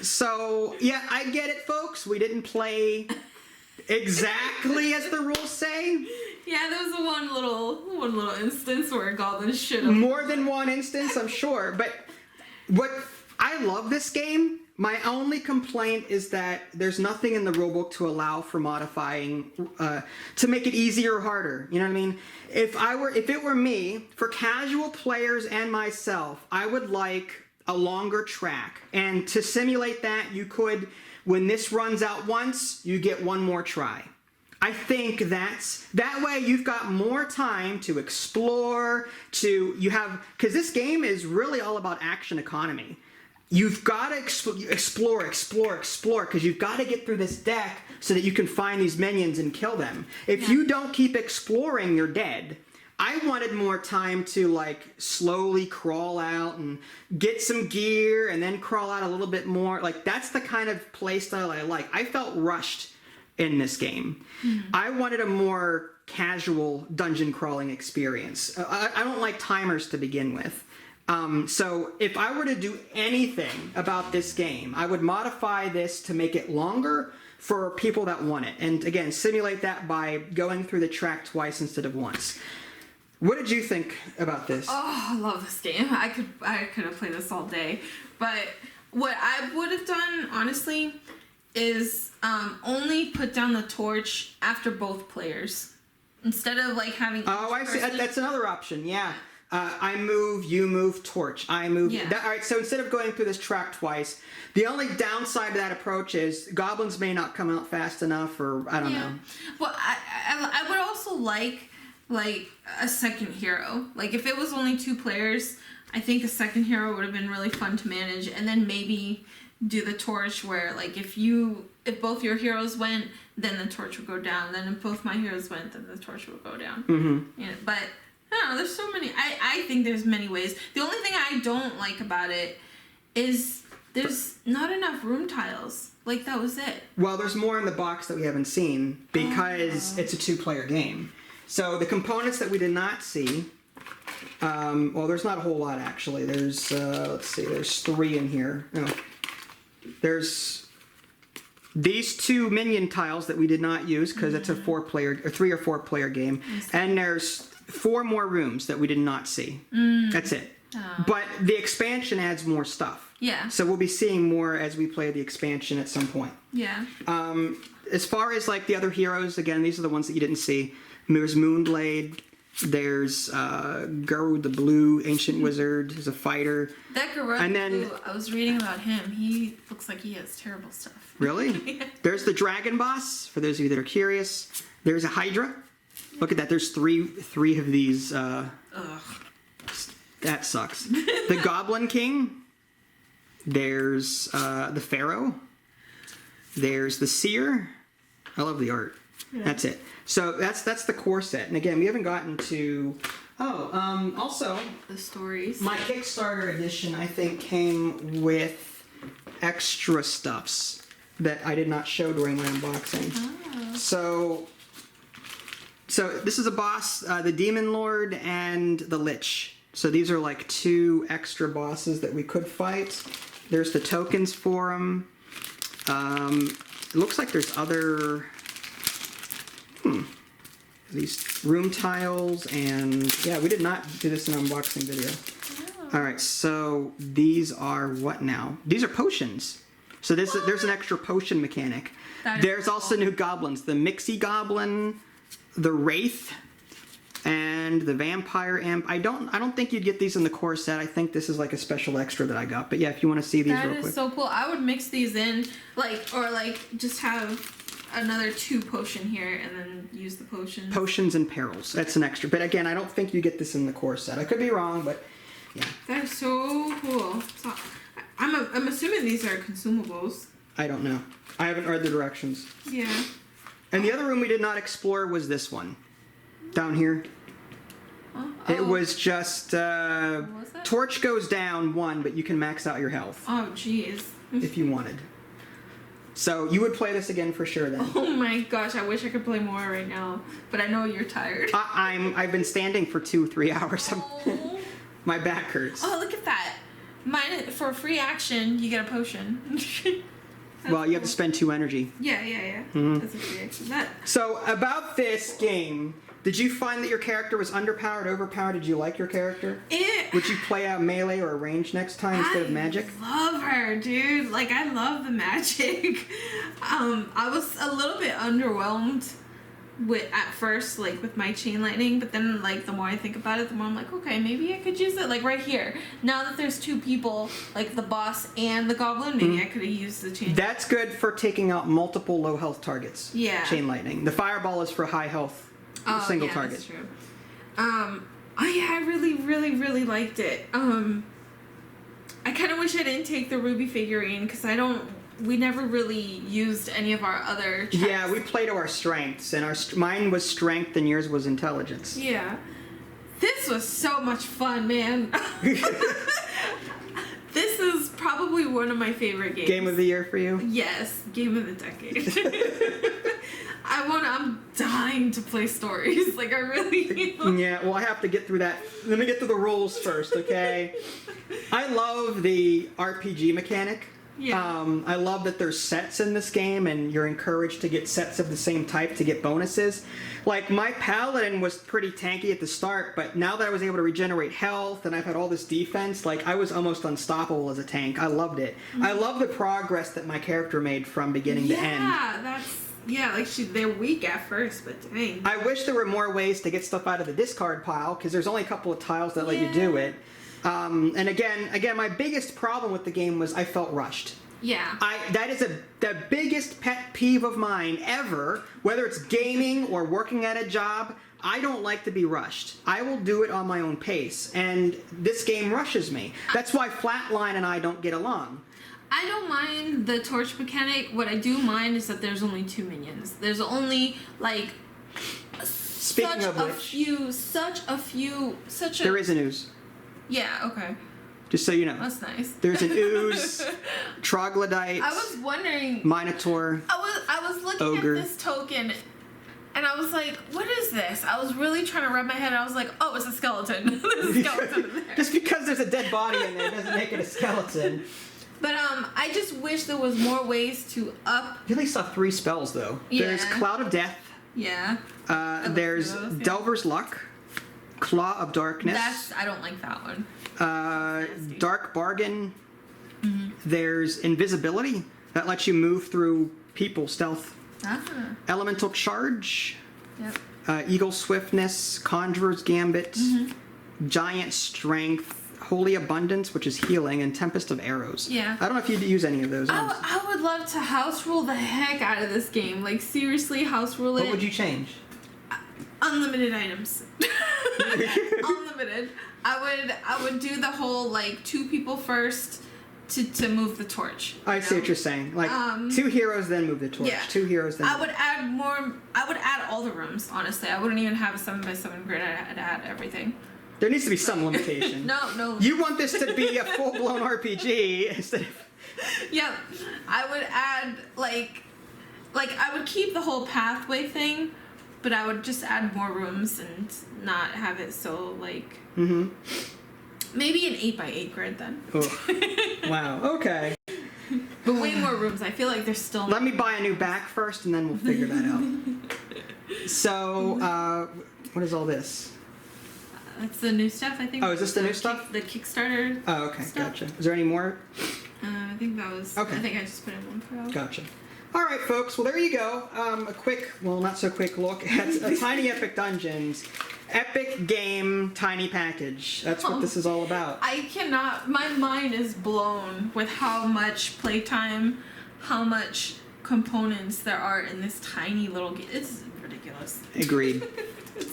So, yeah, I get it, folks. We didn't play exactly as the rules say. Yeah, there was one little instance where a goblin should have... More than one instance, I'm sure. But what I love this game. My only complaint is that there's nothing in the rulebook to allow for modifying to make it easier or harder. You know what I mean? If it were me, for casual players and myself, I would like a longer track. And to simulate that, you could, when this runs out once, you get one more try. I think that way you've got more time to explore, because this game is really all about action economy. You've got to explore, because you've got to get through this deck so that you can find these minions and kill them. If you don't keep exploring, you're dead. I wanted more time to slowly crawl out and get some gear and then crawl out a little bit more. That's the kind of play style I like. I felt rushed in this game. I wanted a more casual dungeon crawling experience. I don't like timers to begin with. So if I were to do anything about this game, I would modify this to make it longer for people that want it. And again, simulate that by going through the track twice instead of once. What did you think about this? Oh, I love this game. I could have played this all day. But what I would have done, honestly, is only put down the torch after both players. Instead of having... Oh, I see. That's another option, yeah. I move, you move, torch. I move. Yeah. All right, so instead of going through this track twice, the only downside to that approach is goblins may not come out fast enough, or I don't know. Well, I would also like a second hero. If it was only 2 players, I think a second hero would have been really fun to manage, and then maybe do the torch where if both your heroes went, then the torch would go down. Then if both my heroes went, then the torch would go down. Mm-hmm. Yeah, but I don't know, there's so many. I think there's many ways. The only thing I don't like about it is there's not enough room tiles. That was it. Well, there's more in the box that we haven't seen because it's a 2-player game. So the components that we did not see, well, there's not a whole lot actually. There's, let's see, there's 3 in here. No. There's these 2 minion tiles that we did not use because it's a 4-player, or 3 or 4-player game. And there's 4 more rooms that we did not see. That's it. Oh. But the expansion adds more stuff. Yeah. So we'll be seeing more as we play the expansion at some point. Yeah. As far as the other heroes, again, these are the ones that you didn't see. There's Moonblade, There's Guru the Blue, Ancient Wizard, is a fighter. That Gorgon, And then- I was reading about him. He looks like he has terrible stuff. Really? There's the Dragon Boss, for those of you that are curious. There's a Hydra. Look at that, there's three of these. Ugh. That sucks. The Goblin King. There's the Pharaoh. There's the Seer. I love the art. Yeah. That's it. So that's the core set. And again, we haven't gotten to... also, The stories. my Kickstarter edition, I think, came with extra stuffs that I did not show during my unboxing. Oh. So this is a boss, the Demon Lord and the Lich. So these are like 2 extra bosses that we could fight. There's the tokens for them. It looks like there's other... These room tiles, and yeah, we did not do this in an unboxing video. Oh. All right, so these are what now? These are potions. So there's an extra potion mechanic. That is There's cool. also new goblins: the Mixie Goblin, the Wraith, and the Vampire Imp. I don't think you'd get these in the core set. I think this is like a special extra that I got. But yeah, if you want to see these That real is quick. so cool. I would mix these in, or just have another 2 potion here and then use the potions. Potions and perils. That's an extra. But again, I don't think you get this in the core set. I could be wrong, but yeah. That is so cool. So, I'm assuming these are consumables. I don't know. I haven't read the directions. Yeah. And the other room we did not explore was this one. Down here. Oh, It was just was it? torch goes down 1, but you can max out your health Oh, jeez. if you wanted. So you would play this again for sure then. Oh my gosh, I wish I could play more right now, but I know you're tired. I've been standing for 2-3 hours. Oh. My back hurts. Oh, look at that. Mine, for free action, you get a potion. Well, you have to spend 2 energy. Yeah. Mm-hmm. That's a free action. That. So about this game, did you find that your character was underpowered, overpowered? Did you like your character? Would you play out melee or range next time instead of magic? I love her, dude. Like, I love the magic. I was a little bit underwhelmed at first, like, with my chain lightning, but then, like, the more I think about it, the more I'm like, okay, maybe I could use it, like, right here. Now that there's 2 people, like, the boss and the goblin, maybe I could have used the chain. That's good for taking out multiple low health targets. Yeah. Chain lightning. The fireball is for high health single target. That's true. I really, really, really liked it. I kind of wish I didn't take the Ruby figurine because we never really used any of our other checks. Yeah, we play to our strengths, and mine was strength and yours was intelligence. Yeah. This was so much fun, man. This is probably one of my favorite games. Game of the year for you? Yes, game of the decade. I'm dying to play stories. Like, I really... Yeah, well, I have to get through that. Let me get through the rules first, okay? I love the RPG mechanic. Yeah. I love that there's sets in this game, and you're encouraged to get sets of the same type to get bonuses. Like, my paladin was pretty tanky at the start, but now that I was able to regenerate health and I've had all this defense, like, I was almost unstoppable as a tank. I loved it. I love the progress that my character made from beginning to end. Yeah, like they're weak at first, but dang. I wish there were more ways to get stuff out of the discard pile, because there's only a couple of tiles that let you do it. And again, my biggest problem with the game was I felt rushed. Yeah. That is the biggest pet peeve of mine ever, whether it's gaming or working at a job. I don't like to be rushed. I will do it on my own pace, and this game rushes me. That's why Flatline and I don't get along. I don't mind the torch mechanic. What I do mind is that there's only 2 minions. There's only, like, Speaking of which, there is an ooze. Yeah, okay. Just so you know. That's nice. There's an ooze, troglodytes, I was wondering... minotaur, I was looking ogre. at this token, and I was like, what is this? I was really trying to wrap my head. I was like, oh, it's a skeleton. There's a skeleton in there. Just because there's a dead body in there doesn't make it a skeleton. But I just wish there was more ways to up... You only saw 3 spells, though. Yeah. There's Cloud of Death. Yeah. There's those, yeah. Delver's Luck. Claw of Darkness. I don't like that one. Dark Bargain. Mm-hmm. There's Invisibility. That lets you move through people stealth. Ah. Elemental Charge. Yep. Eagle Swiftness, Conjurer's Gambit, Giant Strength, Holy Abundance, which is healing, and Tempest of Arrows. Yeah. I don't know if you'd use any of those. I would love to house rule the heck out of this game. Like, seriously, house rule it. What would you change? Unlimited items. Unlimited. I would do the whole, like, 2 people first to move the torch. I see what you're saying. Like, 2 heroes, then move the torch. Yeah. 2 heroes, then... I would add more... I would add all the rooms, honestly. I wouldn't even have a 7x7 grid. I'd add everything. There needs to be some limitation. No. You want this to be a full-blown RPG instead of... Yep. I would add, like, I would keep the whole pathway thing, but I would just add more rooms and not have it so, like... Mm-hmm. Maybe an 8x8 grid, then. Oh. Wow, okay. But way more rooms. I feel like there's still... Let me buy a new back first, and then we'll figure that out. So, what is all this? That's the new stuff, I think. Oh, is this the new stuff? The Kickstarter. Oh, okay, stuff. gotcha. Is there any more? I think that was... Okay. I think I just put in one pro. Gotcha. All right, folks. Well, there you go. A quick, well, not so quick look at a Tiny Epic Dungeons. Epic game tiny package. That's what this is all about. I cannot... My mind is blown with how much playtime, how much components there are in this tiny little game. It's ridiculous. Agreed.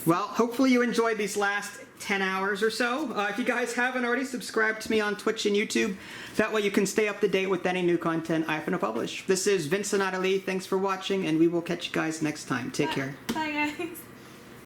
Well, hopefully you enjoyed these last 10 hours or so. If you guys haven't already, subscribe to me on Twitch and YouTube. That way you can stay up to date with any new content I happen to publish. This is Vincent Natalie. Thanks for watching, and we will catch you guys next time. Take care. Bye.